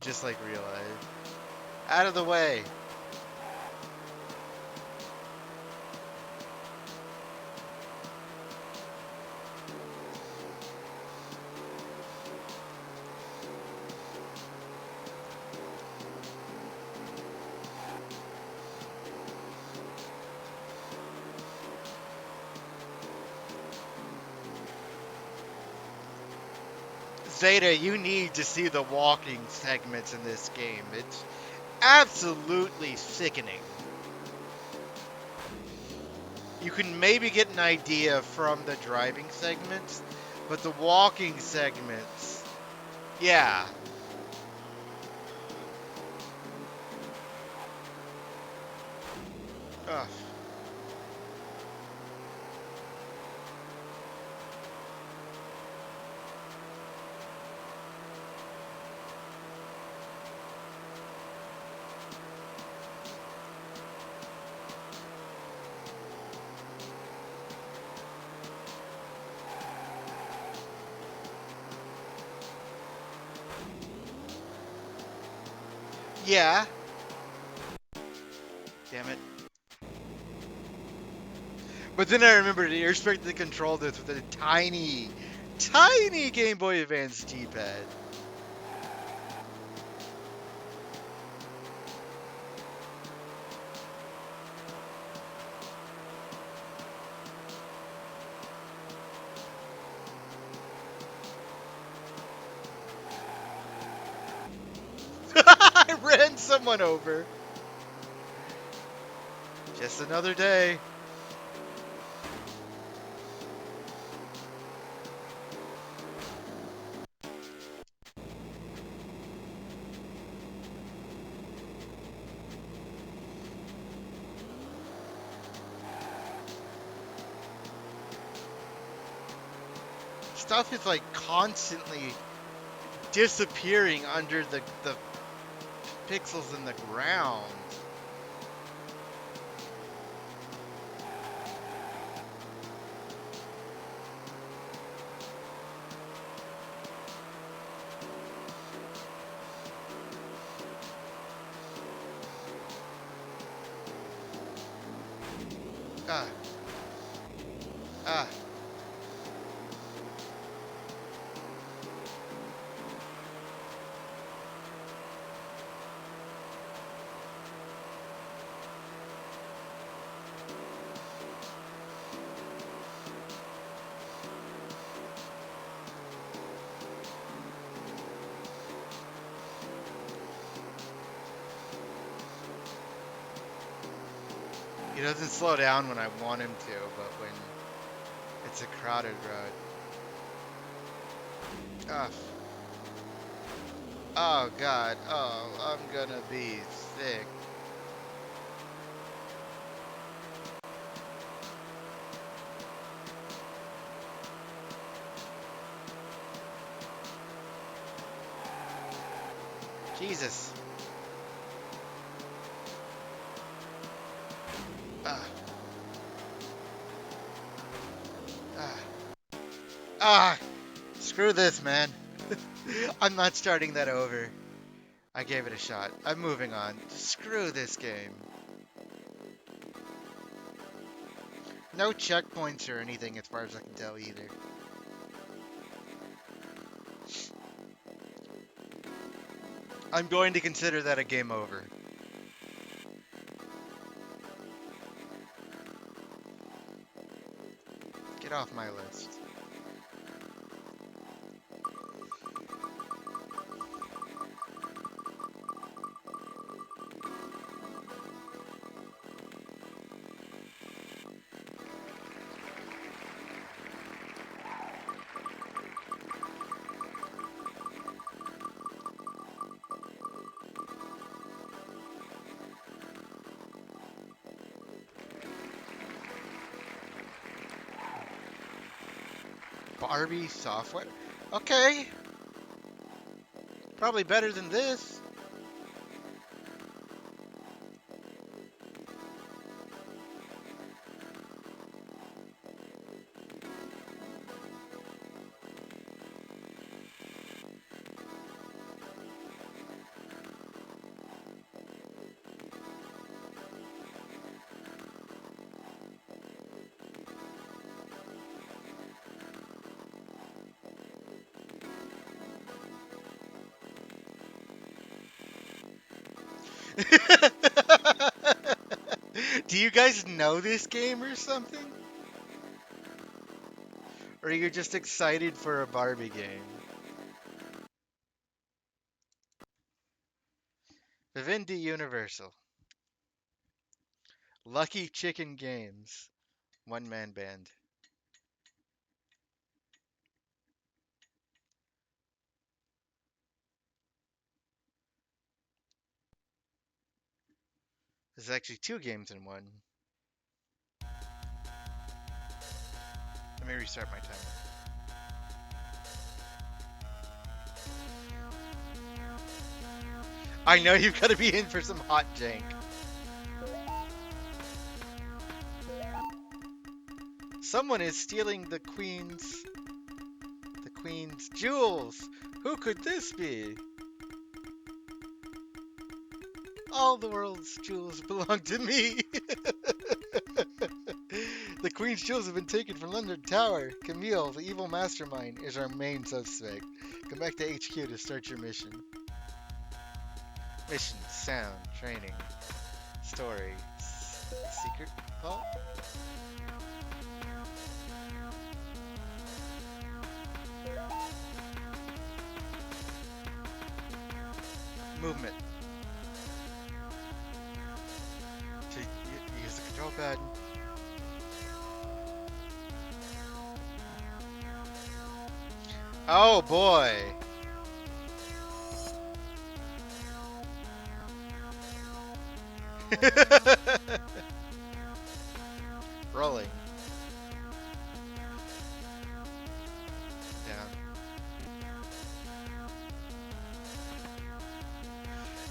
Just like real life. Out of the way. Zeta, you need to see the walking segments in this game. It's absolutely sickening. You can maybe get an idea from the driving segments, but the walking segments, yeah. Ugh. Yeah. Damn it. But then I remembered you're expected to control this with a tiny, tiny Game Boy Advance D-pad. I ran someone over. Just another day. Stuff is like constantly disappearing under the pixels in the ground. Ah. Ah. He doesn't slow down when I want him to, but when it's a crowded road. Ah. Oh god. Oh, I'm gonna be sick. Jesus. Ah. Ah. Ah. Screw this, man. I'm not starting that over. I gave it a shot. I'm moving on. Screw this game. No checkpoints or anything as far as I can tell either. I'm going to consider that a game over. Get off my list. Barbie software? Okay. Probably better than this. Do you guys know this game or something? Or are you just excited for a Barbie game? Vivendi Universal. Lucky Chicken Games. One-man band. There's actually two games in one. Let me restart my timer. I know you've got to be in for some hot jank. Someone is stealing the queen's jewels. Who could this be? All the world's jewels belong to me. The Queen's jewels have been taken from London Tower. Camille, the evil mastermind, is our main suspect. Come back to HQ to start your mission. Mission, sound, training, story, secret vault? Movement. To use the control pad. Oh boy! Rolling. Down.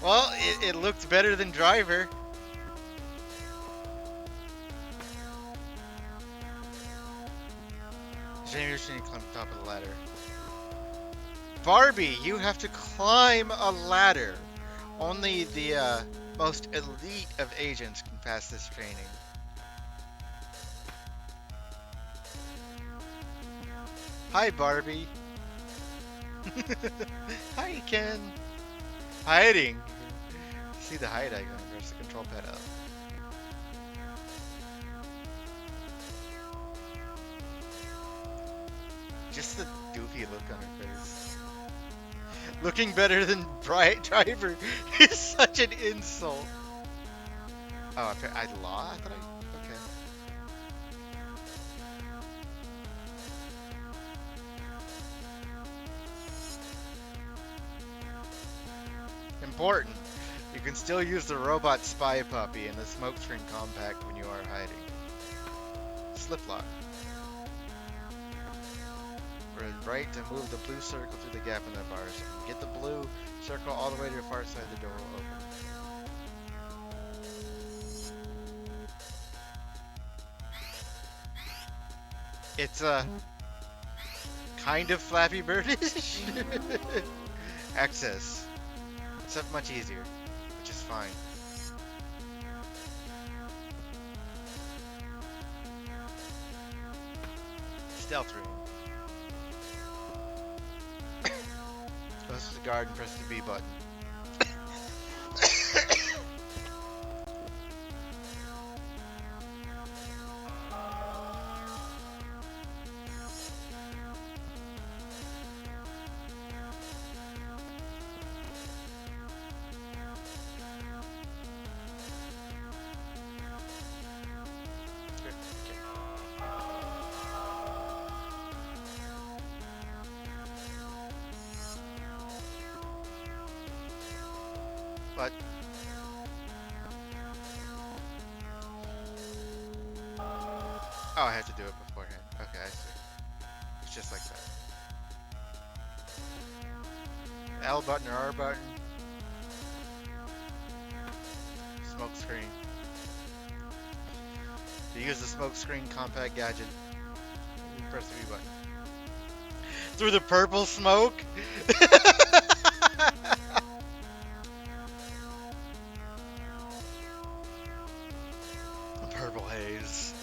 Well, it looked better than driver. Shame you're sitting on top of the ladder. Barbie, you have to climb a ladder. Only the most elite of agents can pass this training. Hi, Barbie. Hi, Ken. Hiding. See the hide icon. Press the control pad up. Just the goofy look on her face. Looking better than driver is such an insult. Oh, I thought okay. Important. You can still use the robot spy puppy in the smokescreen compact when you are hiding. Slip lock. Right to move the blue circle through the gap in the bars. Get the blue circle all the way to the far side of the door will open. It's a kind of Flappy Bird-ish. Access. Except much easier, which is fine. Stealth room. Close to the guard and press the B button. But oh, I have to do it beforehand. Okay, I see. It's just like that. L button or R button. Smoke screen. To use the smoke screen compact gadget, you press the V button. Through the purple smoke? Purple haze.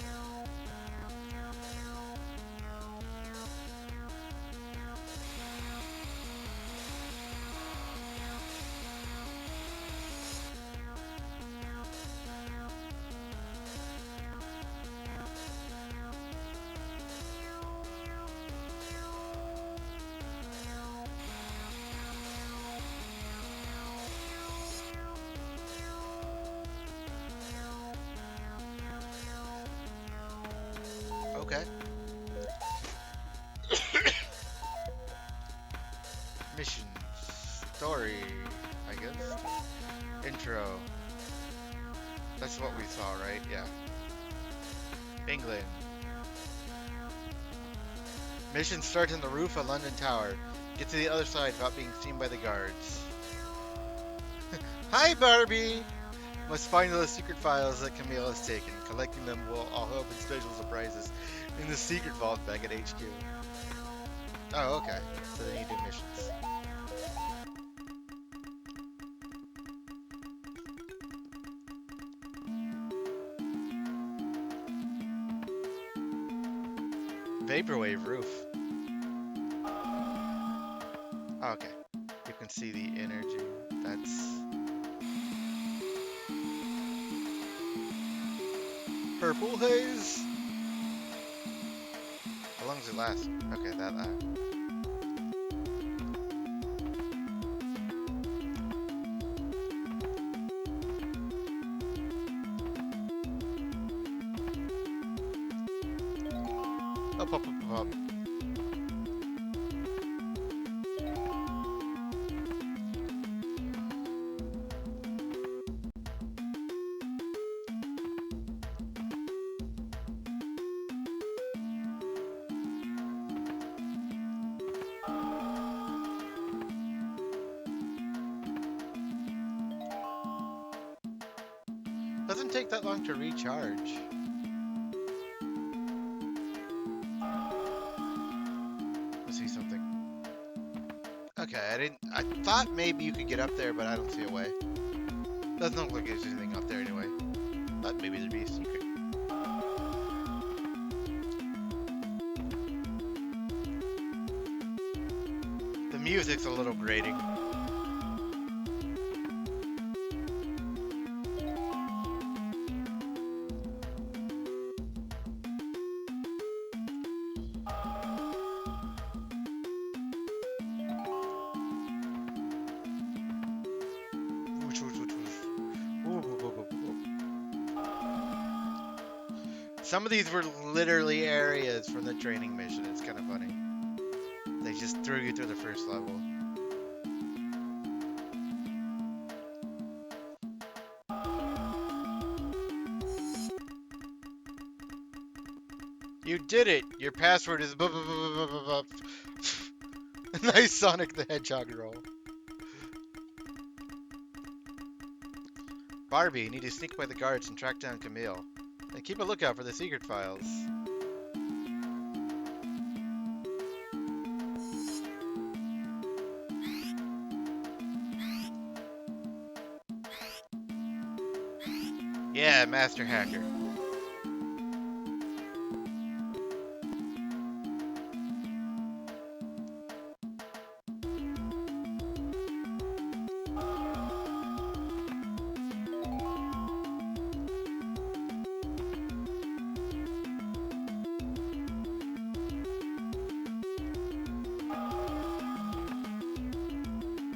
Okay. Mission. Story, I guess. Intro. That's what we saw, right? Yeah. England. Mission starts on the roof of London Tower. Get to the other side without being seen by the guards. Hi, Barbie! Must find those secret files that Camille has taken. Collecting them will all open special surprises in the secret vault back at HQ. Oh, okay. So they need new missions. Vaporwave roof. Oh, okay. You can see the energy. That's purple haze. How long does it last? Okay, that lasts. Up, up, up, up. Doesn't take that long to recharge. Let's see something. Okay, I thought maybe you could get up there, but I don't see a way. Doesn't look like there's anything up there anyway. But maybe there'd be a secret. The music's a little grating. Some of these were literally areas from the training mission. It's kind of funny. They just threw you through the first level. You did it! Your password is Nice Sonic the Hedgehog roll. Barbie, you need to sneak by the guards and track down Camille. And keep a lookout for the secret files. Yeah, Master Hacker.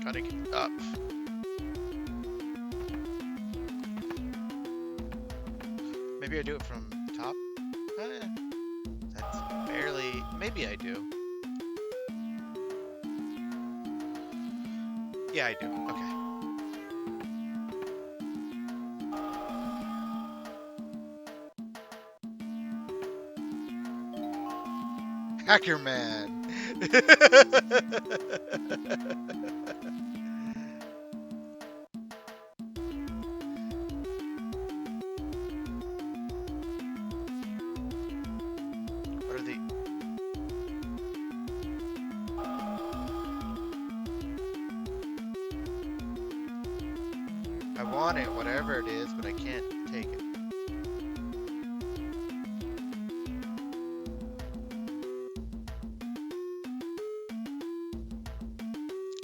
Gotta get up. Maybe I do it from top? That's barely... Maybe I do. Yeah, I do. Okay. Hacker Man! What are the... I want it, whatever it is, but I can't take it.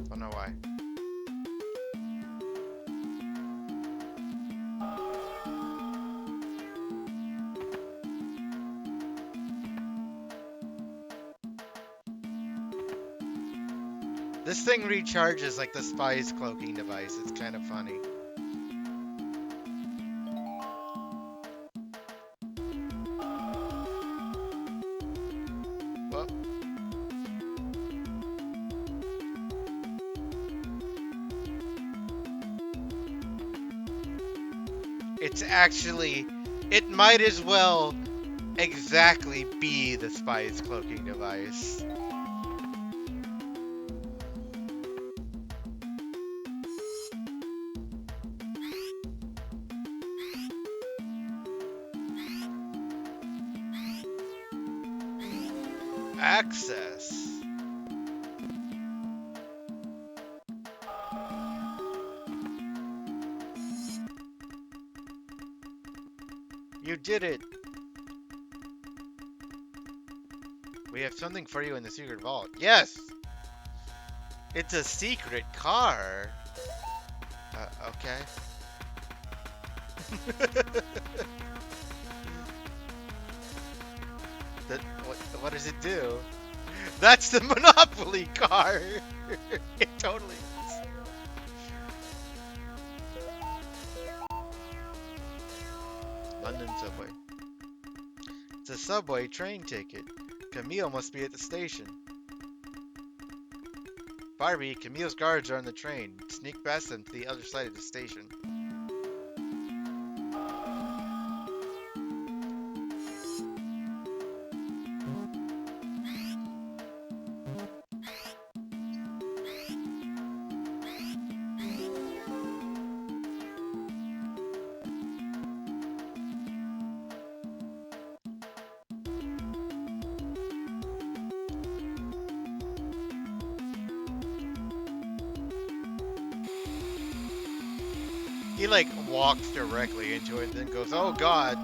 I don't know why. This thing recharges like the spy's cloaking device. It's kind of funny. Well, it's actually, it might as well exactly be the spy's cloaking device. Access. You did it. We have something for you in the secret vault. Yes! It's a secret car. Okay. What does it do? That's the Monopoly car! It totally is. London subway. It's a subway train ticket. Camille must be at the station. Barbie, Camille's guards are on the train. Sneak past them to the other side of the station. He like walks directly into it and then goes, oh god.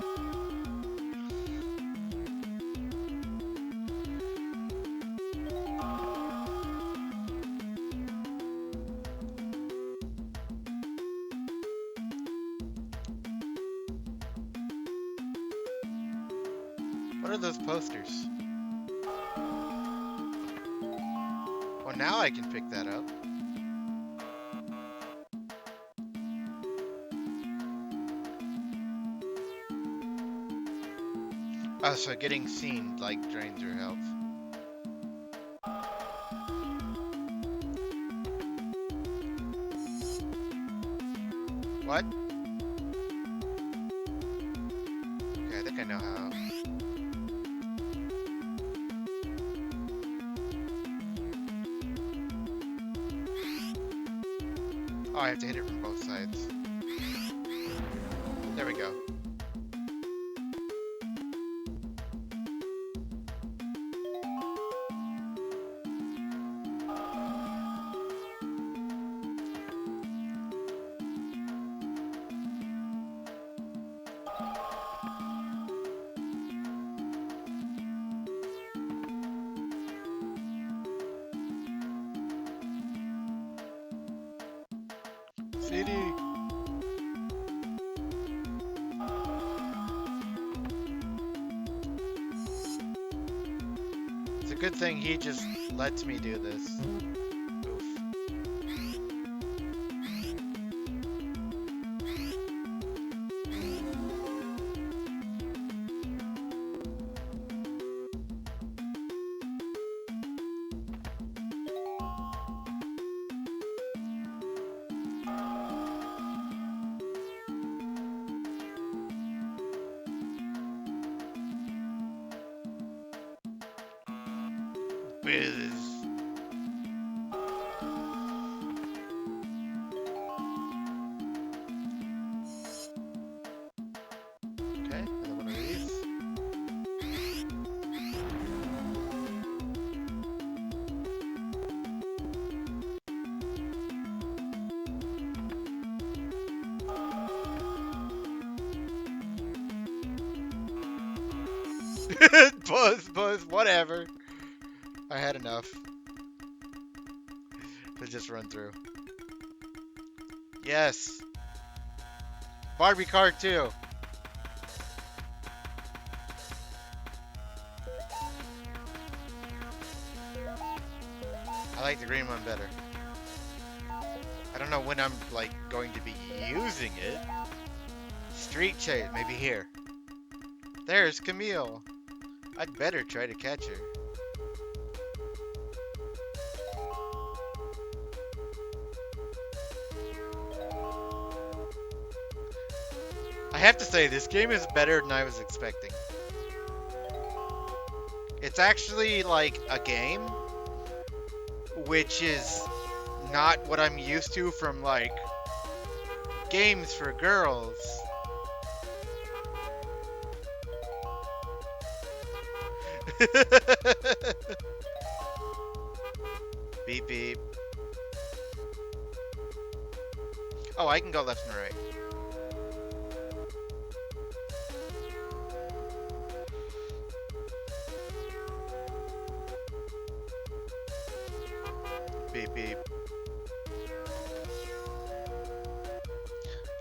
What are those posters? Well, now I can pick that up. Oh, so getting seen, like, drains your health. What? Okay, I think I know how. Oh, I have to hit it from both sides. There we go. CD. It's a good thing he just lets me do this. Oof. Biz. Okay, another one of these. Buzz, whatever. I had enough to just run through. Yes. Barbie car too. I like the green one better. I don't know when I'm like going to be using it. Street chase, maybe here. There's Camille. I'd better try to catch her. I have to say, this game is better than I was expecting. It's actually like a game, which is not what I'm used to from like games for girls. Beep beep. Oh, I can go left and right.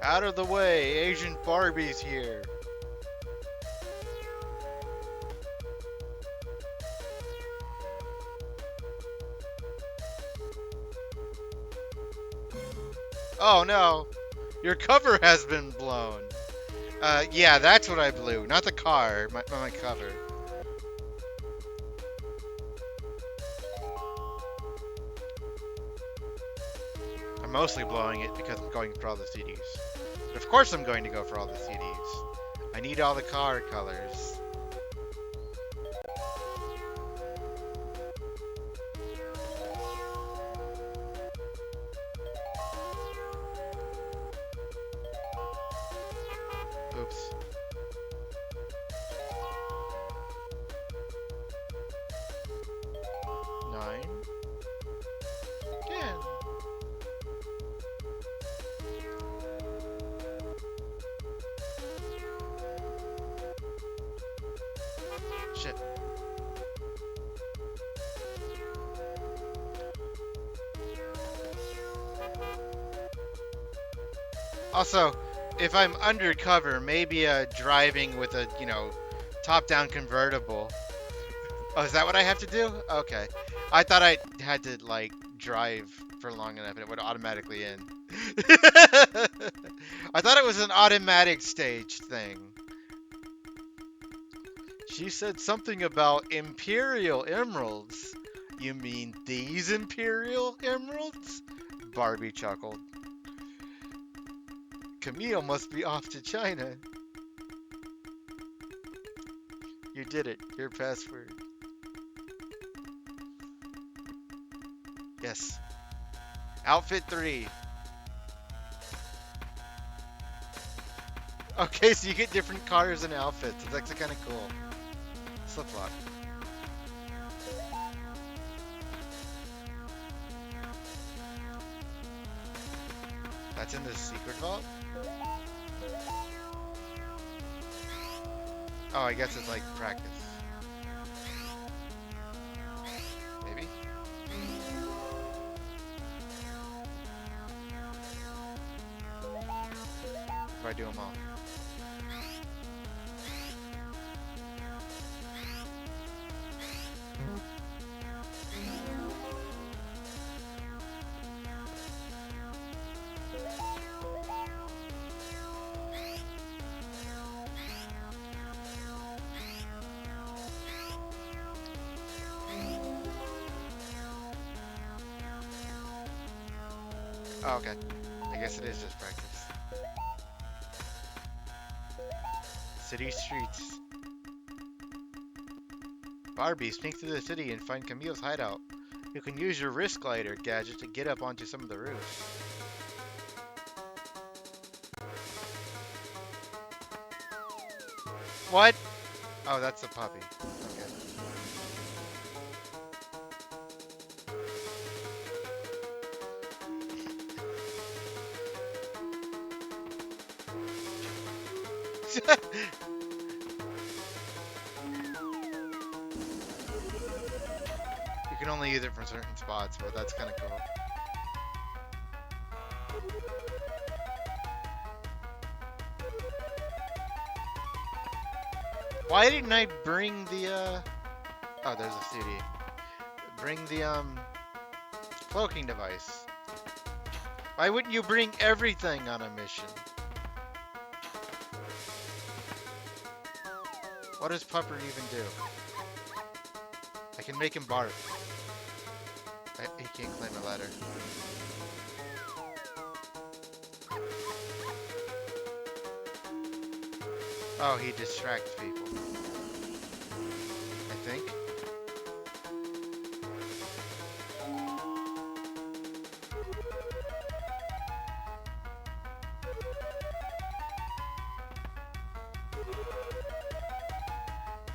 Out of the way, Agent Barbie's here. Oh no, your cover has been blown. Yeah, that's what I blew, not the car, my cover. I'm mostly blowing it because I'm going for all the CDs. But of course I'm going to go for all the CDs. I need all the car colors. Oops. Nine. 10. Shit. Also, if I'm undercover, maybe driving with a, top-down convertible. Oh, is that what I have to do? Okay. I thought I had to, like, drive for long enough and it would automatically end. I thought it was an automatic stage thing. She said something about Imperial Emeralds. You mean these Imperial Emeralds? Barbie chuckled. Camille must be off to China. You did it. Your password. Yes. Outfit 3. Okay, so you get different cars and outfits. It's actually kind of cool. Slip lock. That's in the secret vault? Oh, I guess it's like practice. Maybe? If I do them all. Oh, okay. I guess it is just practice. City streets. Barbie, sneak through the city and find Camille's hideout. You can use your wrist glider gadget to get up onto some of the roofs. What? Oh, that's a puppy. Okay. You can only use it for certain spots, but that's kind of cool. Why didn't I bring the, oh, there's a CD. Bring the, cloaking device. Why wouldn't you bring everything on a mission? What does Pupper even do? I can make him bark. He can't climb a ladder. Oh, he distracts people. I think.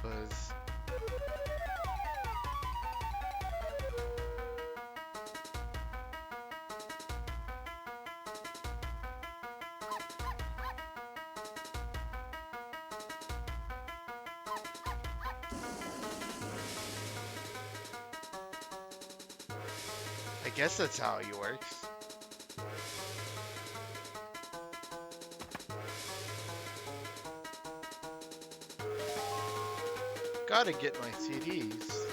Buzz. I guess that's how he works. Gotta get my CDs.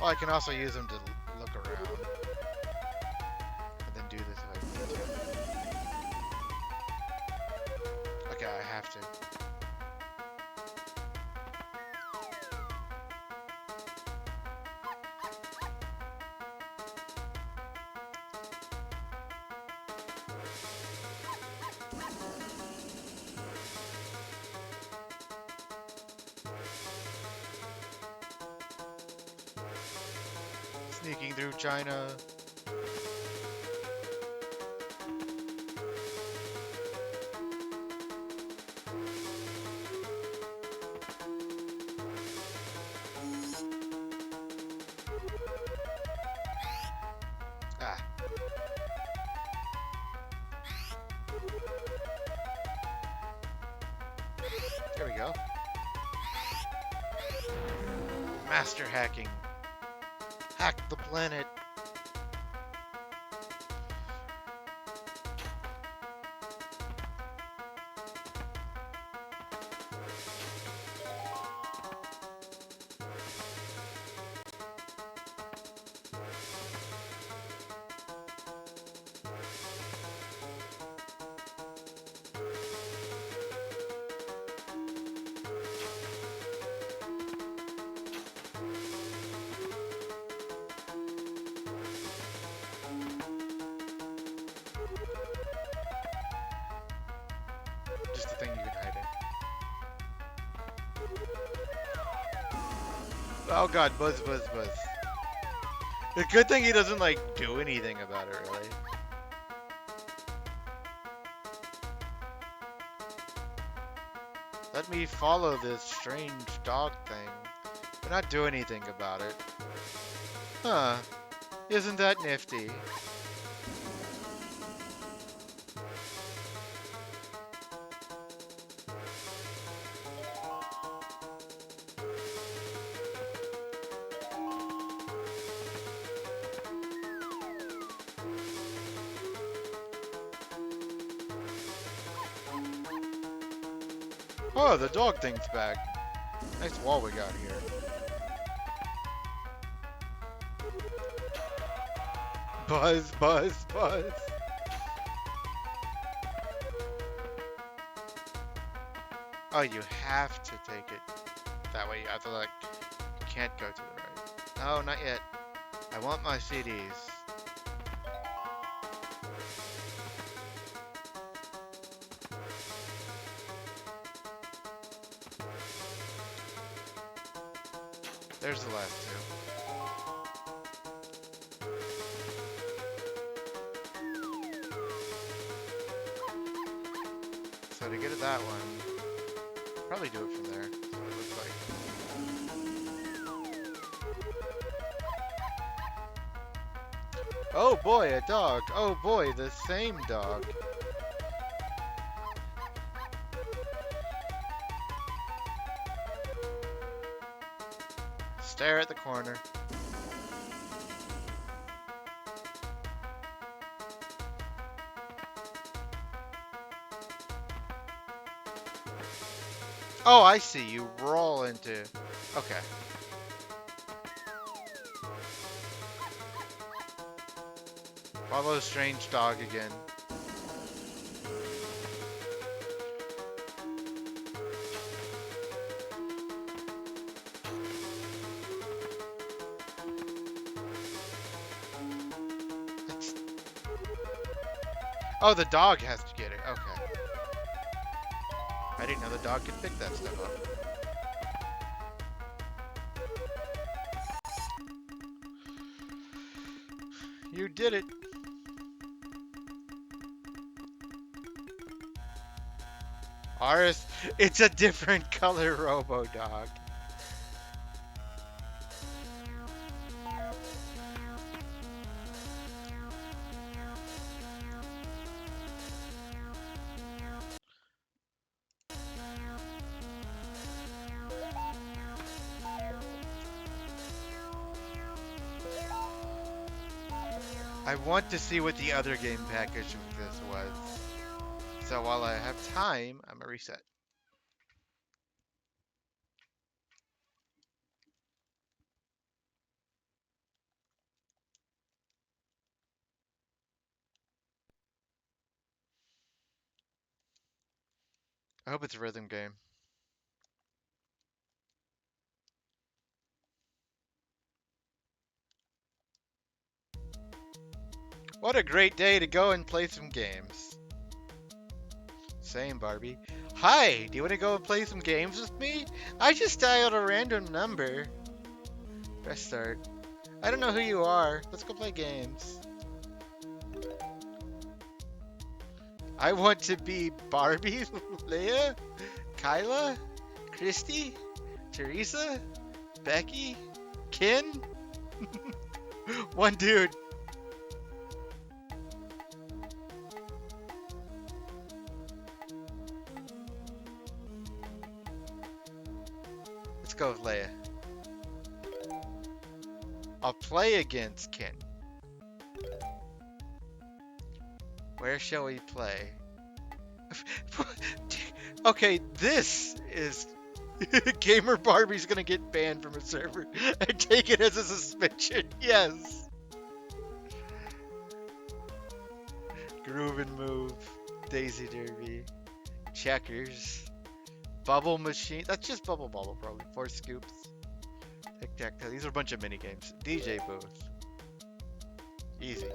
Well, I can also use them to look around. And then do this if I need to. Okay, I have to. Sneaking through China. Ah. There we go. Master hacking. Hack the planet. Just the thing you can hide in. Oh god, buzz, buzz, buzz. The good thing he doesn't, like, do anything about it, really. Let me follow this strange dog thing, but not do anything about it. Huh. Isn't that nifty? Oh, the dog thing's back. Nice wall we got here. Buzz, buzz, buzz. Oh, you have to take it that way. I feel like you can't go to the right. No, not yet. I want my CDs. There's the last two. So to get at that one, probably do it from there. That's what it looks like. Oh boy, a dog. Oh boy, the same dog. Stare at the corner. Oh, I see. You roll into... Okay. Follow strange dog again. Oh, the dog has to get it. Okay. I didn't know the dog could pick that stuff up. You did it. Aris, it's a different color Robo-Dog. I want to see what the other game package of this was. So while I have time, I'm gonna reset. I hope it's a rhythm game. What a great day to go and play some games. Same, Barbie. Hi, do you want to go and play some games with me? I just dialed a random number. Press start. I don't know who you are. Let's go play games. I want to be Barbie, Leia, Kyla, Christy, Teresa, Becky, Ken. One dude. Let's go with Leia. I'll play against Ken. Where shall we play? Okay, this is... Gamer Barbie's gonna get banned from a server. I take it as a suspension. Yes. Groove and Move. Daisy Derby. Checkers. Bubble Machine. That's just Bubble Bobble, probably. 4 Scoops. Tic-tac-toe. These are a bunch of mini games. DJ Booth. Easy.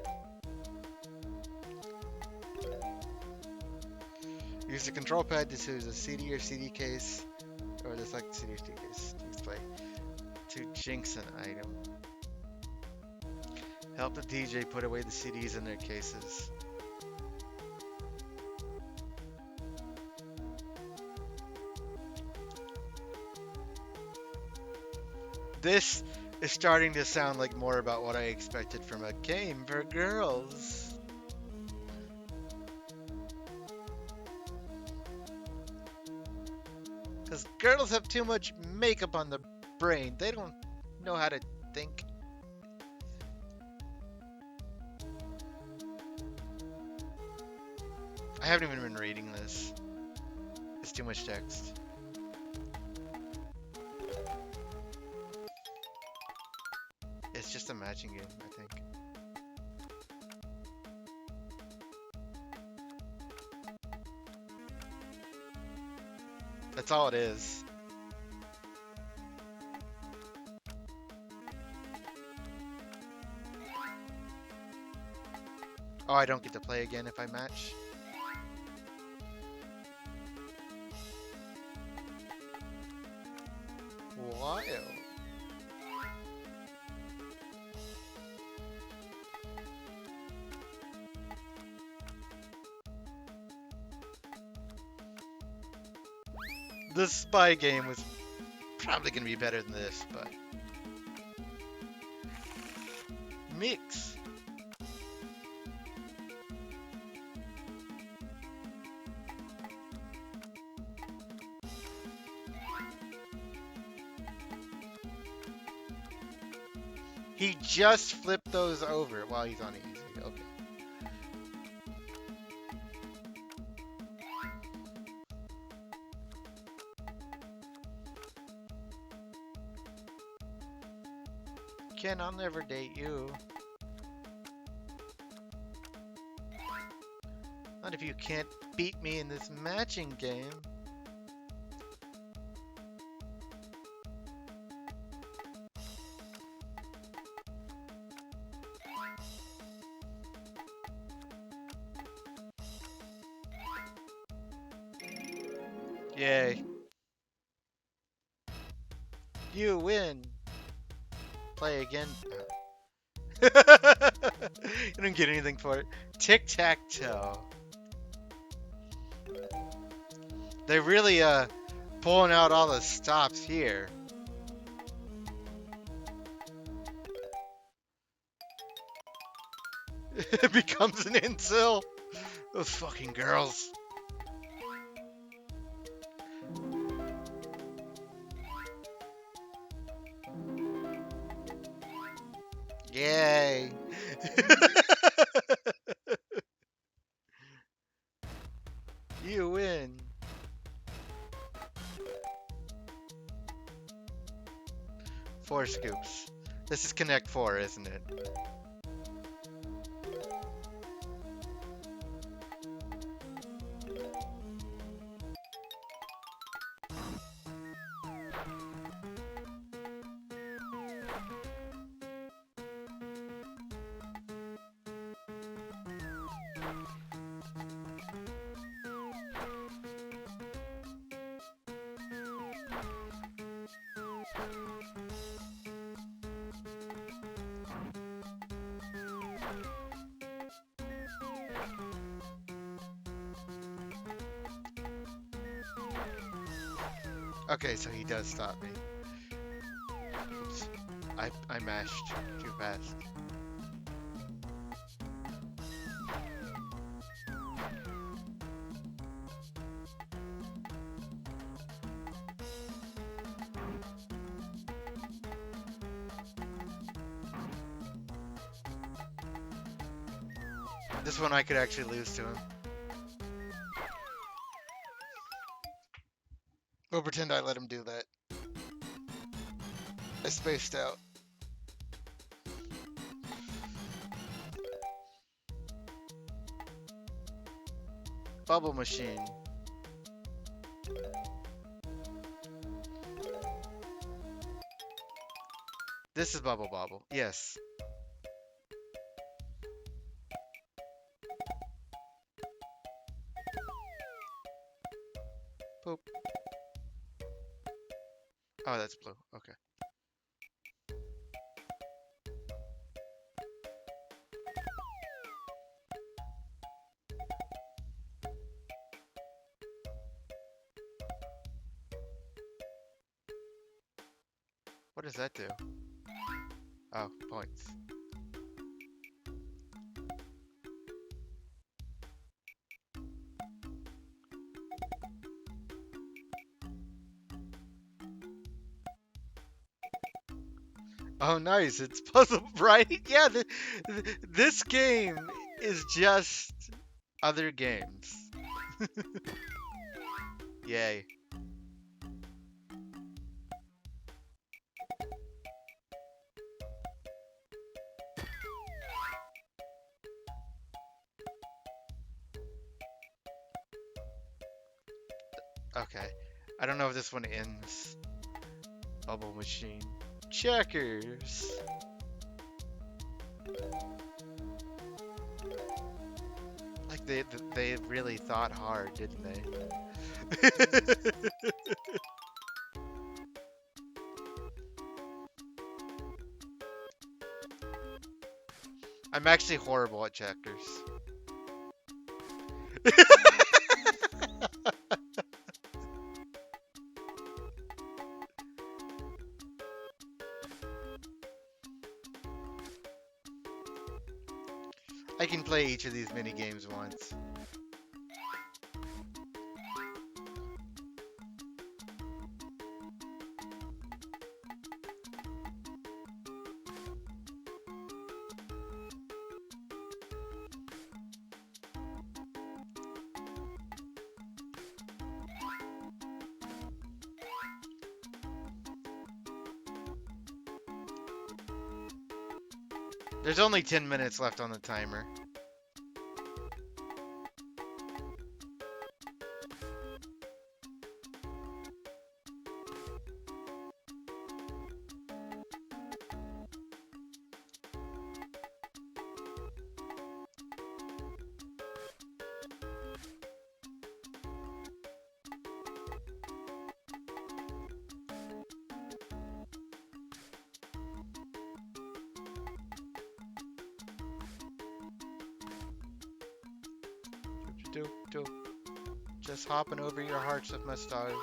Use the control pad to choose a CD or CD case, or the select CD or CD case display to jinx an item. Help the DJ put away the CDs in their cases. This is starting to sound like more about what I expected from a game for girls. Because girls have too much makeup on the brain. They don't know how to think. I haven't even been reading this. It's too much text. It's just a matching game, I think. That's all it is. Oh, I don't get to play again if I match. Wild. The spy game was probably going to be better than this, but... Mix. He just flipped those over while he's on easy. Okay. Ken, I'll never date you. Not if you can't beat me in this matching game. Yay. You win. Play again. You don't get anything for it. Tic-tac-toe. They're really pulling out all the stops here. It becomes an incel. Those fucking girls. Yay. You win. Four scoops. This is Connect 4, isn't it? Okay, so he does stop me. Oops. I mashed too fast. This one I could actually lose to him. We'll pretend I let him do that. I spaced out. Bubble machine. This is Bubble Bobble. Yes. Boop. Oh, that's blue. Okay. What does that do? Oh, points. Oh, nice. It's puzzle, right? Yeah, this game is just other games. Yay. Okay. I don't know if this one ends. Bubble machine. Checkers. Like they really thought hard, didn't they? I'm actually horrible at checkers. I can play each of these mini games once. There's only 10 minutes left on the timer. Do. Just hopping over your hearts with my stars.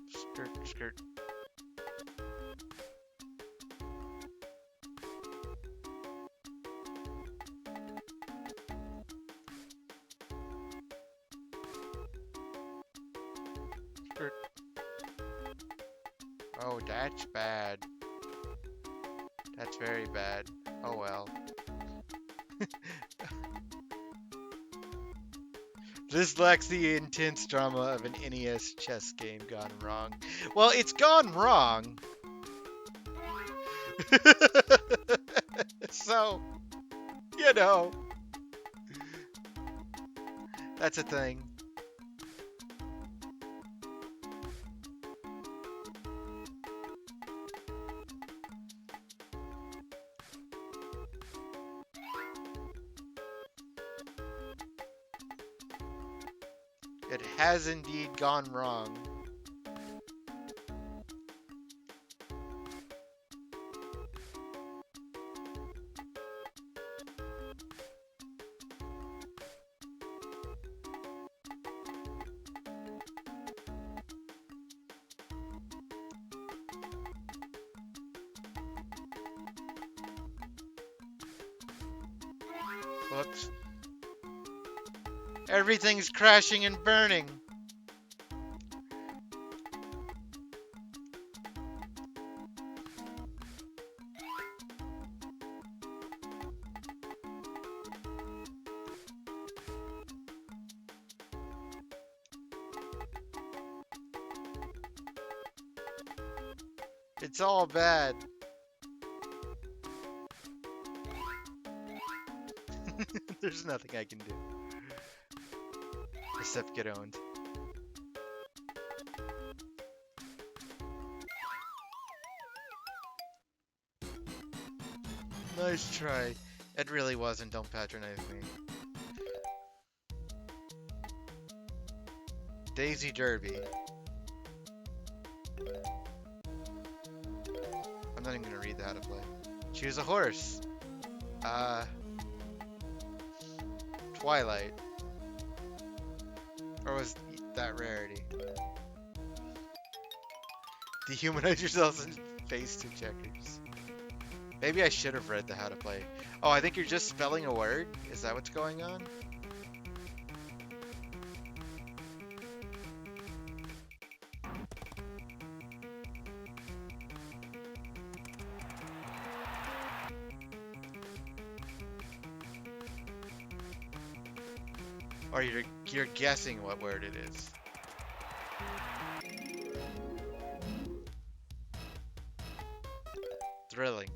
Skirt, skirt. Oh, that's bad. That's very bad. Oh well. This lacks the intense drama of an NES chess game gone wrong. Well, it's gone wrong. So, you know, that's a thing. It has indeed gone wrong. Whoops. Everything's crashing and burning. It's all bad. There's nothing I can do. Except get owned. Nice try. It really wasn't. Don't patronize me. Daisy Derby. I'm not even gonna read the how to play. Choose a horse. Twilight. Or was that rarity? Dehumanize yourselves and face two checkers. Maybe I should have read the how to play. Oh, I think you're just spelling a word? Is that what's going on? Or you're guessing what word it is. Thrilling.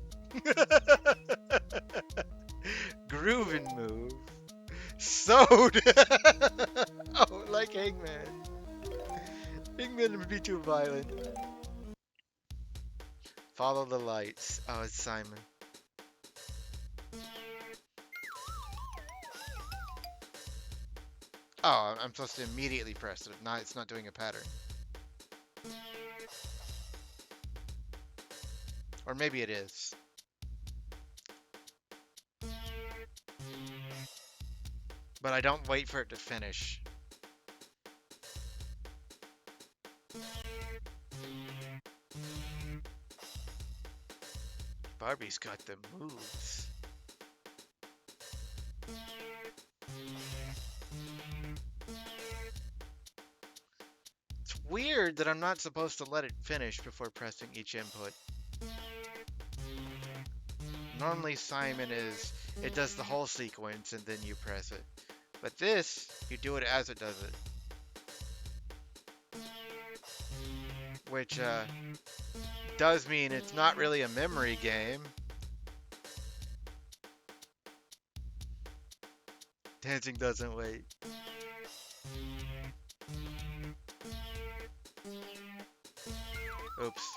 Groove and move. Sewed. Oh, like Hangman. Hangman would be too violent. Follow the lights. Oh, it's Simon. Oh, I'm supposed to immediately press it. It's not doing a pattern. Or maybe it is. But I don't wait for it to finish. Barbie's got the moves. It's weird that I'm not supposed to let it finish before pressing each input. Normally Simon it does the whole sequence and then you press it. But this, you do it as it does it. Which, does mean it's not really a memory game. Dancing doesn't wait. Oops.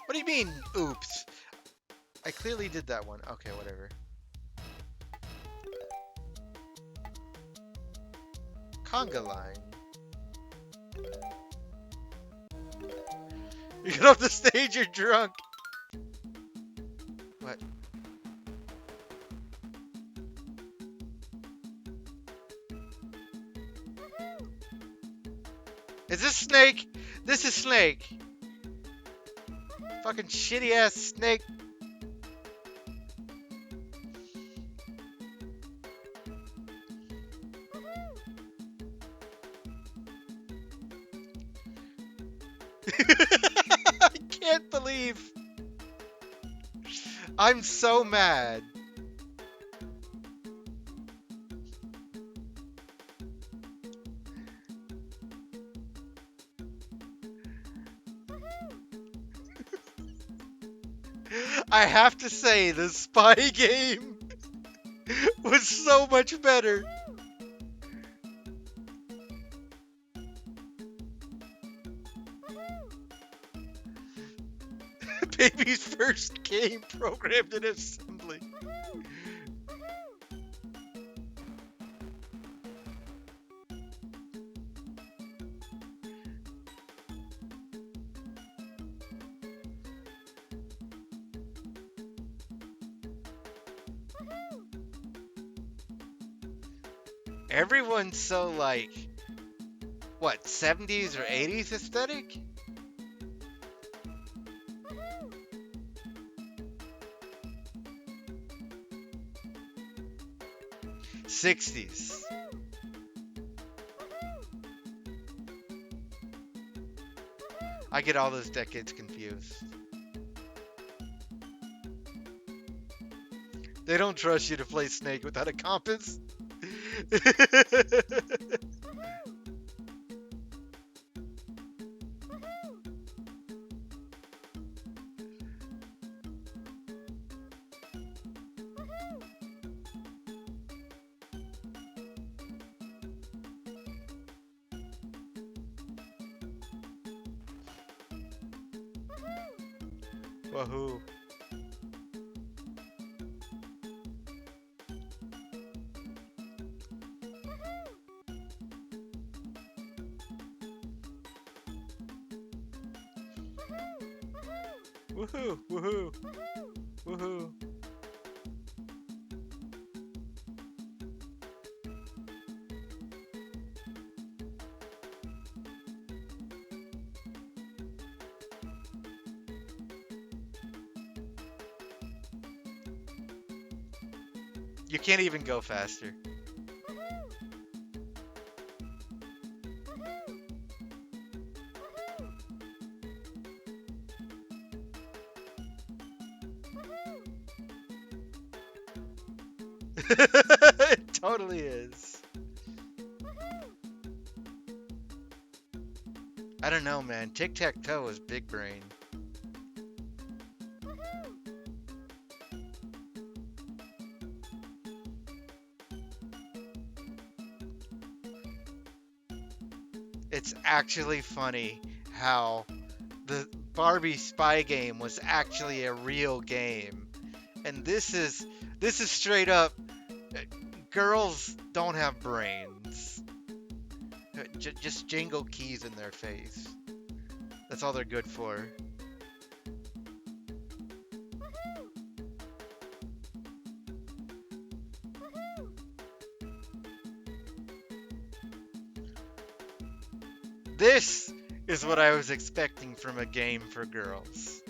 What do you mean, oops? I clearly did that one. Okay, whatever. Conga line. You get off the stage, you're drunk. What? Is this Snake? This is Snake. Fucking shitty ass Snake. I'm so mad. I have to say, the spy game was so much better. Baby's first game programmed in assembly. Everyone's so like, what, 70s or 80s aesthetic? '60s. I get all those decades confused. They don't trust you to play Snake without a compass. Wahoo. Woohoo! Woohoo! Woohoo! You can't even go faster. It totally is. I don't know, man. Tic-tac-toe is big brain. It's actually funny how the Barbie spy game was actually a real game. And this is straight up girls don't have brains. Just jingle keys in their face. That's all they're good for. This is what I was expecting from a game for girls.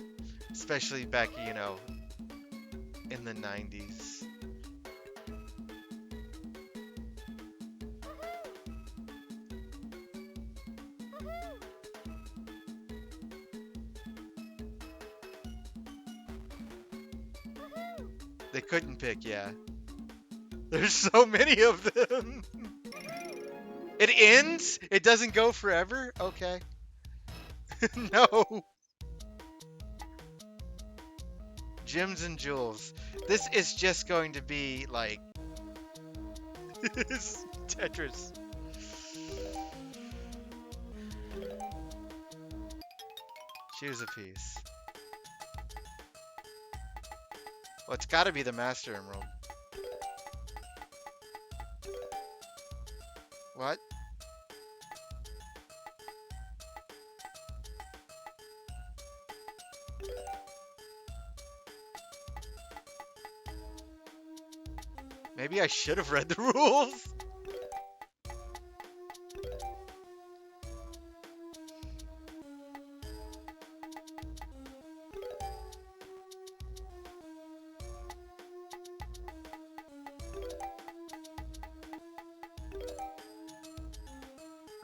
Especially back, in the 90s. They couldn't pick, yeah. There's so many of them. It ends? It doesn't go forever? Okay. No. Gems and jewels. This is just going to be like Tetris. Choose a piece. Well, it's got to be the Master Emerald. What? Maybe I should have read the rules.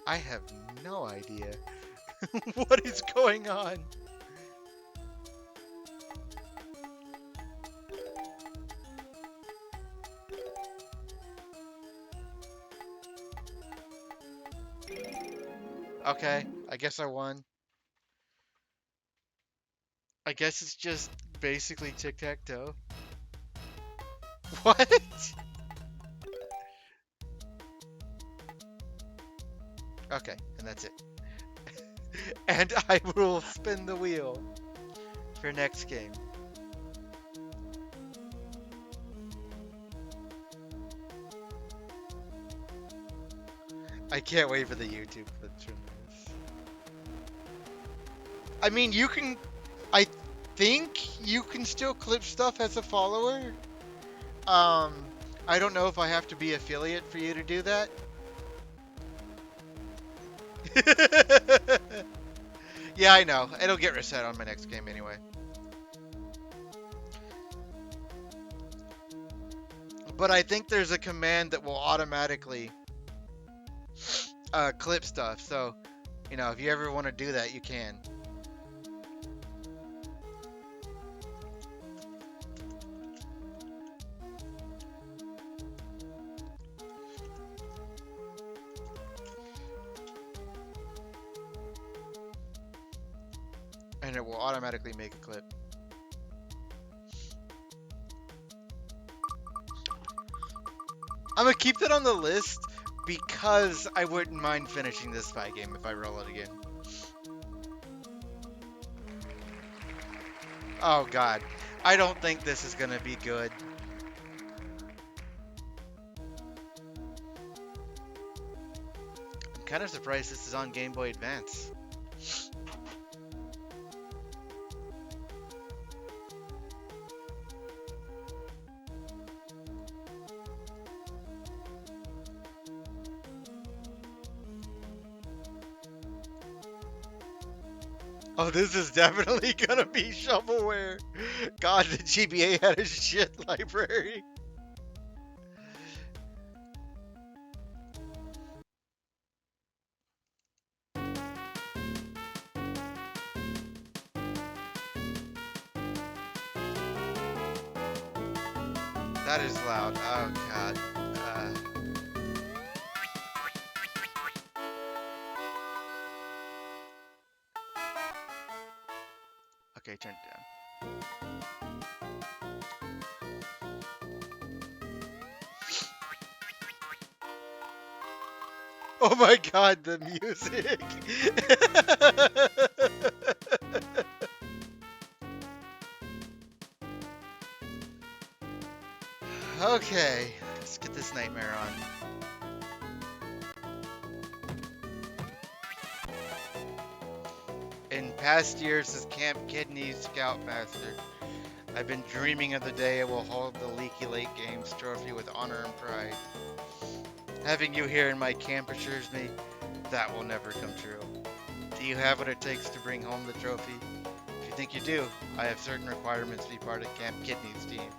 I have no idea what is going on. Okay, I guess I won. I guess it's just basically tic-tac-toe. What? Okay, and that's it. And I will spin the wheel for next game. I can't wait for the YouTube clips from this. I mean, you can. I think you can still clip stuff as a follower. Um, I don't know if I have to be affiliate for you to do that. Yeah, I know. It'll get reset on my next game anyway. But I think there's a command that will automatically clip stuff. So, you know, if you ever want to do that, you can. And it will automatically make a clip. I'm gonna keep that on the list because I wouldn't mind finishing this spy game if I roll it again. Oh god. I don't think this is gonna be good. I'm kind of surprised this is on Game Boy Advance. Oh, this is definitely gonna be shovelware. God, the GBA had a shit library. That is loud. Oh god. Okay, turn it down. Oh my god, the music. Okay, let's get this nightmare on. In past years as Camp Kidney Scoutmaster, I've been dreaming of the day I will hold the Leaky Lake Games trophy with honor and pride. Having you here in my camp assures me that will never come true. Do you have what it takes to bring home the trophy? If you think you do, I have certain requirements to be part of Camp Kidney's team.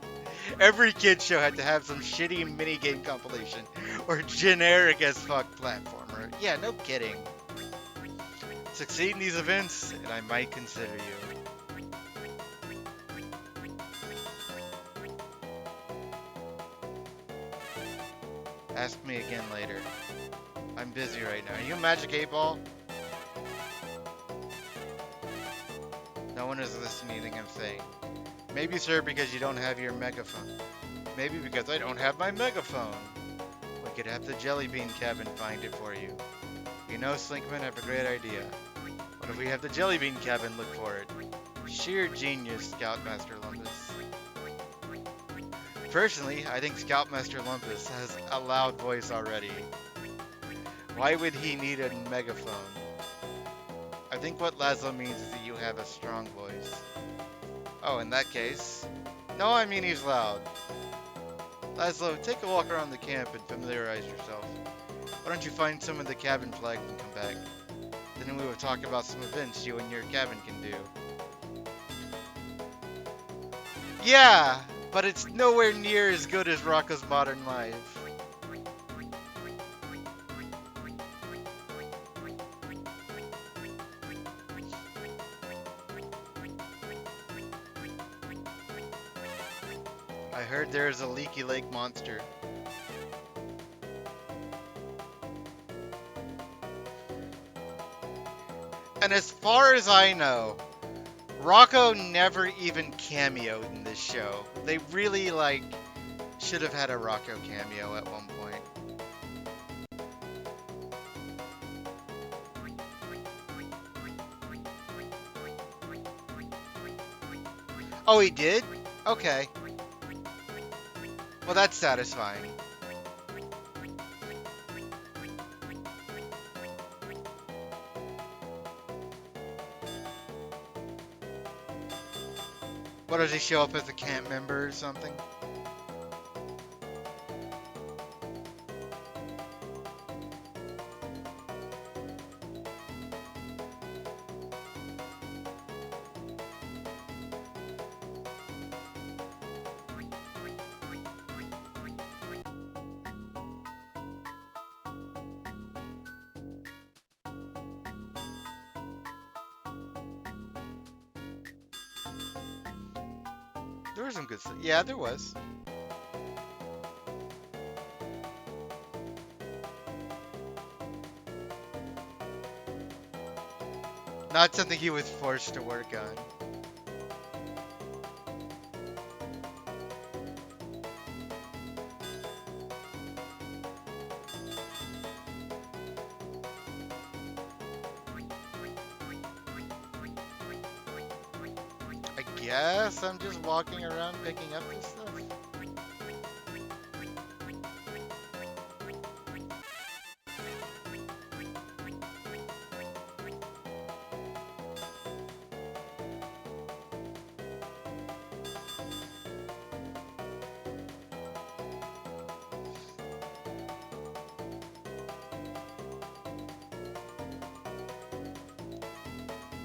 Every kid show had to have some shitty minigame compilation or generic as fuck platformer. Yeah, no kidding. Succeed in these events, and I might consider you. Ask me again later. I'm busy right now. Are you a Magic 8 Ball? No one is listening to anything I'm saying. Maybe, sir, because you don't have your megaphone. Maybe because I don't have my megaphone. We could have the Jelly Bean Cabin find it for you. You know, Slinkman, I have a great idea. What if we have the Jelly Bean Cabin look for it? Sheer genius, Scoutmaster Lumpus. Personally, I think Scoutmaster Lumpus has a loud voice already. Why would he need a megaphone? I think what Lazlow means is that you have a strong voice. Oh, in that case... No, I mean he's loud. Lazlow, take a walk around the camp and familiarize yourself. Why don't you find some of the cabin flags and come back? Then we will talk about some events you and your cabin can do. Yeah, but it's nowhere near as good as Rocco's Modern Life. I heard there is a Leaky Lake monster. And as far as I know, Rocco never even cameoed in this show. They really, like, should have had a Rocco cameo at one point. Oh, he did? Okay. Well, that's satisfying. What, does he show up as a camp member or something? There was some good stuff. Yeah, there was. Not something he was forced to work on. I guess I'm just walking around picking up this stuff.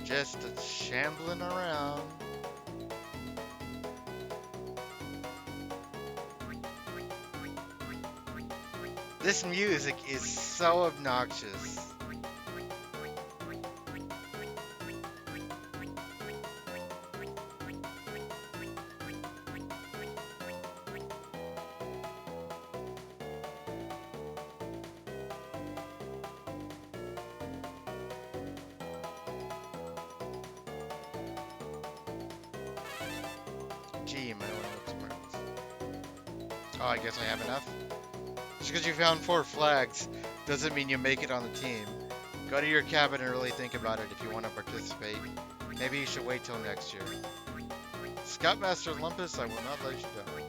Just shambling around. This music is so obnoxious. Gee, my own looks smart. Oh, I guess I have enough. Just because you found 4 flags doesn't mean you make it on the team. Go to your cabin and really think about it if you want to participate. Maybe you should wait till next year. Scoutmaster Lumpus, I will not let you down.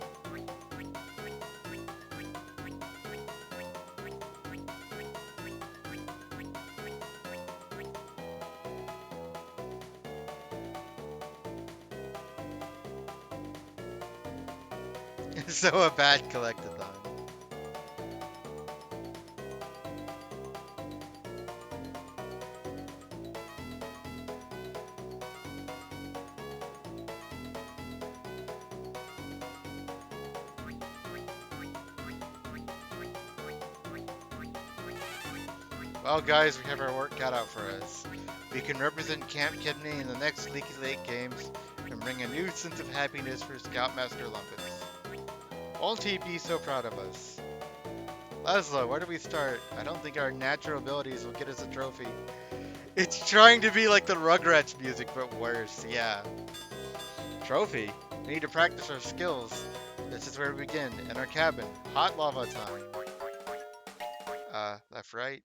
So a bad collectathon. Well, guys, we have our work cut out for us. We can represent Camp Kidney in the next Leaky Lake games and bring a new sense of happiness for Scoutmaster Lumpus. Won't he be so proud of us? Lazlow, where do we start? I don't think our natural abilities will get us a trophy. It's trying to be like the Rugrats music, but worse, yeah. Trophy? We need to practice our skills. This is where we begin, in our cabin. Hot lava time. Left, right.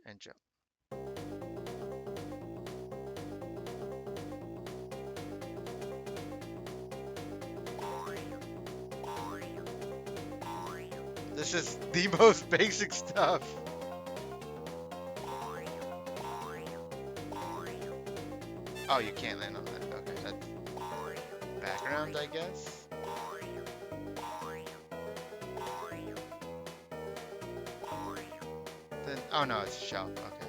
And jump. This is the most basic stuff. Oh, you can't land on that. Okay, that's background, I guess. Then, oh no, it's a shelf. Okay.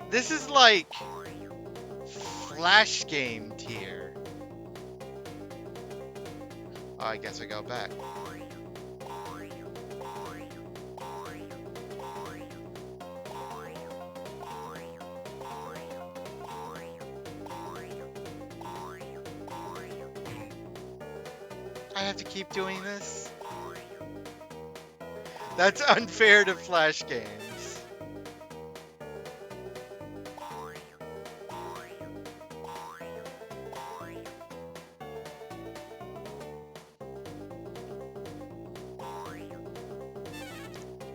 This is like Flash game tier. Oh, I guess I go back. I have to keep doing this? That's unfair to Flash games.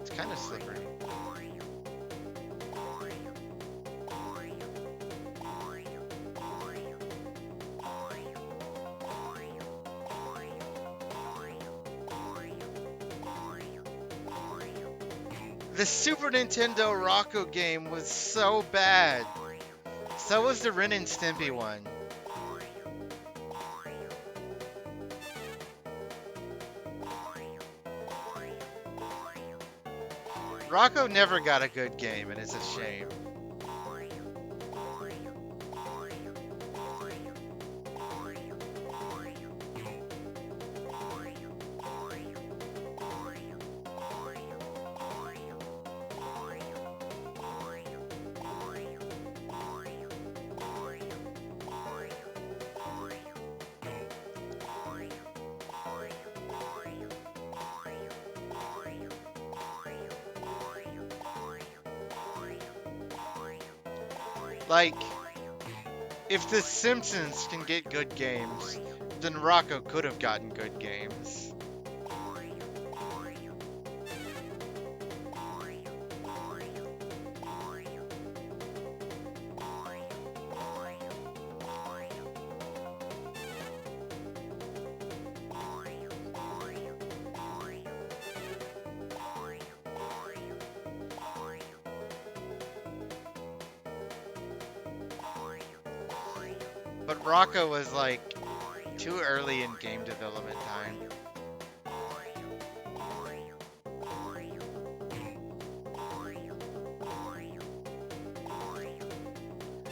It's kind of slippery. The Super Nintendo Rocco game was so bad. So was the Ren and Stimpy one. Rocco never got a good game, and it's a shame. Like, if The Simpsons can get good games, then Rocco could have gotten good games. But Rocco was like too early in game development time.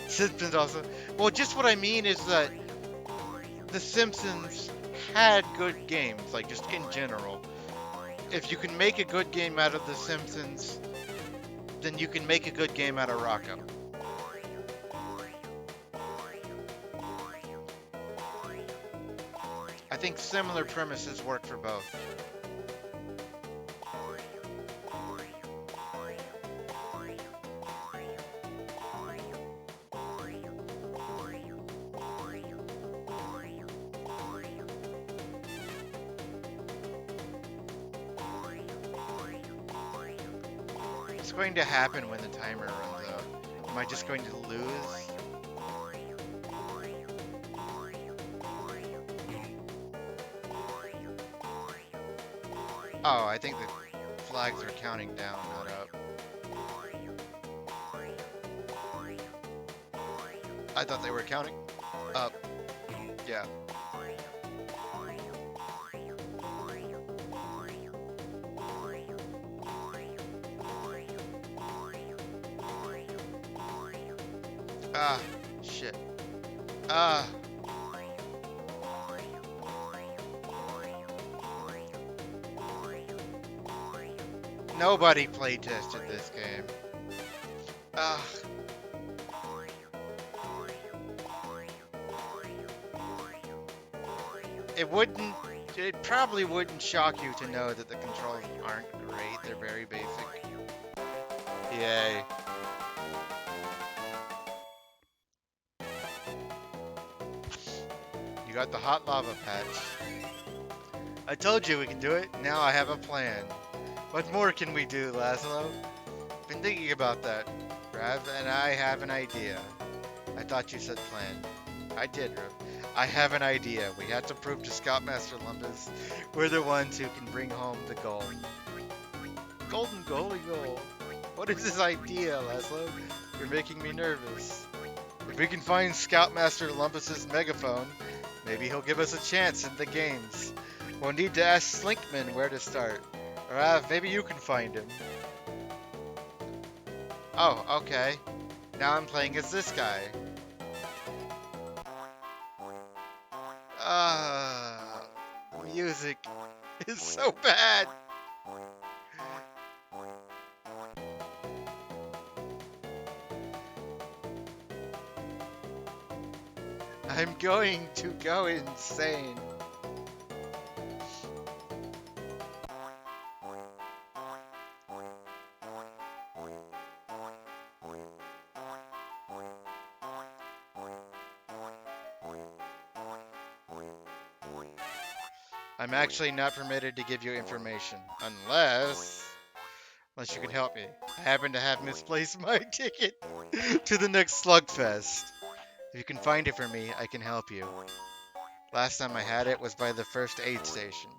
Simpsons also. Well, just what I mean is that The Simpsons had good games, like just in general. If you can make a good game out of The Simpsons, then you can make a good game out of Rocco. I think similar premises work for both. What's going to happen when the timer runs out? Am I just going to lose? Oh, I think the flags are counting down, not up. I thought they were counting up. Yeah. Ah, shit. Ah. Nobody playtested this game. Ugh. It probably wouldn't shock you to know that the controls aren't great. They're very basic. Yay. You got the hot lava patch. I told you we can do it. Now I have a plan. What more can we do, Lazlow? Been thinking about that. Rav and I have an idea. I thought you said plan. I did, Rav. I have an idea. We have to prove to Scoutmaster Lumpus we're the ones who can bring home the gold. Golden goalie goal. What is this idea, Lazlow? You're making me nervous. If we can find Scoutmaster Lumpus's megaphone, maybe he'll give us a chance in the games. We'll need to ask Slinkman where to start. Rav, maybe you can find him. Oh, okay. Now I'm playing as this guy. Music is so bad. I'm going to go insane. I'm actually not permitted to give you information unless you can help me. I happen to have misplaced my ticket to the next slugfest. If you can find it for me, I can help you. Last time I had it was by the first aid station.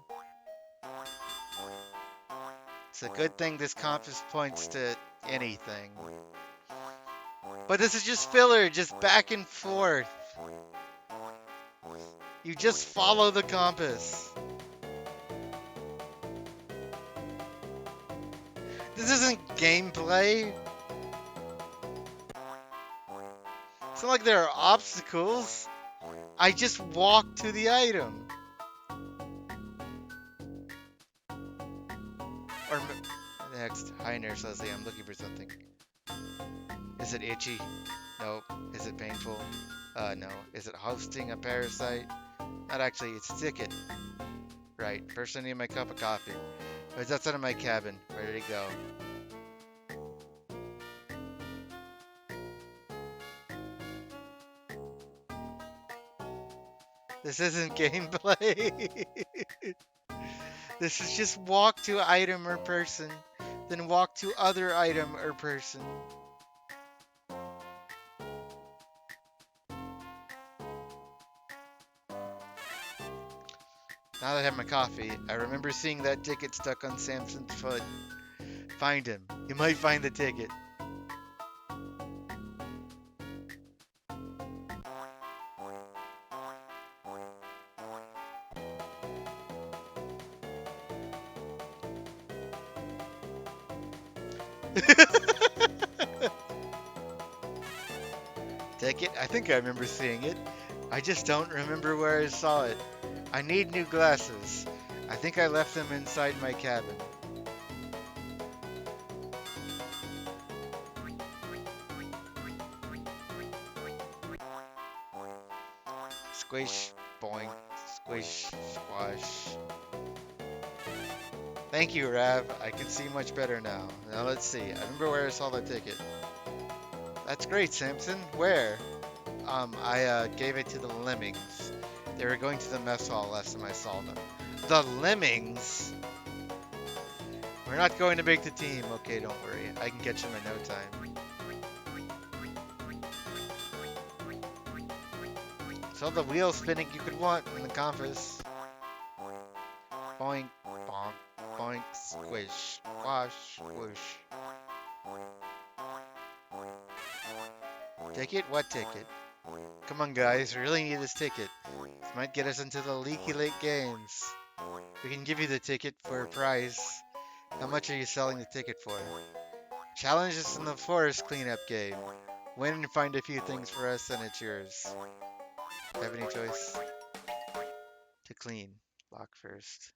It's a good thing this compass points to anything. But this is just filler, just back and forth. You just follow the compass. This isn't gameplay. It's not like there are obstacles. I just walk to the item. Or next, hi Nurse Leslie, I'm looking for something. Is it itchy? Nope. Is it painful? No. Is it hosting a parasite? Not actually, it's ticket. Right. First I need my cup of coffee. It's outside of my cabin, ready to go. This isn't gameplay. This is just walk to item or person, then walk to other item or person. Now that I have my coffee, I remember seeing that ticket stuck on Samson's foot. Find him. You might find the ticket. Ticket? I think I remember seeing it. I just don't remember where I saw it. I need new glasses. I think I left them inside my cabin. Squish, boink, squish, squash. Thank you, Rav. I can see much better now. Now let's see. I remember where I saw the ticket. That's great, Samson. Where? I gave it to the lemmings. They were going to the mess hall last time I saw them. The lemmings? We're not going to make the team. Okay, don't worry. I can catch them in no time. So the wheel spinning you could want in the compass. Boink, bonk, boink, squish, squash, squish. Ticket? What ticket? Come on, guys. We really need this ticket. This might get us into the Leaky late games. We can give you the ticket for a price. How much are you selling the ticket for? Challenge us in the forest cleanup game. Win and find a few things for us, and it's yours. Have any choice? To clean. Lock first.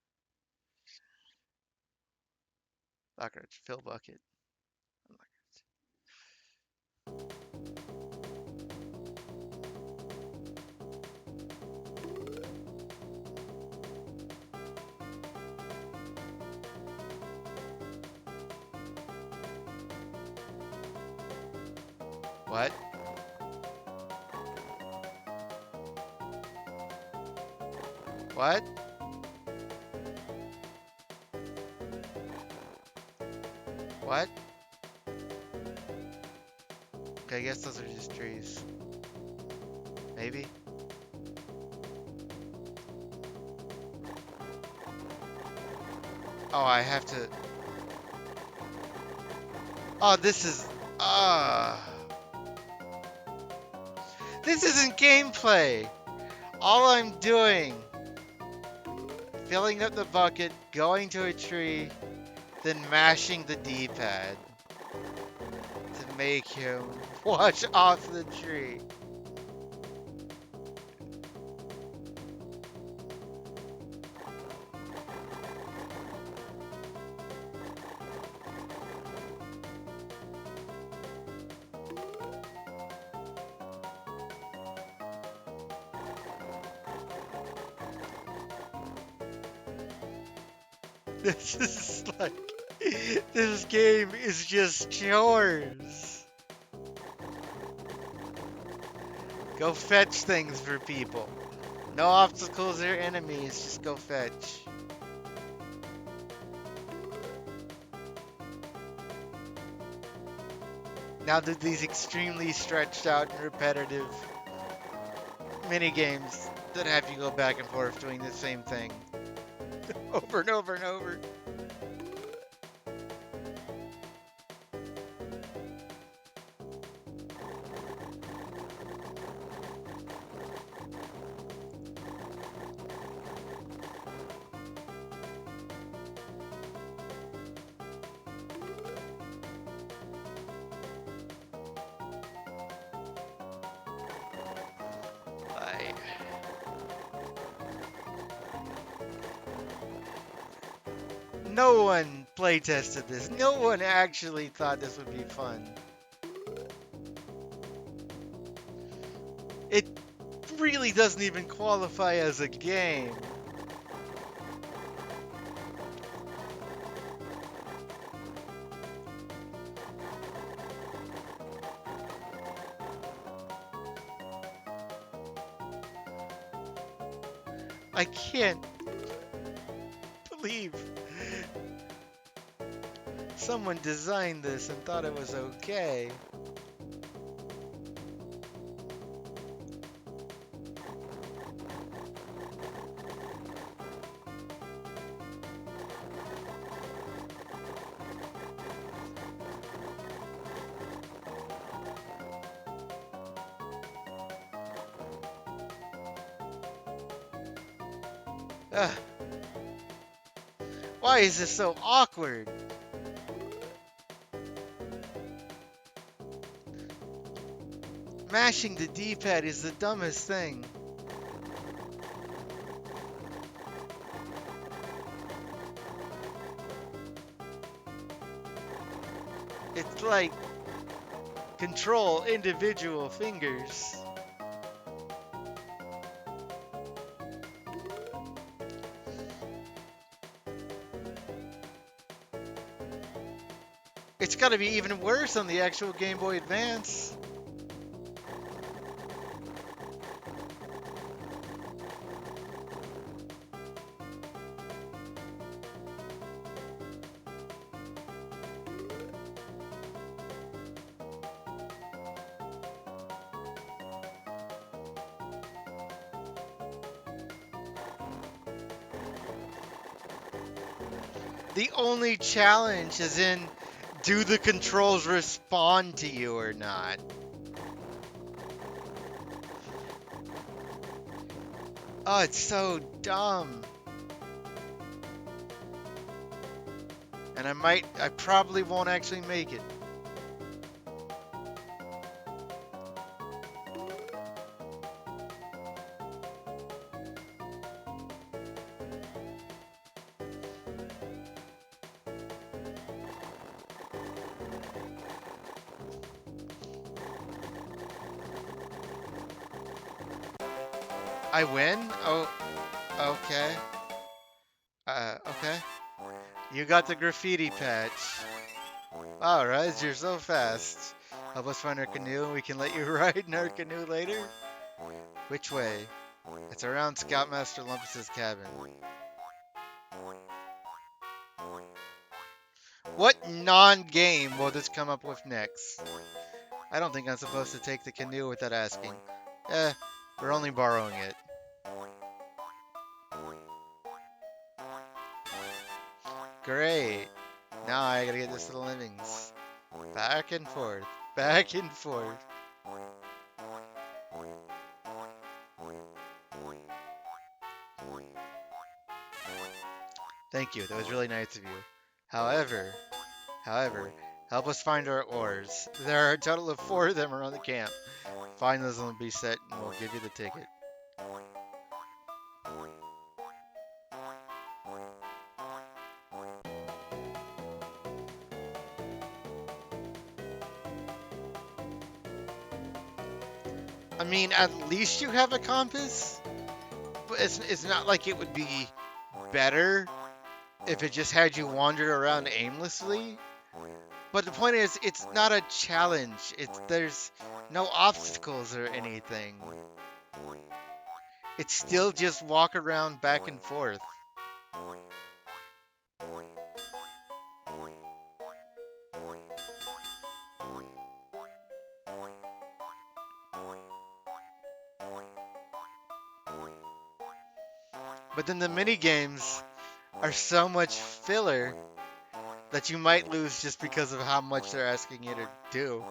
Locker. Fill bucket. What? What? What? Okay, I guess those are just trees. Maybe? Oh, I have to... Oh, this is... This isn't gameplay! All I'm doing... Filling up the bucket, going to a tree, then mashing the D-pad to make him wash off the tree. This is like, this game is just chores. Go fetch things for people. No obstacles or enemies, just go fetch. Now do these extremely stretched out and repetitive mini games that have you go back and forth doing the same thing over and over and over. I... No one play tested this. No one actually thought this would be fun. It really doesn't even qualify as a game. I can't believe someone designed this and thought it was okay. Ugh. Why is this so awkward? Mashing the D-pad is the dumbest thing. It's like control individual fingers. It's gotta be even worse on the actual Game Boy Advance. The only challenge is in, do the controls respond to you or not? Oh, it's so dumb. And I probably won't actually make it. I win? Oh, okay. Okay. You got the graffiti patch. Alright, you're so fast. Help us find our canoe and we can let you ride in our canoe later? Which way? It's around Scoutmaster Lumpus's cabin. What non-game will this come up with next? I don't think I'm supposed to take the canoe without asking. We're only borrowing it. Great. Now I gotta get this to the livings. Back and forth. Back and forth. Thank you. That was really nice of you. However, help us find our oars. There are a total of 4 of them around the camp. Find those on the beach set and we'll give you the ticket. I mean, at least you have a compass. But it's not like it would be better if it just had you wander around aimlessly. But the point is, it's not a challenge. There's no obstacles or anything. It's still just walk around back and forth. But then the mini games are so much filler that you might lose just because of how much they're asking you to do.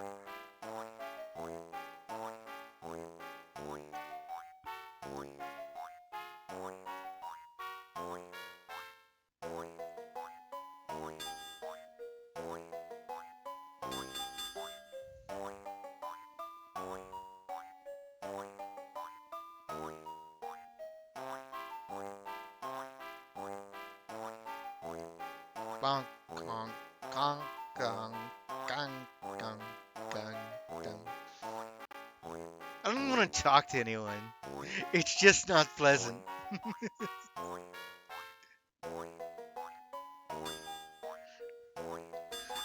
Bonk, conk, conk, gong, gong, gong, gong, gong. I don't want to talk to anyone. It's just not pleasant.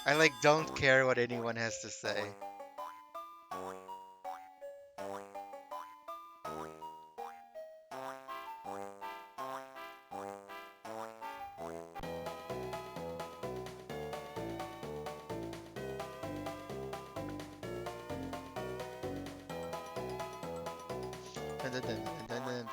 I like don't care what anyone has to say. Dun, dun, dun, dun, dun, dun, dun.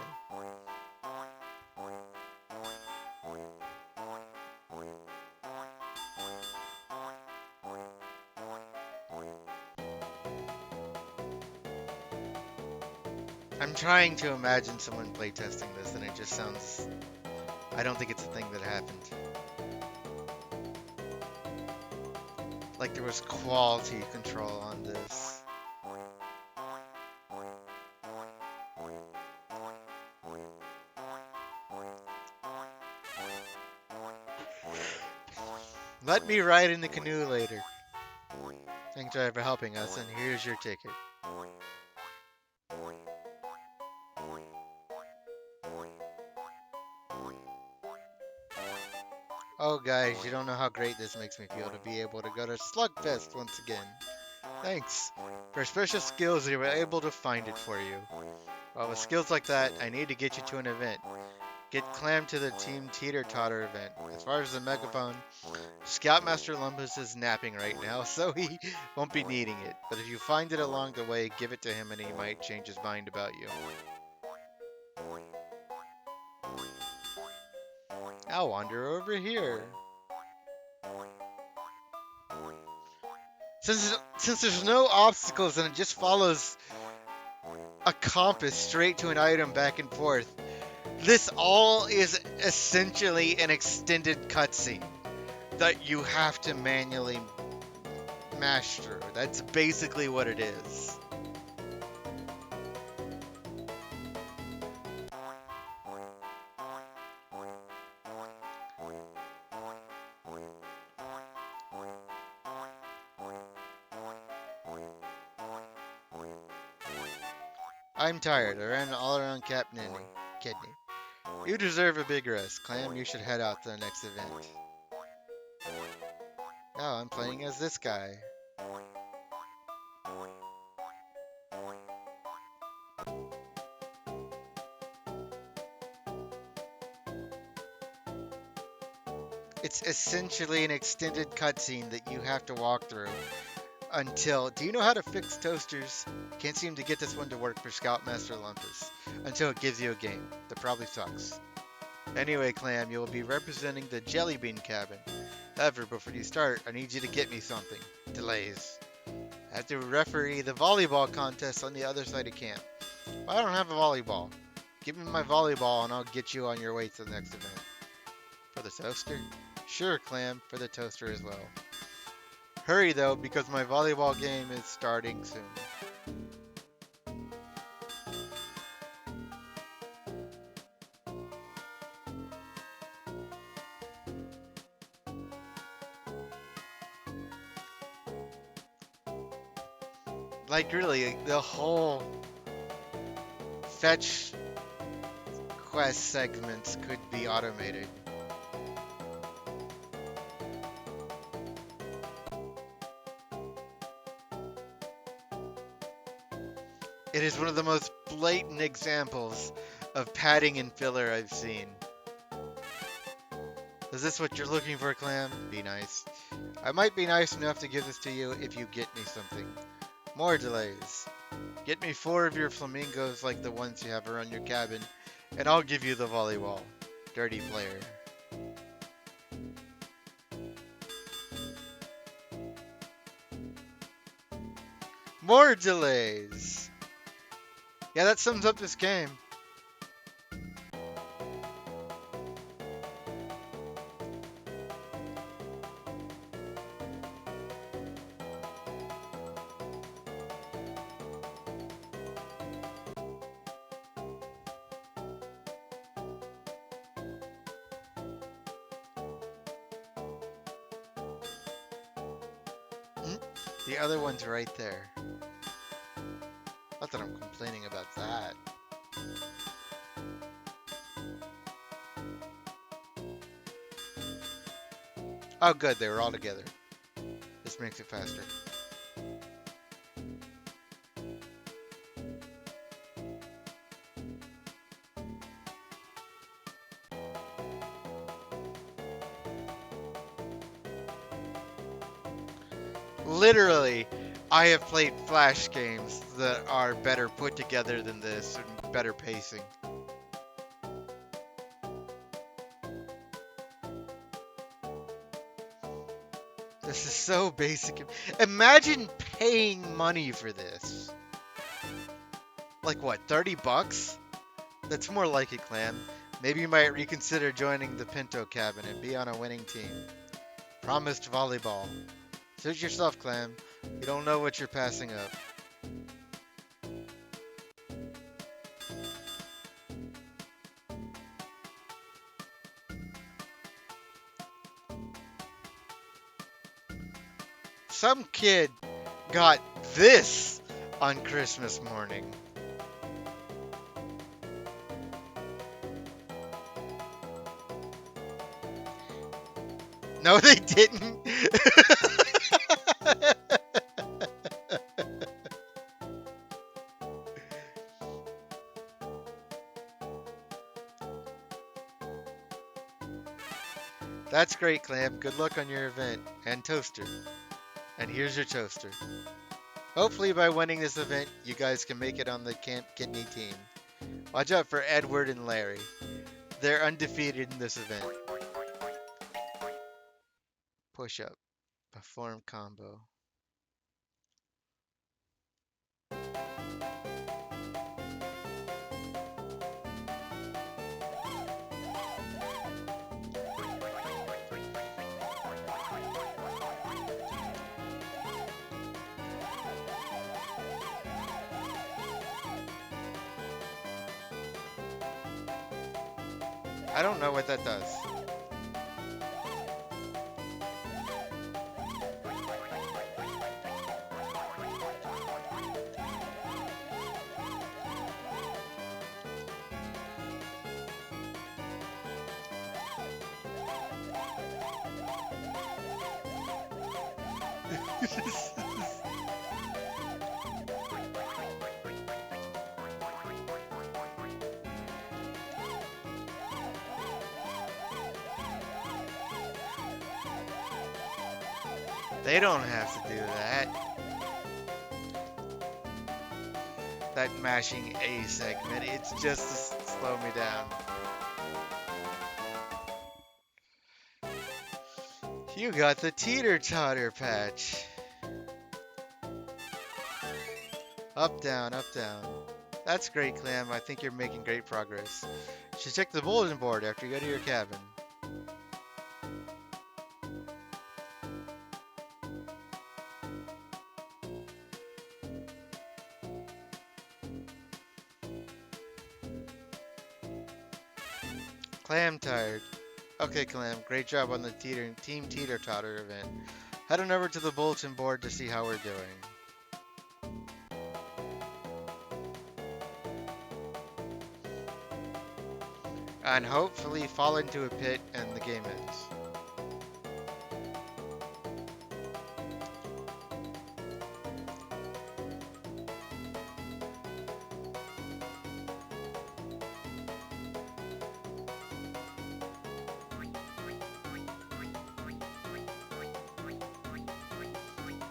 I'm trying to imagine someone playtesting this, and it just sounds. I don't think it's a thing that happened. Like there was quality control on this. Let me ride in the canoe later. Thanks, driver, for helping us, and here's your ticket. Oh, guys, you don't know how great this makes me feel to be able to go to Slugfest once again. Thanks. For special skills, we were able to find it for you. Well, with skills like that, I need to get you to an event. Get Clam to the Team Teeter Totter event. As far as the megaphone, Scoutmaster Lumpus is napping right now, so he won't be needing it. But if you find it along the way, give it to him and he might change his mind about you. I'll wander over here. Since there's no obstacles and it just follows a compass straight to an item back and forth, this all is essentially an extended cutscene that you have to manually mash through. That's basically what it is. I'm tired. I ran all around Kidney. You deserve a big rest. Clam, you should head out to the next event. Oh, I'm playing as this guy. It's essentially an extended cutscene that you have to walk through until. Do you know how to fix toasters? Can't seem to get this one to work for Scoutmaster Lumpus until it gives you a game. That probably sucks. Anyway, Clam, you will be representing the Jelly Bean Cabin. However, before you start, I need you to get me something. Delays. I have to referee the volleyball contest on the other side of camp. Well, I don't have a volleyball. Give me my volleyball and I'll get you on your way to the next event. For the toaster? Sure, Clam, for the toaster as well. Hurry though, because my volleyball game is starting soon. Like really, the whole fetch quest segments could be automated. It is one of the most blatant examples of padding and filler I've seen. Is this what you're looking for, Clam? Be nice. I might be nice enough to give this to you if you get me something. More delays. Get me 4 of your flamingos like the ones you have around your cabin, and I'll give you the volleyball. Dirty player. More delays. Yeah, that sums up this game. The other one's right there. Not that I'm complaining about that. Oh, good, they were all together. This makes it faster. Literally, I have played Flash games that are better put together than this, and better pacing. This is so basic. Imagine paying money for this. Like what, 30 bucks? That's more like it, Clam. Maybe you might reconsider joining the Pinto cabin and be on a winning team. Promised volleyball. Suit yourself, Clam. You don't know what you're passing up. Some kid got this on Christmas morning. No, they didn't. That's great, Clam. Good luck on your event. And toaster. And here's your toaster. Hopefully by winning this event, you guys can make it on the Camp Kidney team. Watch out for Edward and Larry. They're undefeated in this event. Push up. Perform combo. I don't know what that does. They don't have to do that. That mashing A segment, it's just to slow me down. You got the teeter-totter patch. Up, down, up, down. That's great, Clam. I think you're making great progress. You should check the bulletin board after you go to your cabin. Clam tired. Okay, Clam, great job on the Team Teeter-Totter event. Head on over to the bulletin board to see how we're doing. And hopefully fall into a pit and the game ends.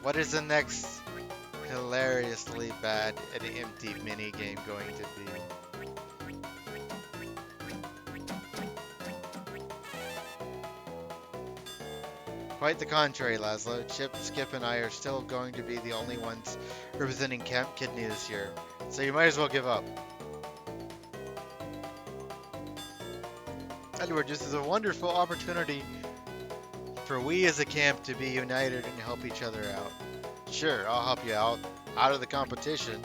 What is the next hilariously bad and empty mini game going to be? Quite the contrary, Lazlow. Chip, Skip, and I are still going to be the only ones representing Camp Kidney this year, so you might as well give up. Edward, this is a wonderful opportunity for we as a camp to be united and help each other out. Sure, I'll help you out of the competition.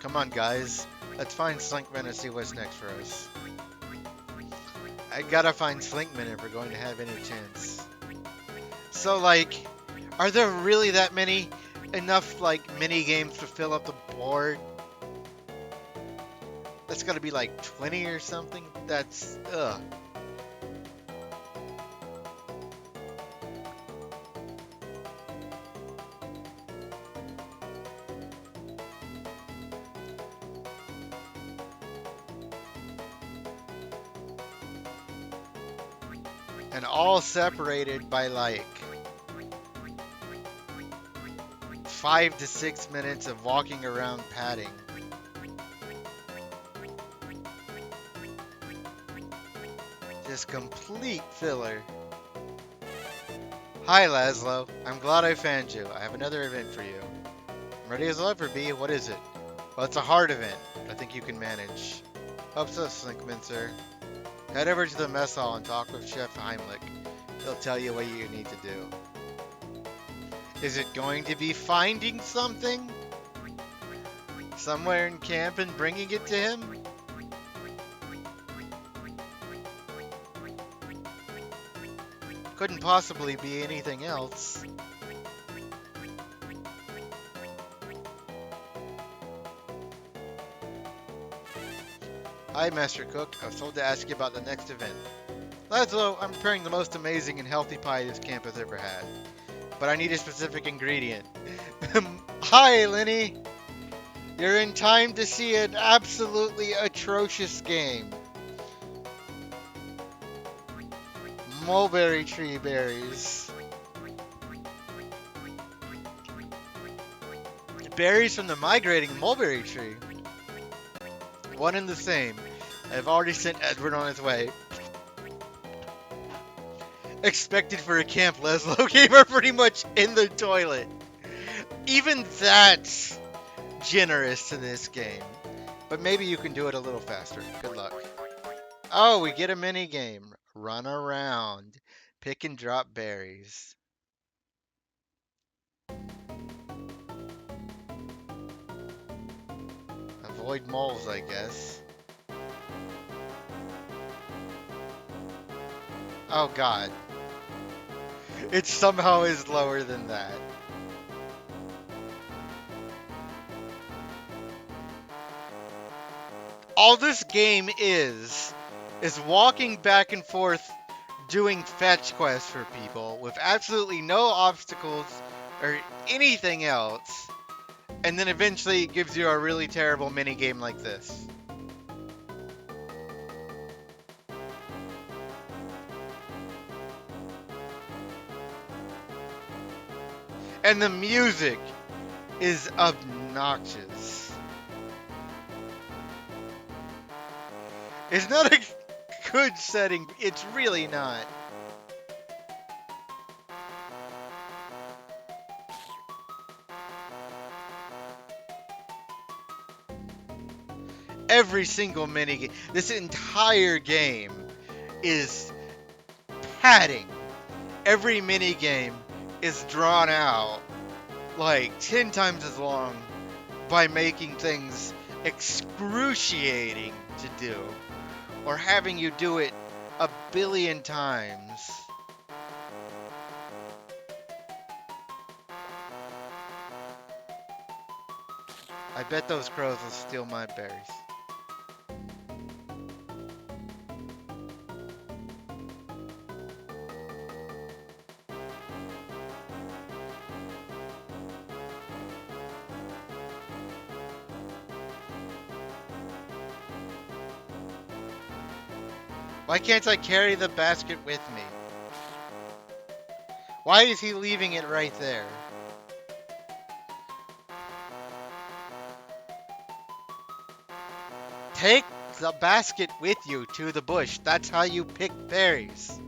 Come on, guys. Let's find Slinkman and see what's next for us. I gotta find Slinkman if we're going to have any chance. So, like, are there really that many, enough, like, mini games to fill up the board? That's gotta be like 20 or something? That's, ugh. And all separated by like 5 to 6 minutes of walking around padding. Just complete filler. Hi Lazlow, I'm glad I found you. I have another event for you. I'm ready as ever, B. What is it? Well, it's a hard event. I think you can manage. Hope so, Slinkman, sir. Head over to the mess hall and talk with Chef Heimlich. He'll tell you what you need to do. Is it going to be finding something? Somewhere in camp and bringing it to him? Couldn't possibly be anything else. Hi, Master Cook. I was told to ask you about the next event. Lazlow, I'm preparing the most amazing and healthy pie this camp has ever had. But I need a specific ingredient. Hi, Lenny! You're in time to see an absolutely atrocious game. Mulberry tree berries. Berries from the migrating mulberry tree. One and the same. I've already sent Edward on his way. Expected for a Camp Lazlow game are pretty much in the toilet. Even that's generous to this game. But maybe you can do it a little faster. Good luck. Oh, we get a mini game. Run around. Pick and drop berries. Avoid moles, I guess. Oh god. It somehow is lower than that. All this game is walking back and forth doing fetch quests for people with absolutely no obstacles or anything else. And then eventually it gives you a really terrible mini game like this. And the music is obnoxious. It's not a good setting. It's really not. Every single minigame, this entire game is padding. Every minigame is drawn out like 10 times as long by making things excruciating to do or having you do it a billion times. I bet those crows will steal my berries. Why can't I carry the basket with me? Why is he leaving it right there? Take the basket with you to the bush. That's how you pick berries.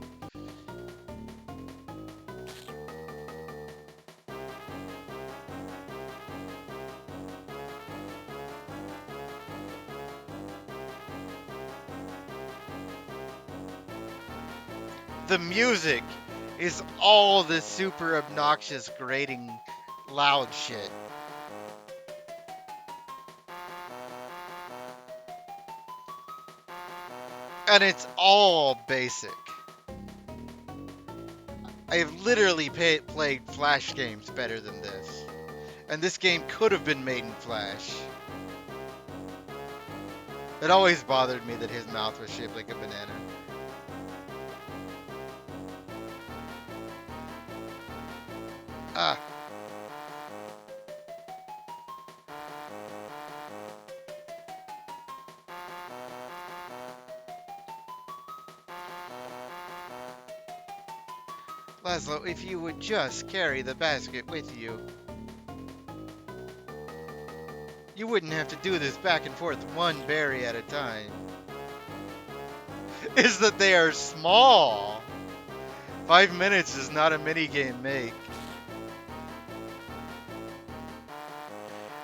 The music is all this super obnoxious, grating, loud shit. And it's all basic. I've literally played Flash games better than this. And this game could have been made in Flash. It always bothered me that his mouth was shaped like a banana. Ah. Lazlow, if you would just carry the basket with you. You wouldn't have to do this back and forth one berry at a time. Is that they are small. 5 minutes is not a minigame make.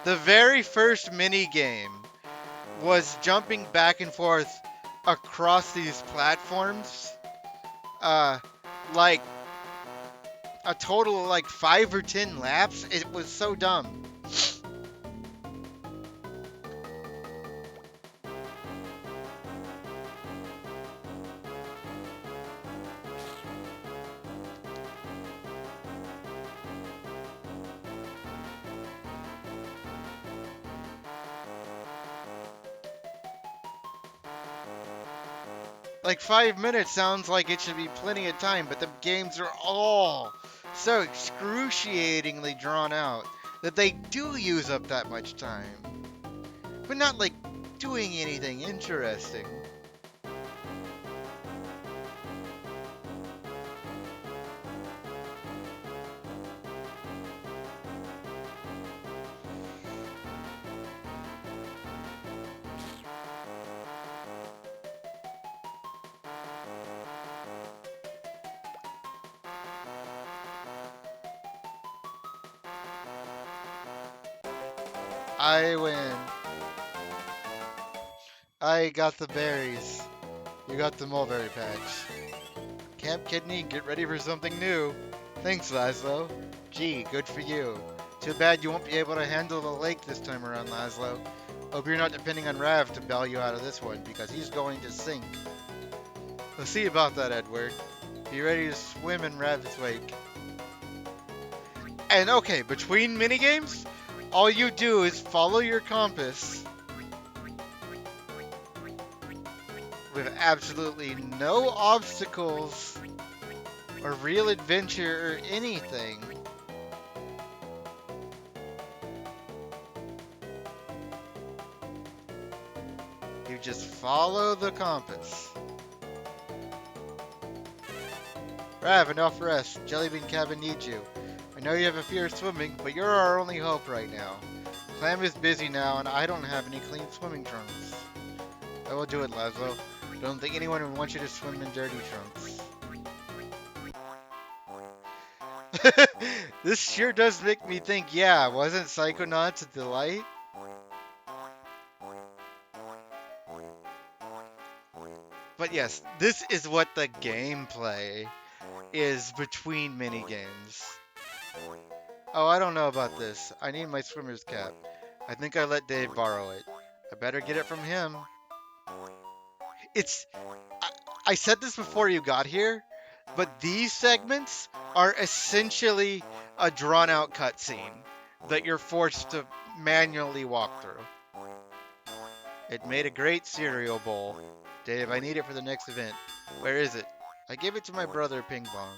The very first minigame was jumping back and forth across these platforms. Like a total of like 5 or 10 laps. It was so dumb. Like 5 minutes sounds like it should be plenty of time, but the games are all so excruciatingly drawn out that they do use up that much time. But not like doing anything interesting. I win. I got the berries. You got the mulberry patch. Camp Kidney, get ready for something new. Thanks, Lazlow. Gee, good for you. Too bad you won't be able to handle the lake this time around, Lazlow. Hope you're not depending on Rav to bail you out of this one, because he's going to sink. We'll see about that, Edward. Be ready to swim in Rav's wake. And okay, between minigames, all you do is follow your compass with absolutely no obstacles or real adventure or anything. You just follow the compass. Rav, enough rest. Jellybean Cabin needs you. I know you have a fear of swimming, but you're our only hope right now. Clam is busy now, and I don't have any clean swimming trunks. I will do it, Lazlow. Don't think anyone would want you to swim in dirty trunks. This sure does make me think, yeah, wasn't Psychonauts a delight? But yes, this is what the gameplay is between minigames. Oh, I don't know about this. I need my swimmer's cap. I think I let Dave borrow it. I better get it from him. I said this before you got here, but these segments are essentially a drawn-out cutscene that you're forced to manually walk through. It made a great cereal bowl. Dave, I need it for the next event. Where is it? I gave it to my brother, Ping Pong.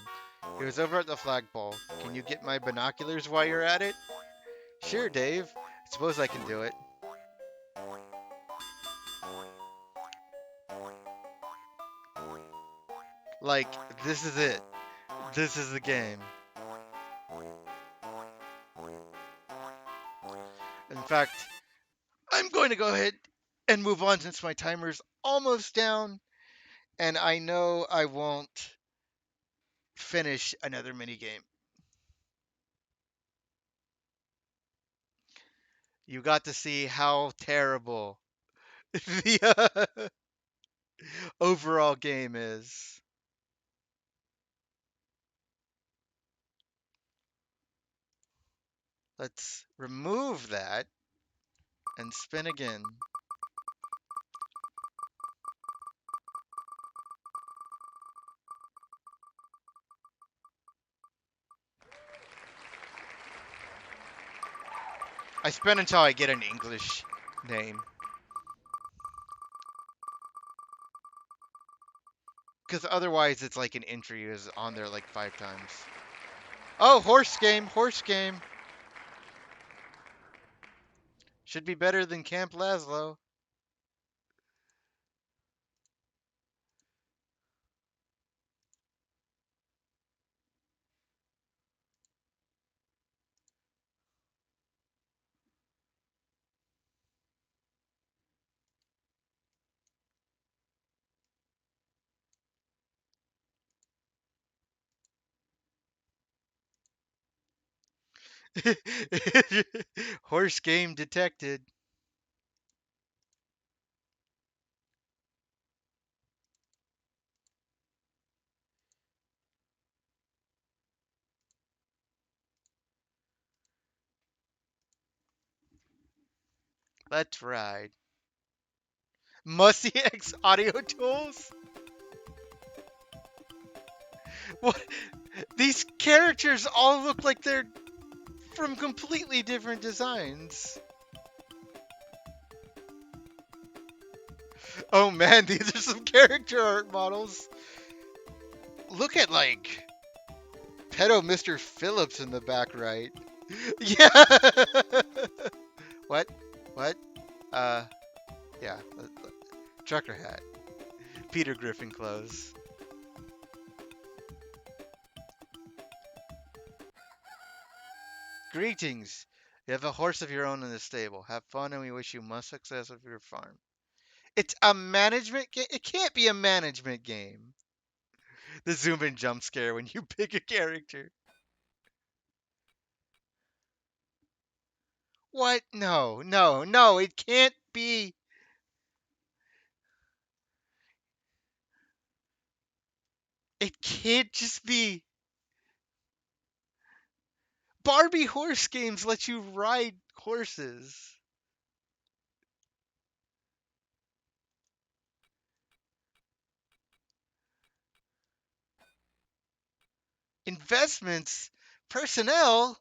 He was over at the flagpole. Can you get my binoculars while you're at it? Sure, Dave. I suppose I can do it. Like, this is it. This is the game. In fact, I'm going to go ahead and move on since my timer's almost down and I know I won't finish another mini game. You got to see how terrible the overall game is. Let's remove that and spin again. I spin until I get an English name. Because otherwise it's like an entry is on there like 5 times. Oh, horse game, horse game. Should be better than Camp Lazlow. Horse game detected. Let's ride. Musty X audio tools? What? These characters all look like they're from completely different designs. Oh man, these are some character art models. Look at like pedo Mr. Phillips in the back right. Yeah. What? What? Uh, yeah. Trucker hat. Peter Griffin clothes. Greetings. You have a horse of your own in the stable. Have fun, and we wish you much success with your farm. It's a management game. It can't be a management game. The zoom in jump scare when you pick a character. What? No, no, no. It can't be. It can't just be. Barbie horse games let you ride horses. Investments, personnel.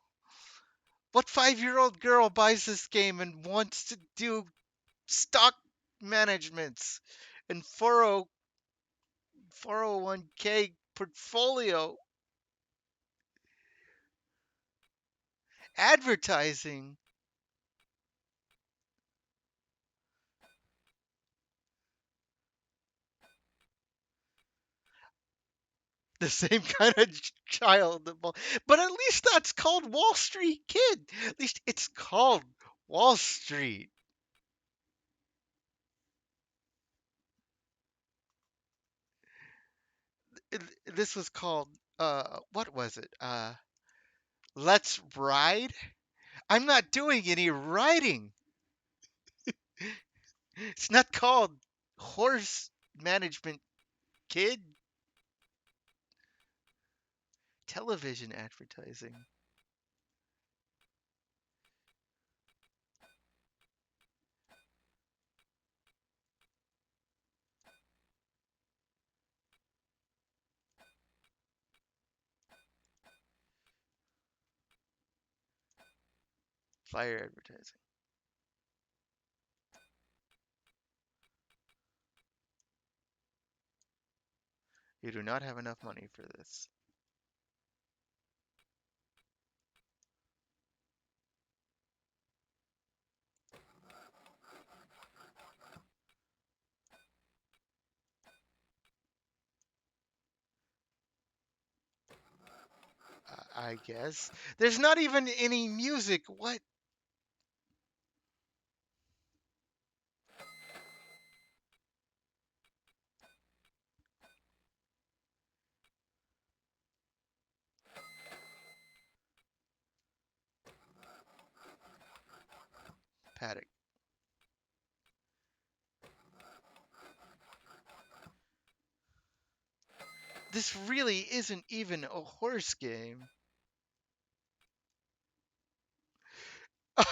What 5-year-old girl buys this game and wants to do stock managements and 401k portfolio advertising? The same kind of child. But at least that's called Wall Street Kid. At least it's called Wall Street. This was called, what was it? Let's Ride? I'm not doing any riding. It's not called Horse Management Kid. Television advertising. Flyer advertising. You do not have enough money for this. I guess. There's not even any music. What? paddock. This really isn't even a horse game.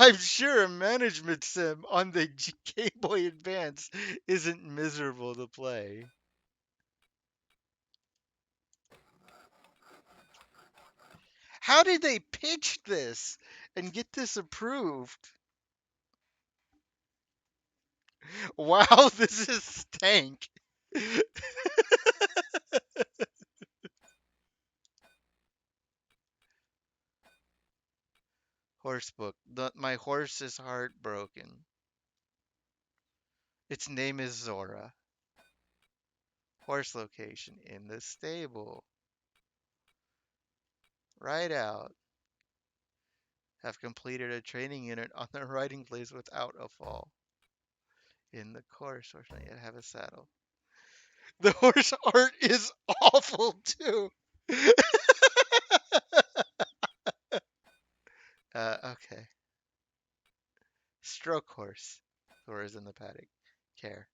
I'm sure a management sim on the Game Boy Advance isn't miserable to play. How did they pitch this and get this approved? Wow, this is stank. Horse book. My horse is heartbroken. Its name is Zora. Horse location in the stable. Ride out. Have completed a training unit on the riding place without a fall. In the course, fortunately, I have a saddle. The horse art is awful too. Okay. Stroke horse. Zora's in the paddock. Care.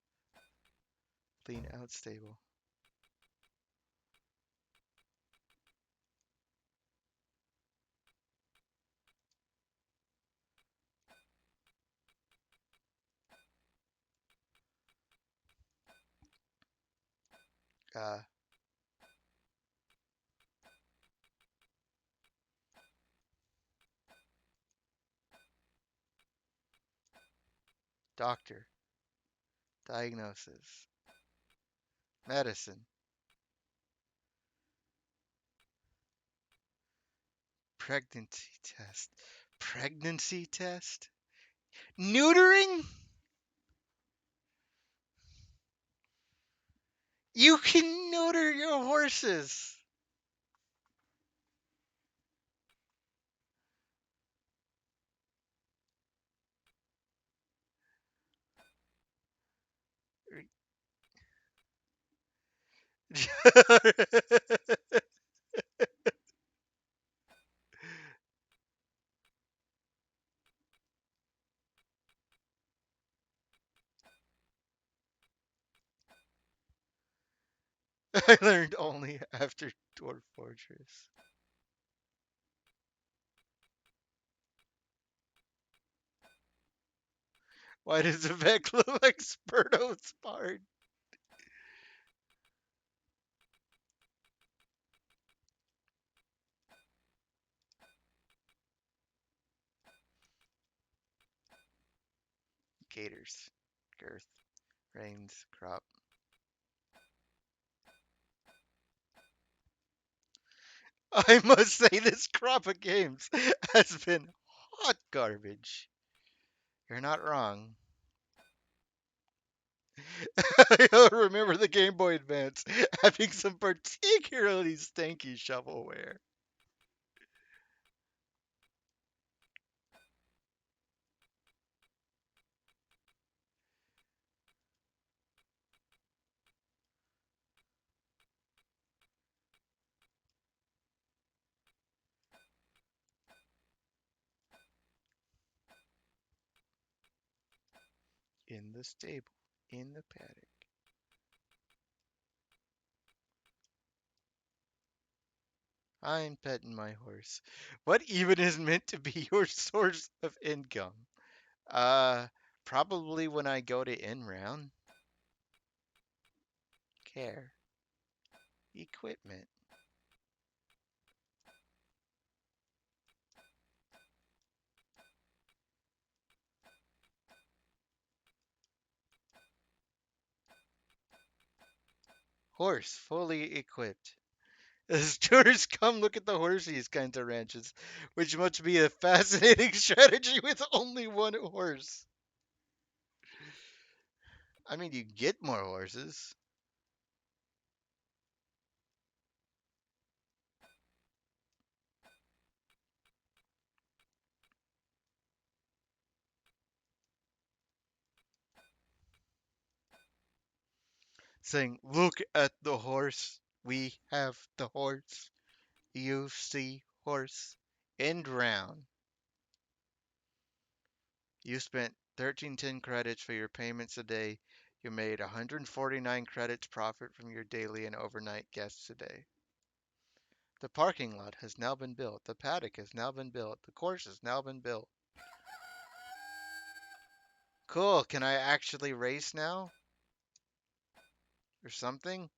Clean out stable. Uh, doctor. Diagnosis. Medicine. Pregnancy test. Pregnancy test? Neutering? You can neuter your horses. I learned only after Dwarf Fortress. Why does the Vec look like Spurto's part? Gators. Girth. Reins. Crop. I must say this crop of games has been hot garbage. You're not wrong. I remember the Game Boy Advance having some particularly stanky shovelware. In the stable. In the paddock. I'm petting my horse. What even is meant to be your source of income? Uh, Probably when I go to in-round. Care. Equipment. Horse, fully equipped. As tourists come look at the horsies kinds of ranches, which must be a fascinating strategy with only one horse. I mean, you get more horses. Saying, look at the horse. We have the horse. You see horse. End round. You spent 1310 credits for your payments today. You made 149 credits profit from your daily and overnight guests today. The parking lot has now been built. The paddock has now been built. The course has now been built. Cool. Can I actually race now? Or something?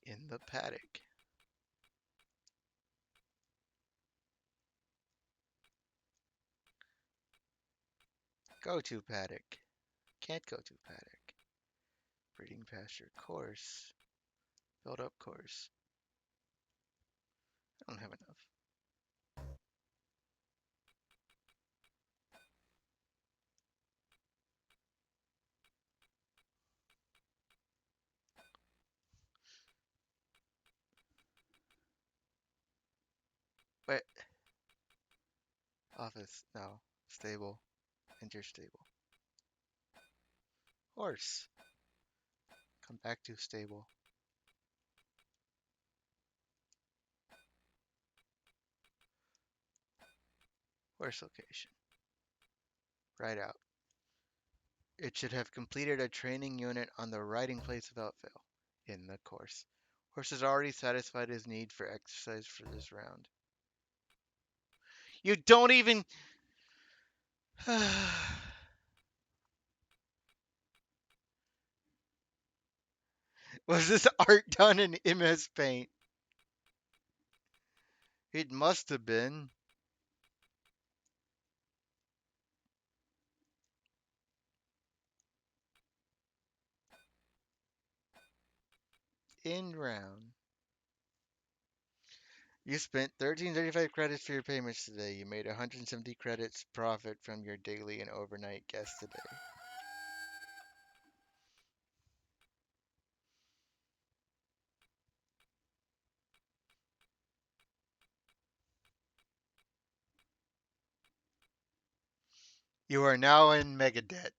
In the paddock. Go to paddock. Can't go to paddock. Breeding pasture. Course. Build up course. I don't have enough. Wait. Office. No. Stable. Enter stable. Horse. Come back to stable. Horse location. Right out. It should have completed a training unit on the riding place without fail. In the course. Horse has already satisfied his need for exercise for this round. You don't even... Was this art done in MS Paint? It must have been. End round. You spent 1335 credits for your payments today. You made 170 credits profit from your daily and overnight guests today. You are now in mega debt.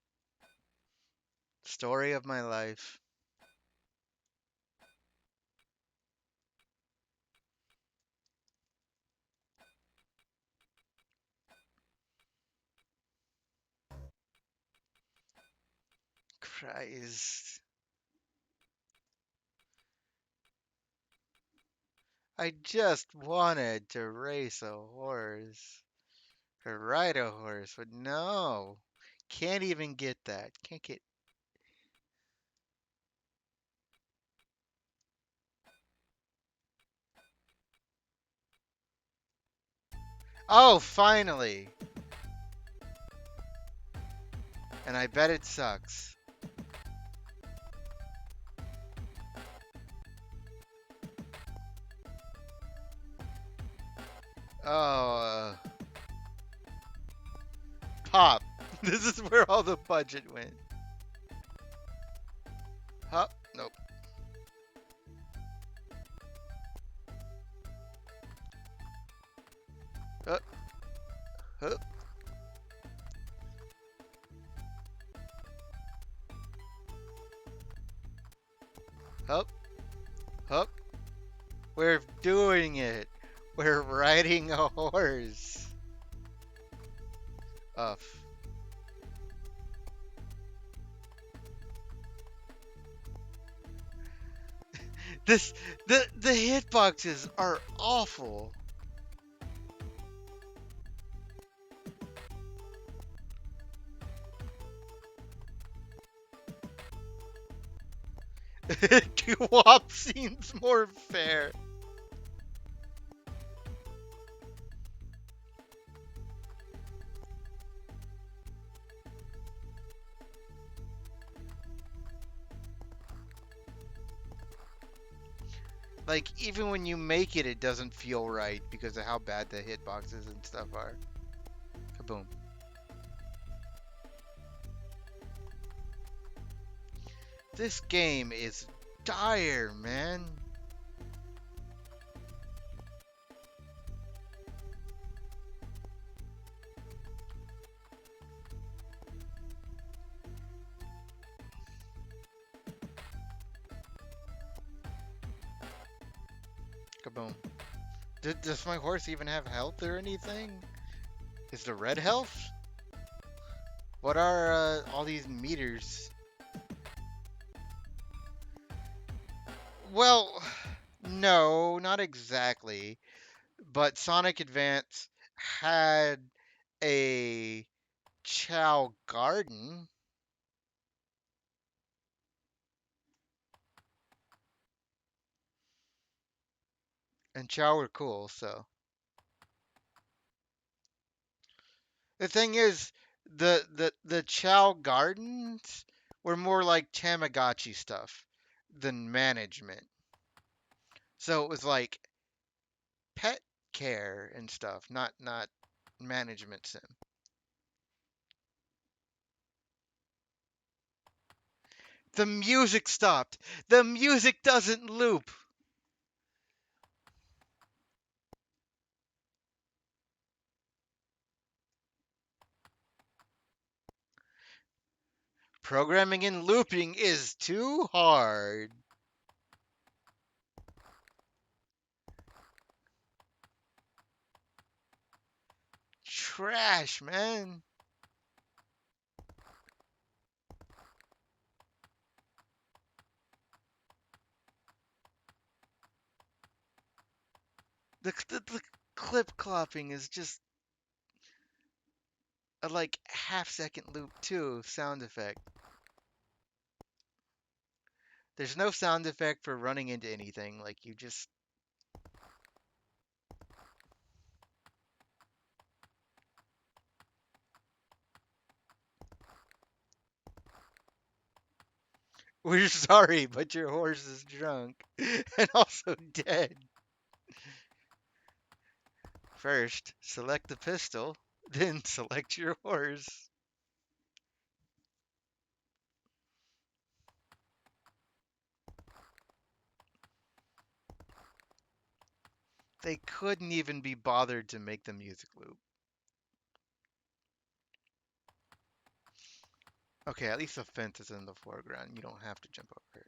Story of my life. Christ. I just wanted to race a horse. Or ride a horse, but no. Can't even get that. Can't get. Oh, finally. And I bet it sucks. Oh, pop. This is where all the budget went. Huh? Nope. Huh? Huh? Huh? Huh? We're doing it. We're riding a horse. Uff. This the hitboxes are awful. Doo-wop seems more fair. Like, even when you make it, it doesn't feel right because of how bad the hitboxes and stuff are. Kaboom. This game is dire, man. Kaboom. Does my horse even have health or anything? Is the red health? What are all these meters? Well, no, not exactly. But Sonic Advance had a Chow Garden, and Chow were cool, so. The thing is, the Chow Gardens were more like Tamagotchi stuff than management. So it was like pet care and stuff, not management sim. The music stopped. The music doesn't loop. Programming and looping is too hard. Trash, man. The clip clopping is just a like half-second loop too, sound effect. There's no sound effect for running into anything. Like you just we're sorry, but your horse is drunk and also dead. First, select the pistol, then select your horse. They couldn't even be bothered to make the music loop. Okay, at least the fence is in the foreground. You don't have to jump over it.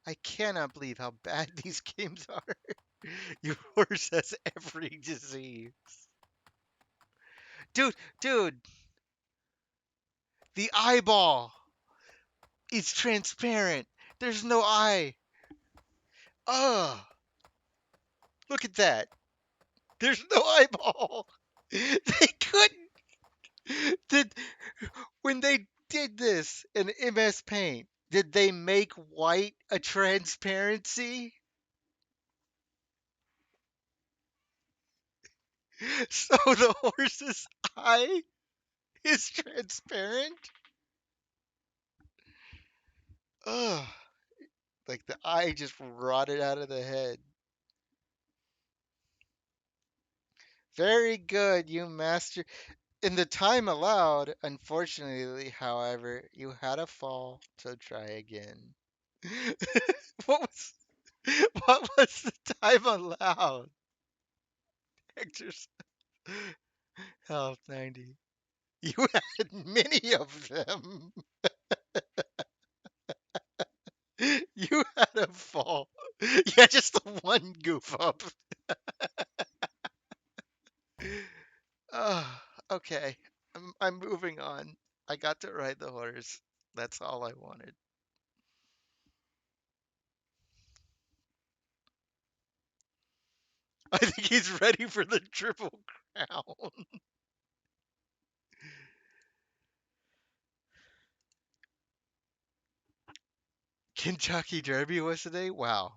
I cannot believe how bad these games are. Your horse has every disease. Dude, the eyeball is transparent. There's no eye. Ugh, look at that. There's no eyeball. They couldn't. Did when they did this in MS Paint, did they make white a transparency? So the horse's eye is transparent? Ugh, like the eye just rotted out of the head. Very good, you master. In the time allowed, unfortunately, however, you had a fall, so try again. What was what was the time allowed? Exercise health 90. You had many of them. You had a fall. Yeah, just the one goof up. Oh, okay. I'm moving on. I got to ride the horse. That's all I wanted. I think he's ready for the Triple Crown. Kentucky Derby was today? Wow.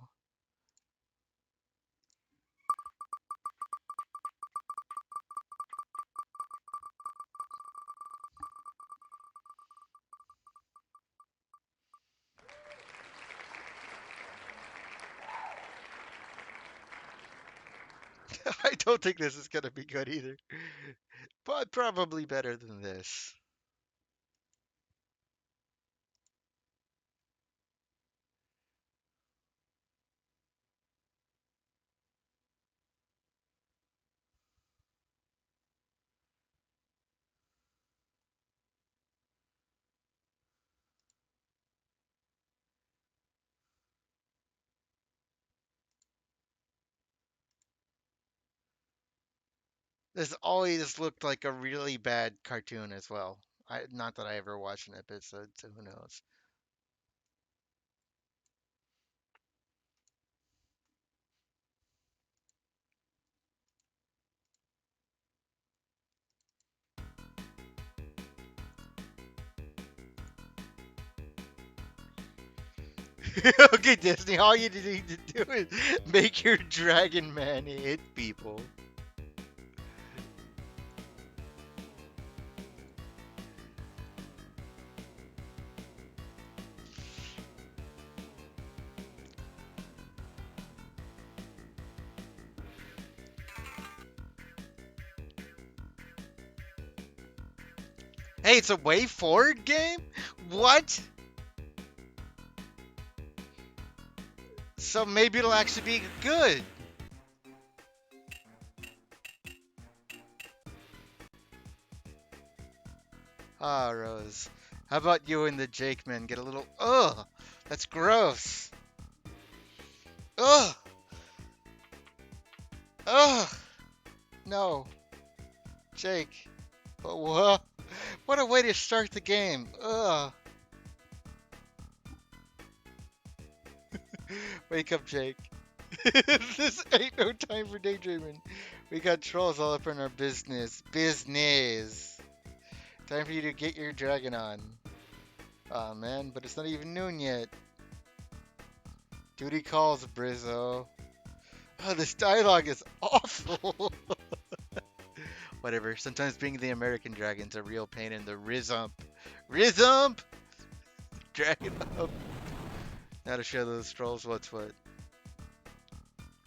I don't think this is going to be good either. But probably better than this. This always looked like a really bad cartoon as well. Not that I ever watched an episode, so who knows. Okay, Disney, all you need to do is make your Dragon Man hit people. Hey, it's a way forward game? What? So maybe it'll actually be good. Ah, Rose. How about you and the Jake men get a little. Ugh! That's gross! Ugh! Ugh! No. Jake. What a way to start the game. Ugh! Wake up, Jake. This ain't no time for daydreaming. We got trolls all up in our business. Business! Time for you to get your dragon on. Aw, man, but it's not even noon yet. Duty calls, Brizzo. Oh, this dialogue is awful. Whatever. Sometimes being the American dragon's a real pain in the rizump. Rizump! Dragon up. Now to show those trolls what's what.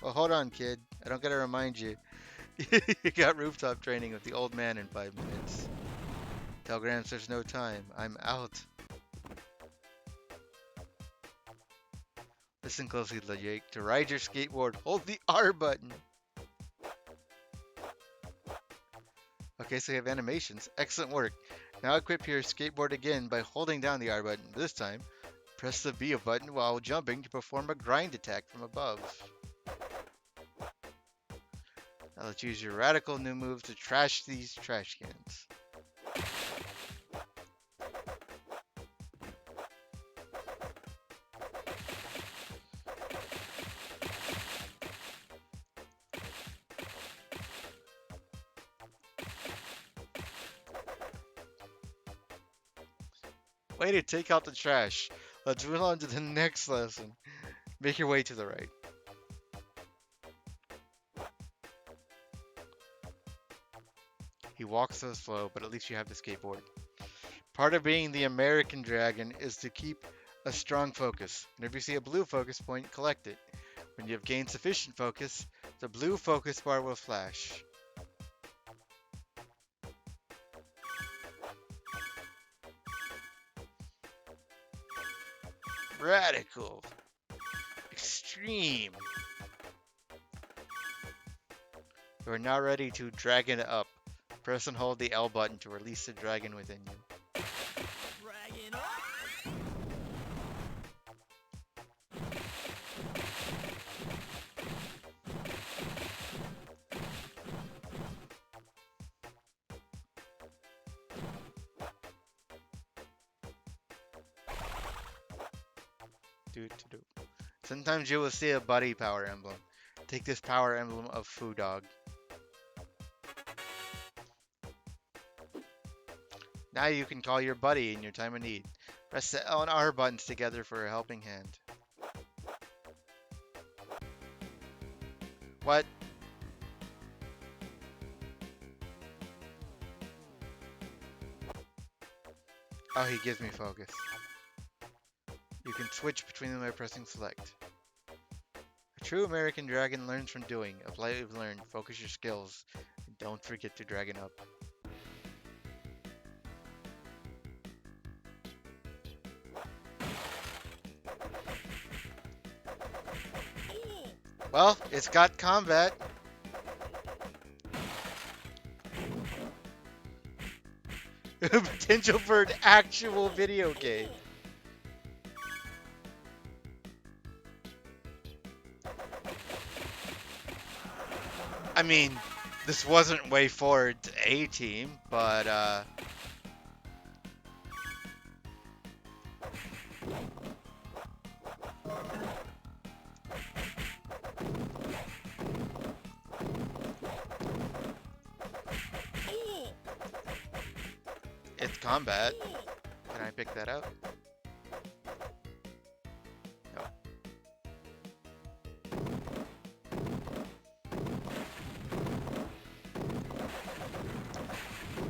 Well, hold on, kid. I don't gotta remind you. You got rooftop training with the old man in 5 minutes. Tell Gramps there's no time. I'm out. Listen closely, Jake. To ride your skateboard, hold the R button. Okay, so we have animations. Excellent work. Now equip your skateboard again by holding down the R button. This time, press the B button while jumping to perform a grind attack from above. Now let's use your radical new move to trash these trash cans. Way to take out the trash. Let's move on to the next lesson. Make your way to the right. He walks so slow, but at least you have the skateboard. Part of being the American dragon is to keep a strong focus. Whenever you see a blue focus point, collect it. When you have gained sufficient focus, the blue focus bar will flash. Radical. Extreme. You are now ready to dragon up. Press and hold the L button to release the dragon within you. Dragon up. Sometimes you will see a buddy power emblem. Take this power emblem of Foo Dog. Now you can call your buddy in your time of need. Press the L and R buttons together for a helping hand. What? Oh, he gives me focus. You can switch between them by pressing select. A true American dragon learns from doing. Apply what you've learned. Focus your skills. And don't forget to dragon up. Well, it's got combat. Potential for an actual video game. I mean, This wasn't Way Forward's A team, but it's combat. Can I pick that up? No.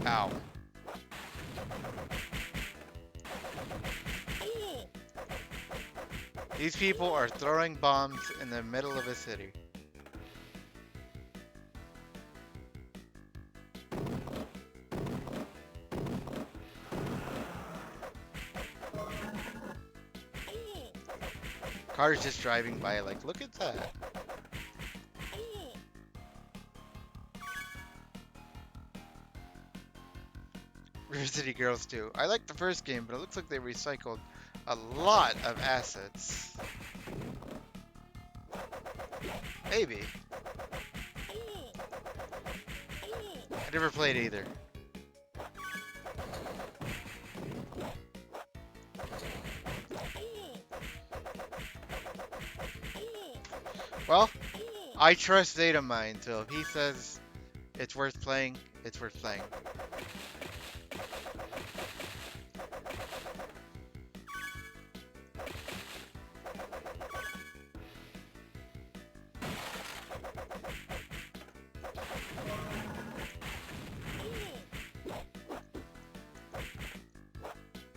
Ow. These people are throwing bombs in the middle of a city. Cars just driving by like, look at that. River City Girls 2. I like the first game, but it looks like they recycled a lot of assets. Maybe. I never played either. Well, I trust Data Mine, so if he says it's worth playing, it's worth playing.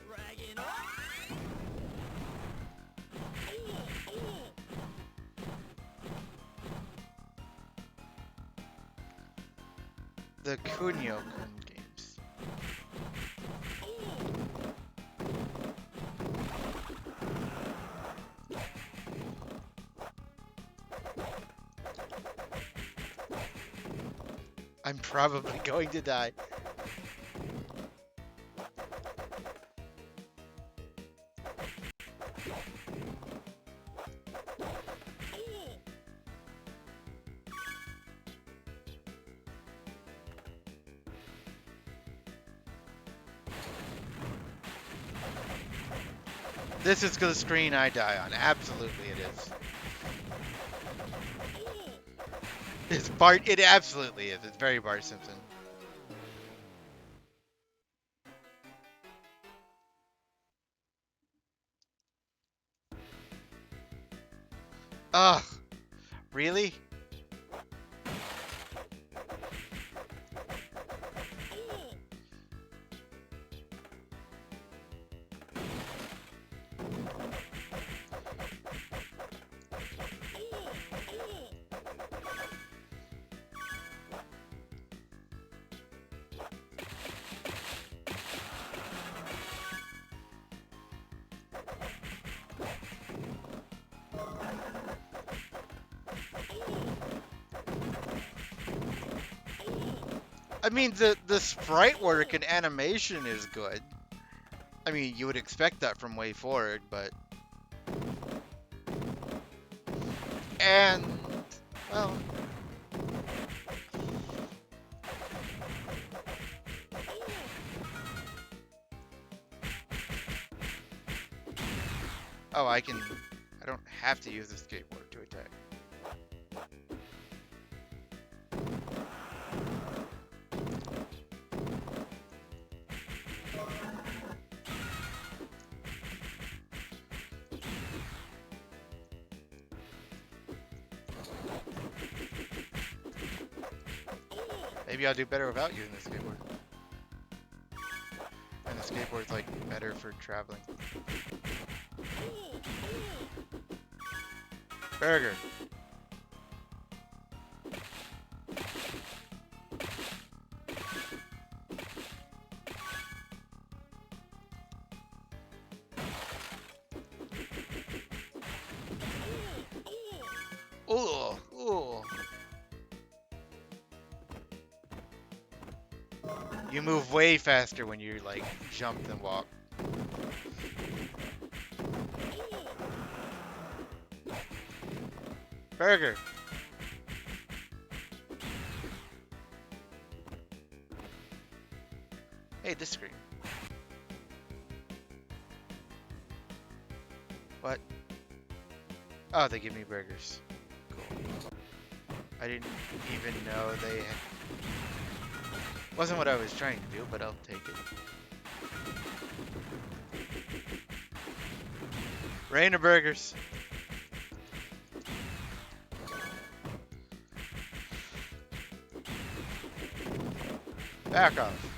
Dragging up. The Kunio-kun games. I'm probably going to die. This is the screen I die on. Absolutely it is. It's Bart. It absolutely is. It's very Bart Simpson. Ugh. Really? I mean, the sprite work and animation is good. I mean, you would expect that from Way Forward, but... And... well... oh, I don't have to use the skateboard to attack. Maybe I'll do better without using the skateboard. And the skateboard's like better for traveling. Burger. Ooh, ooh. You move way faster when you like jump than walk. Burger. made this screen? What? Oh, they give me burgers. Cool. I didn't even know they had... Wasn't what I was trying to do, but I'll take it. Rain of burgers. Back off.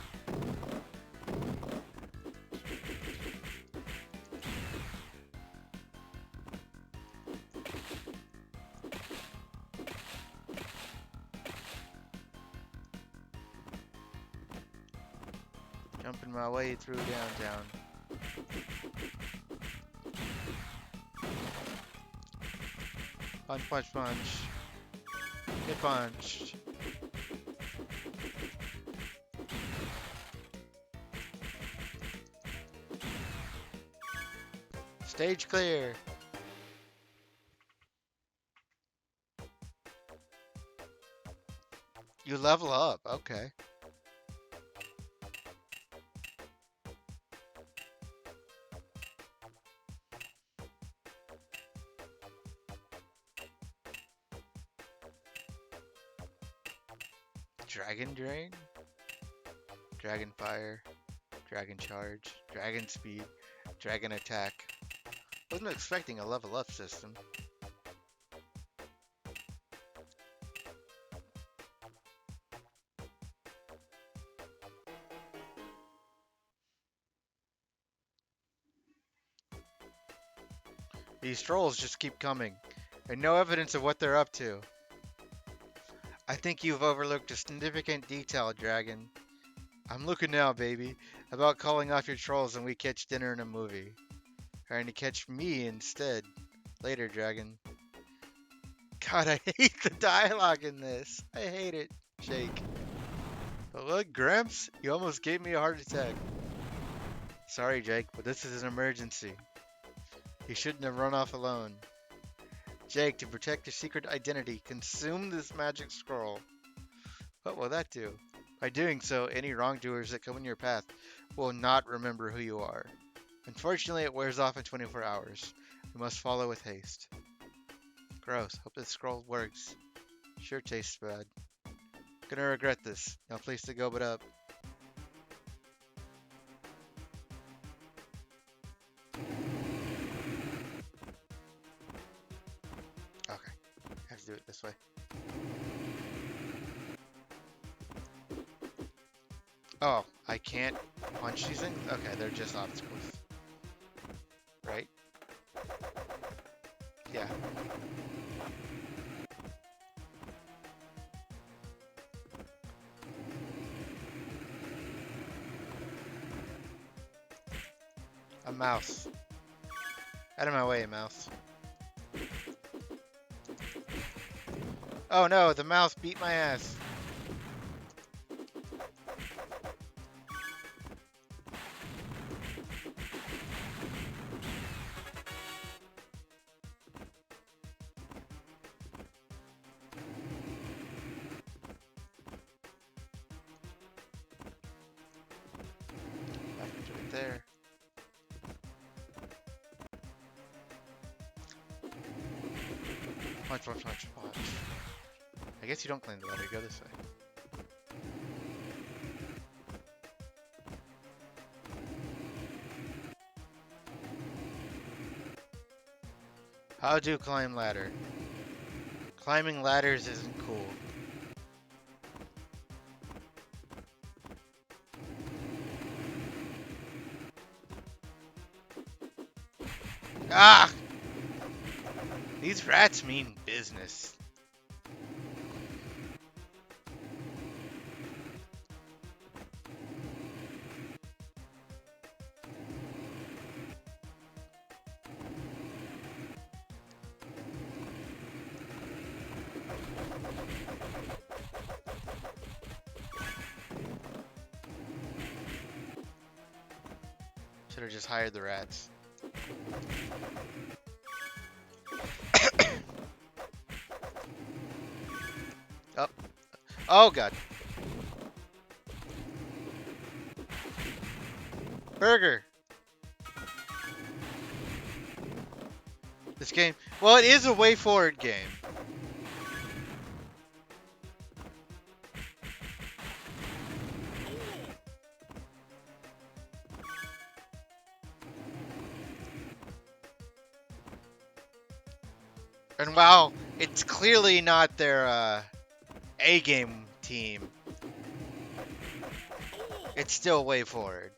Jumping my way through downtown. Punch, punch, punch. Get punched. Stage clear. You level up, okay. Dragon Drain? Dragon Fire, Dragon Charge, Dragon Speed, Dragon Attack. Wasn't expecting a level up system. These trolls just keep coming, and no evidence of what they're up to. I think you've overlooked a significant detail, Dragon. I'm looking now, baby. How about calling off your trolls and we catch dinner and a movie? Trying to catch me instead. Later, Dragon. God, I hate the dialogue in this. I hate it. Shake. But look, Gramps, you almost gave me a heart attack. Sorry, Jake, but this is an emergency. You shouldn't have run off alone. Jake, to protect your secret identity, consume this magic scroll. What will that do? By doing so, any wrongdoers that come in your path will not remember who you are. Unfortunately, it wears off in 24 hours. You must follow with haste. Gross. Hope this scroll works. Sure tastes bad. Gonna regret this. No place to go but up. Okay. Have to do it this way. Oh, I can't punch these things? Okay, they're just obstacles. Right? Yeah. A mouse. Out of my way, mouse. Oh no, the mouse beat my ass. Back into it there. Punch, punch, punch, punch. I guess you don't climb the ladder, you go this way. How do climb ladder? Climbing ladders isn't cool. Ah! These rats mean business. Should have just hired the rats. Oh. Oh god. Burger. This game, well, it is a way forward game. And while it's clearly not their A-game team, it's still way forward.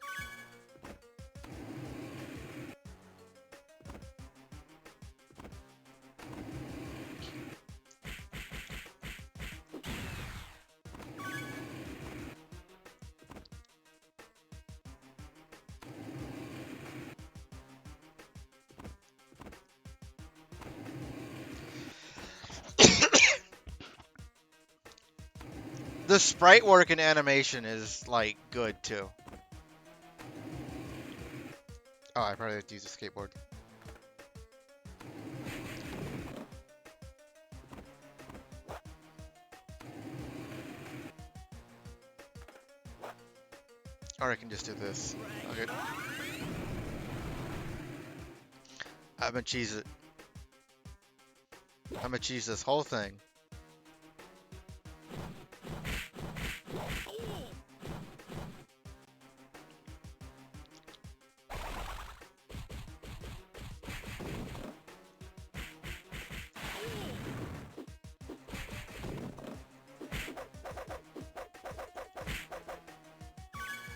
The sprite work and animation is, like, good, too. Oh, I probably have to use a skateboard. Or I can just do this. Okay. I'm gonna cheese it. I'm gonna cheese this whole thing.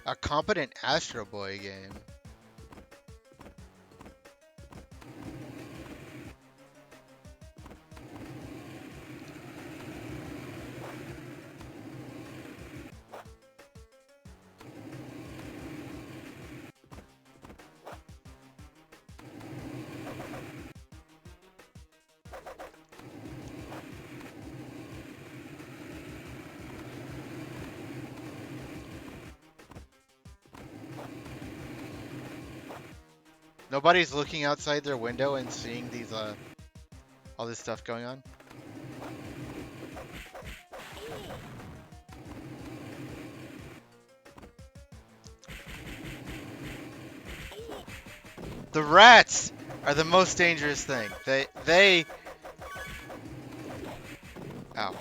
A competent Astro Boy game. Nobody's looking outside their window and seeing these, all this stuff going on. The rats are the most dangerous thing. Ow.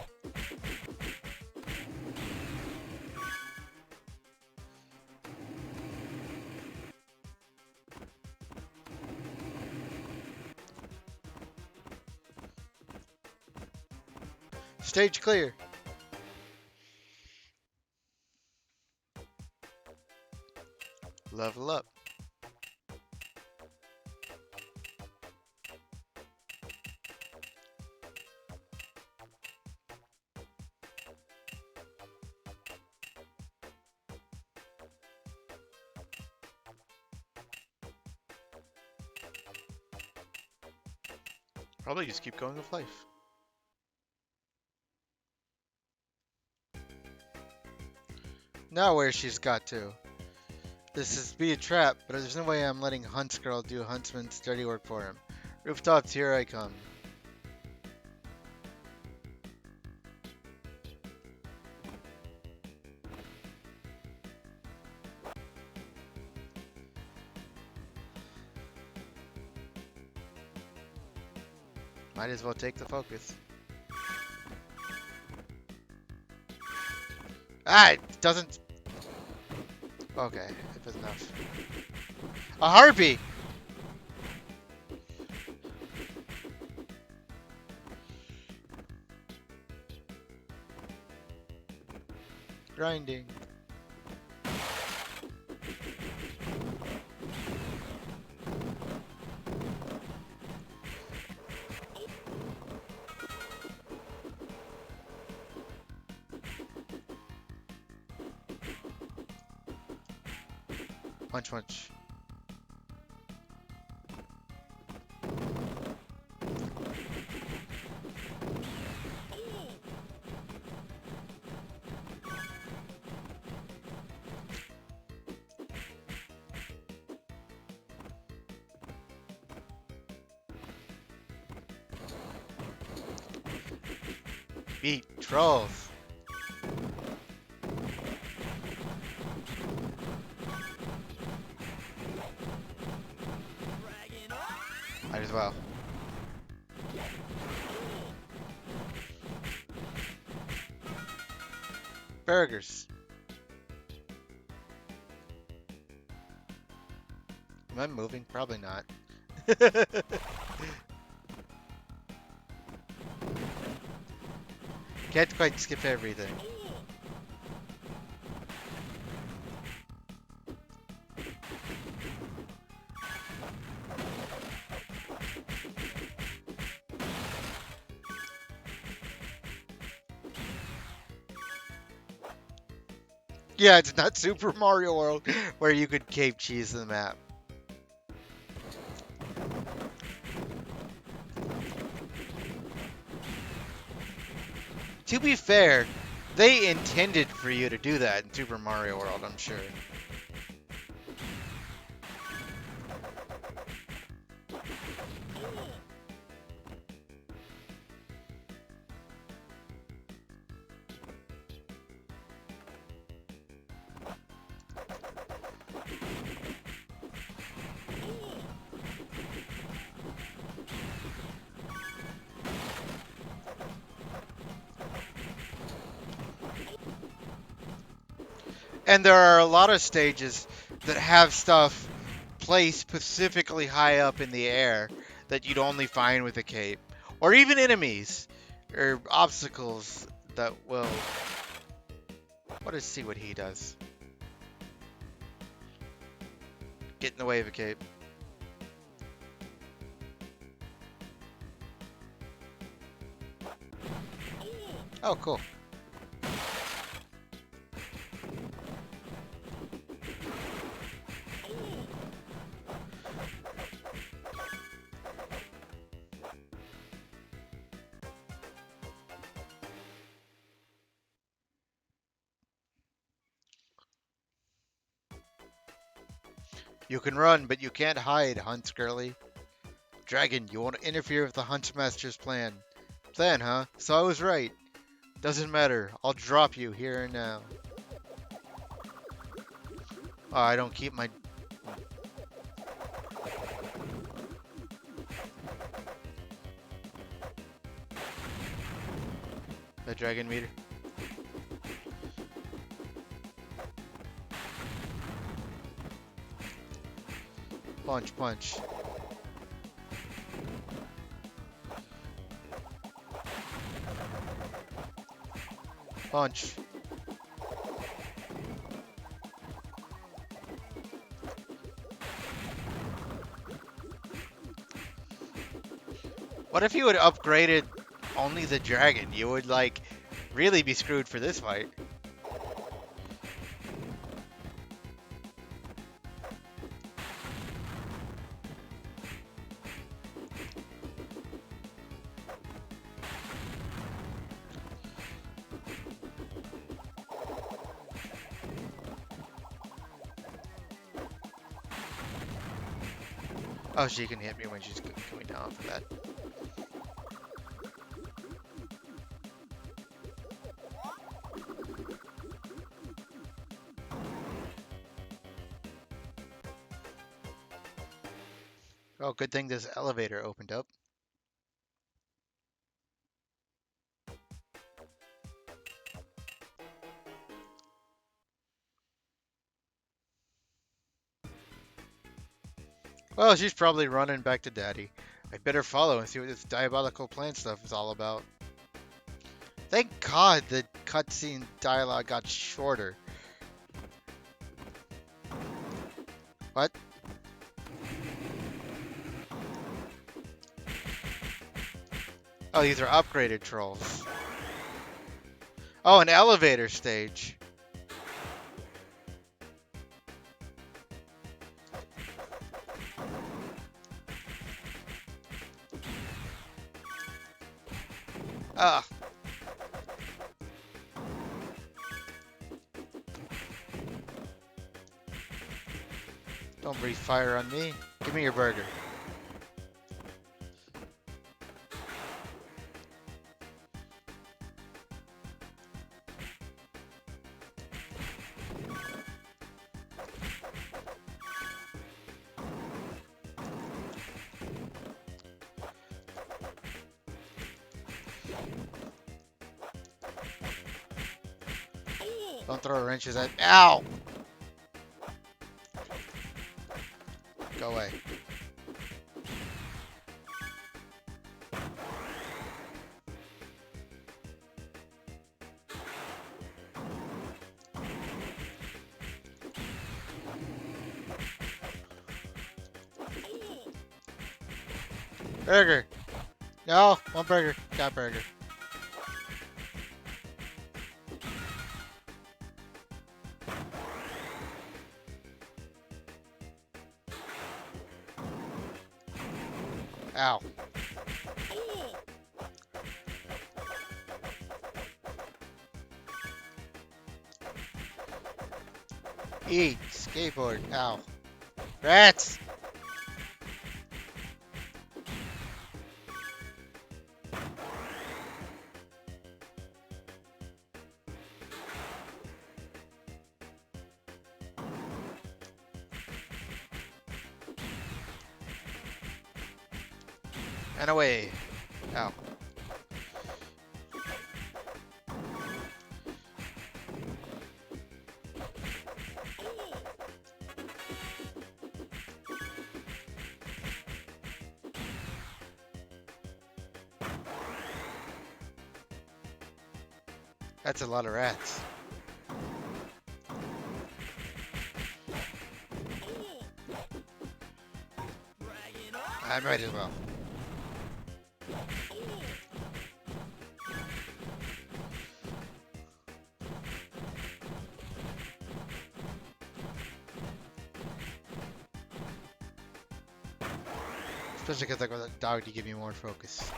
Stage clear. Level up. Probably just keep going with life. Now where she's got to. This is be a trap, but there's no way I'm letting Huntsgirl do Huntsman's dirty work for him. Rooftops, here I come. Might as well take the focus. Ah, it doesn't... Okay, it was enough. A harpy! Grinding. Punch, punch. Beat trolls. as well. Burgers. Am I moving? Probably not. Can't quite skip everything. Yeah, it's not Super Mario World where you could cape cheese the map. To be fair, they intended for you to do that in Super Mario World, I'm sure. And there are a lot of stages that have stuff placed specifically high up in the air that you'd only find with a cape. Or even enemies or obstacles that will... Let us see what he does. Get in the way of a cape. Oh, cool. You can run, but you can't hide, Hunts girly. Dragon, you want to interfere with the Huntsmaster's plan. Plan, huh? So I was right. Doesn't matter. I'll drop you here and now. Oh, I don't keep my... The dragon meter. Punch, punch. Punch. What if you had upgraded only the dragon? You would, like, really be screwed for this fight. Oh, she can hit me when she's coming down for that. Oh, good thing this elevator opened up. Well, she's probably running back to Daddy. I'd better follow and see what this diabolical plan stuff is all about. Thank God the cutscene dialogue got shorter. What? Oh, these are upgraded trolls. Oh, an elevator stage. Ah. Don't breathe fire on me. Give me your burger. Don't throw wrenches at. Ow! Go away. Burger. No, one burger. Got burger. Ow. Eat. Skateboard. Ow. Rats! And away. Ow. That's a lot of rats. Dragging up. I might as well. Especially because I got a dog to give me more focus.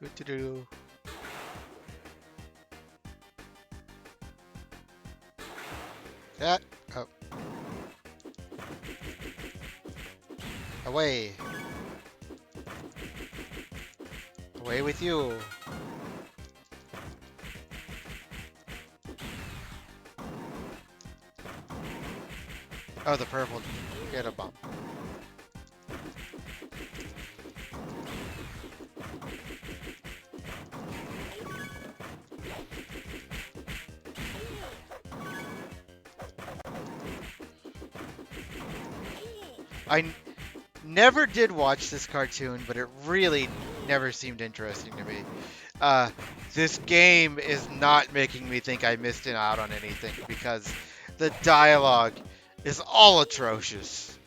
What to do? That. Oh. Away. Away with you. Oh, the purple. Get a bomb. Never did watch this cartoon, but it really never seemed interesting to me. This game is not making me think I missed out on anything because the dialogue is all atrocious.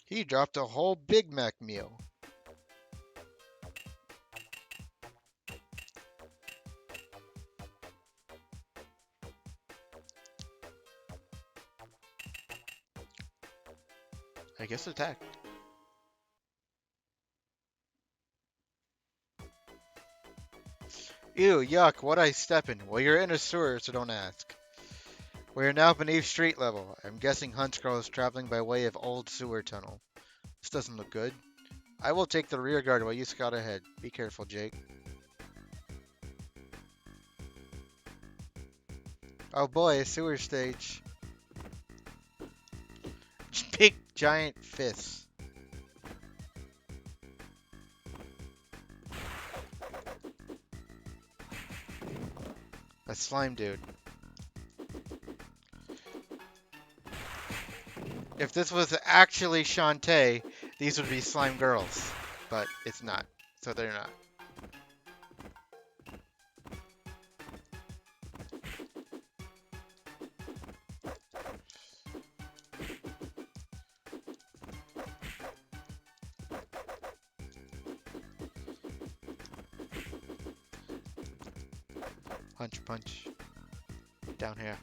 He dropped a whole Big Mac meal. I guess attack. Ew, yuck, what I step in? Well, you're in a sewer, so don't ask. We are now beneath street level. I'm guessing Huntsclan is traveling by way of old sewer tunnel. This doesn't look good. I will take the rear guard while you scout ahead. Be careful, Jake. Oh boy, a sewer stage. Big giant fists. A slime dude. If this was actually Shantae, these would be slime girls. But it's not. So they're not. Punch, punch. Down here.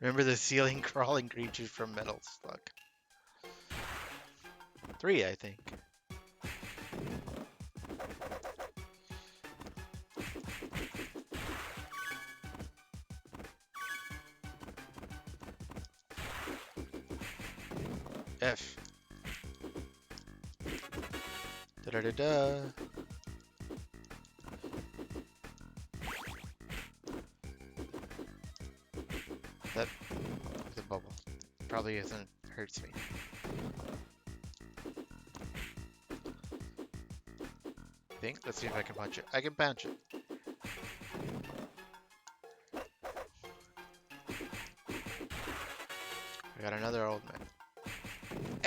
Remember the ceiling crawling creatures from Metal Slug? 3, I think. F. Da da da da. That was a bubble. Probably isn't. Hurts me. Think. Let's see if I can punch it. I can punch it. I got another old man.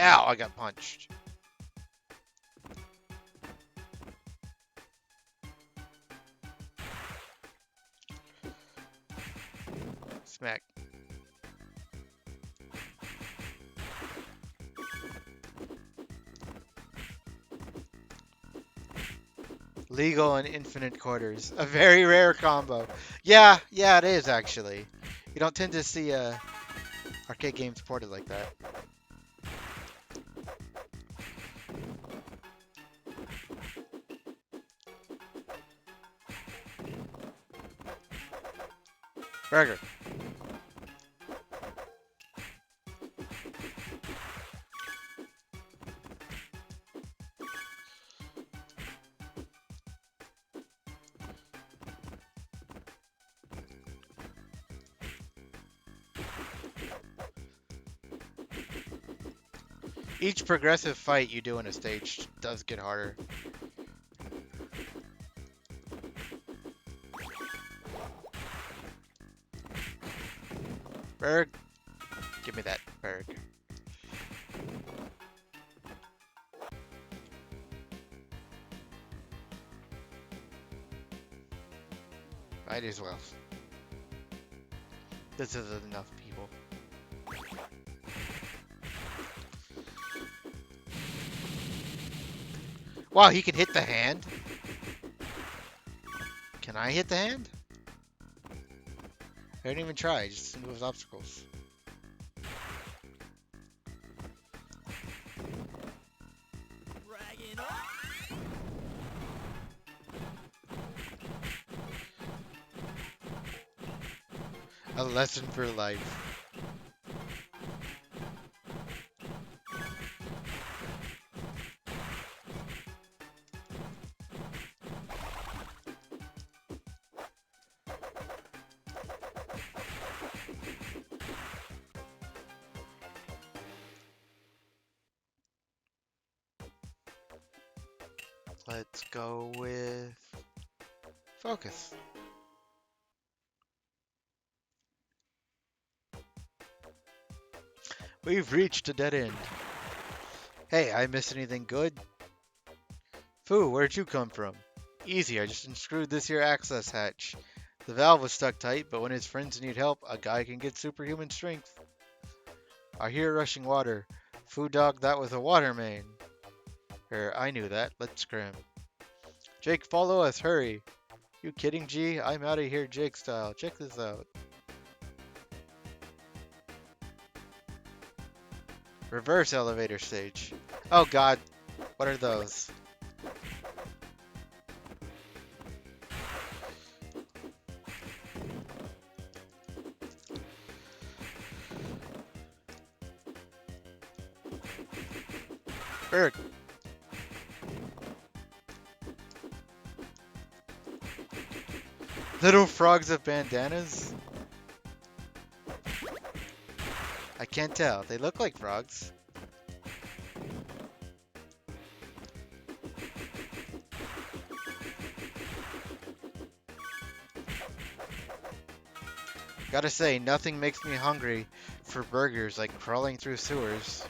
Ow! I got punched. Smack. Legal and infinite quarters. A very rare combo. Yeah, it is actually. You don't tend to see arcade games ported like that. Burger. Each progressive fight you do in a stage does get harder. Berg. Give me that, Berg. Might as well. This isn't enough people. Wow, he can hit the hand? Can I hit the hand? I didn't even try, just moves obstacles. Dragging up. A lesson for life. Let's go with focus. We've reached a dead end. Hey, I missed anything good? Foo, where'd you come from? Easy, I just unscrewed this here access hatch. The valve was stuck tight, but when his friends need help, a guy can get superhuman strength. I hear rushing water. Foo dog, that was a water main. I knew that. Let's scram. Jake, follow us, hurry. You kidding, G? I'm out of here Jake style. Check this out. Reverse elevator stage. Oh god, what are those? Berg. Little frogs with bandanas? I can't tell. They look like frogs. Gotta say, nothing makes me hungry for burgers like crawling through sewers.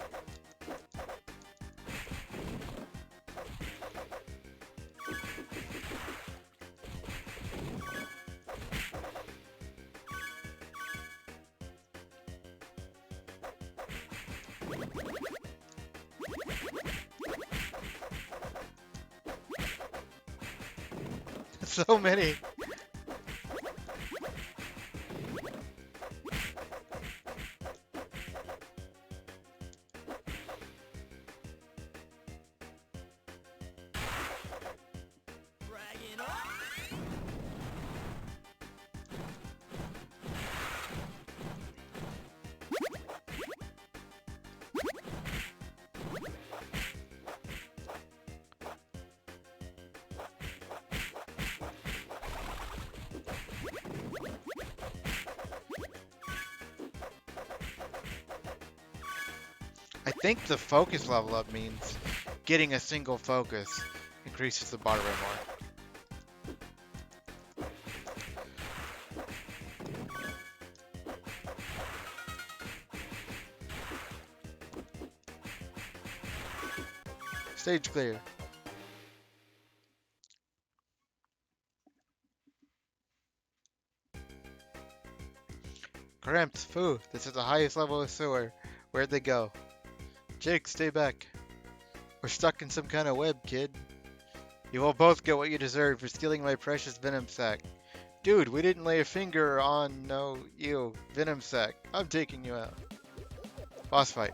So many. Bragging up. I think the focus level up means getting a single focus increases the bar rate more. Stage clear. Cramped. Foo. This is the highest level of sewer. Where'd they go? Jake, stay back. We're stuck in some kind of web, kid. You will both get what you deserve for stealing my precious venom sac. Dude, we didn't lay a finger on you, venom sac. I'm taking you out. Boss fight.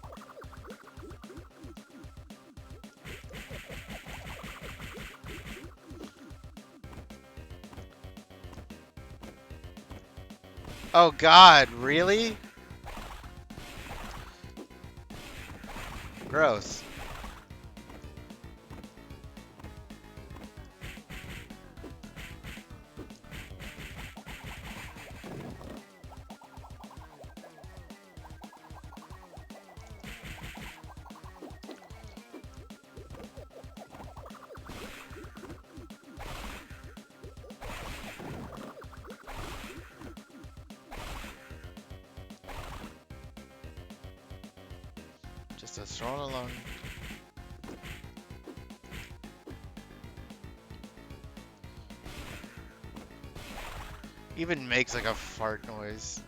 Oh god, really? Gross. Just a stroll along. Even makes like a fart noise.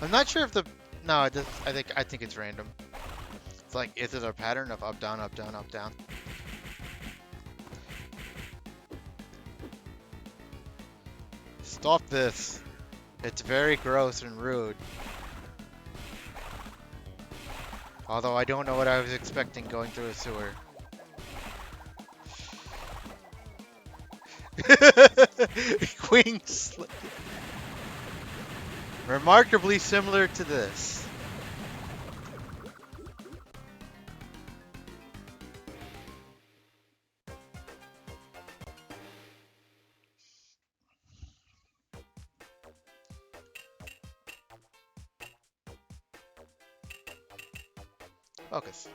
I'm not sure if the no, it does. I think it's random. It's like, is it a pattern of up down up down up down? Stop this. It's very gross and rude. Although I don't know what I was expecting going through a sewer. Wings. Remarkably similar to this. Focus.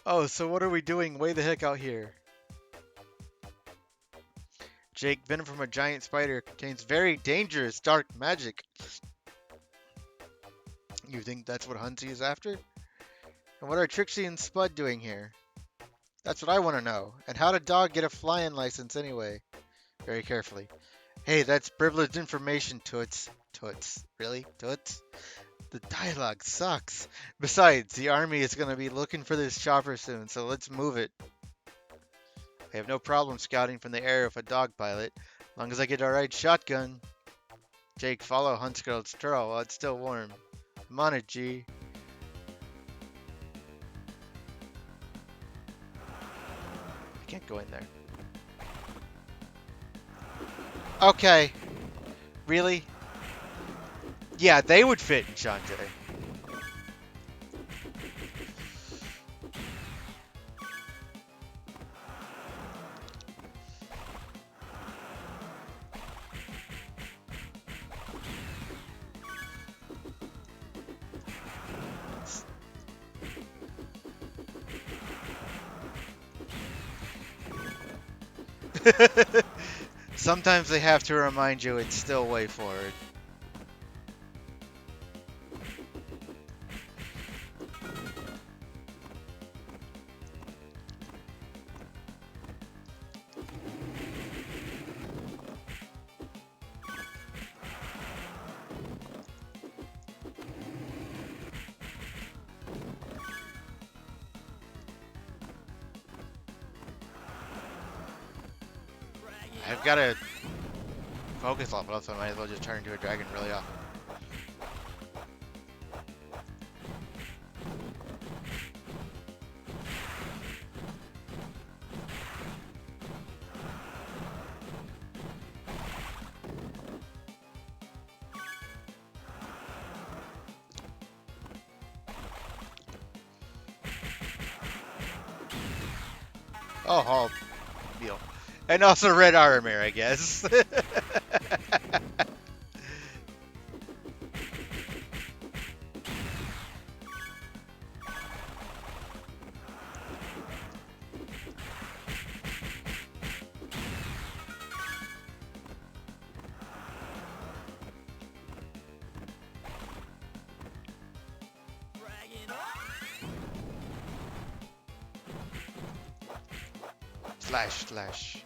Oh, so what are we doing way the heck out here? Jake, venom from a giant spider contains very dangerous dark magic. You think that's what Huntsy is after? And what are Trixie and Spud doing here? That's what I want to know. And how did Dog get a flying license anyway? Very carefully. Hey, that's privileged information, Toots. Toots. Really? Toots? The dialogue sucks. Besides, the army is going to be looking for this chopper soon, so let's move it. I have no problem scouting from the air with a dog pilot, as long as I get a right shotgun. Jake, follow Huntsclan's trail while it's still warm. I'm on it, G. I can't go in there. Okay. Really? Yeah, they would fit in Shantae. Sometimes they have to remind you it's still way forward. I've got a focus level, so I might as well just turn into a dragon really often. Oh, Hall Beal. And also red armor, I guess. Dragging up. Slash, slash.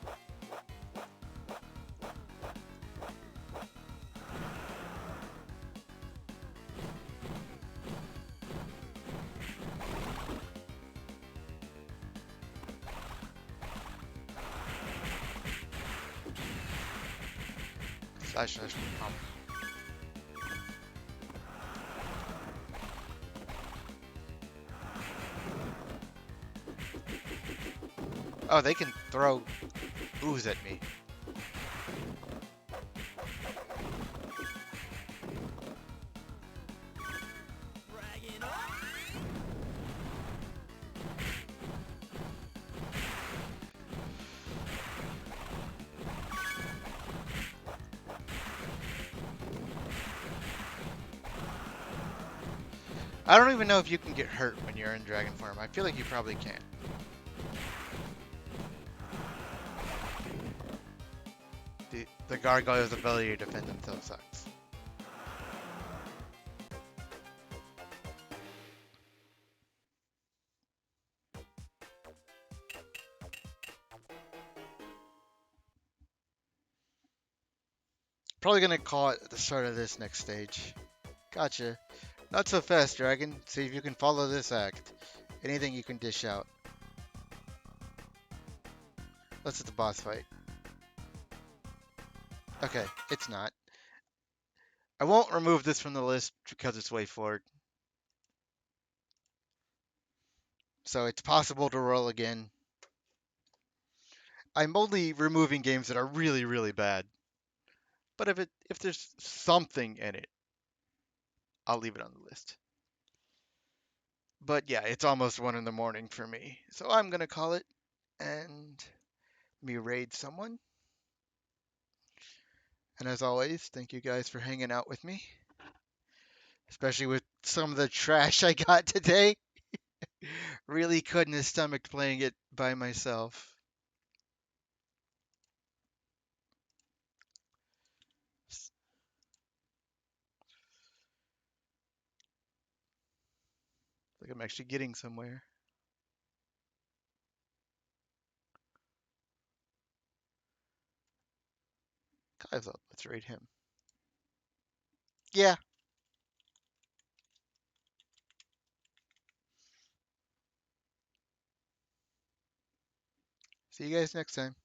Slash, slash, pump. Oh, they can throw ooze at me. Dragging up. I don't even know if you can get hurt when you're in dragon form. I feel like you probably can. The gargoyle's ability to defend themselves sucks. Probably gonna call it at the start of this next stage. Gotcha. Not so fast, dragon. See if you can follow this act. Anything you can dish out. Let's hit the boss fight. Okay, it's not. I won't remove this from the list because it's way forward. So it's possible to roll again. I'm only removing games that are really, really bad. But if there's something in it, I'll leave it on the list. But yeah, it's almost 1 in the morning for me. So I'm gonna call it and me raid someone. And as always, thank you guys for hanging out with me. Especially with some of the trash I got today. Really couldn't have stomached playing it by myself. Like I'm actually getting somewhere. Clive's up. Let's raid him. Yeah. See you guys next time.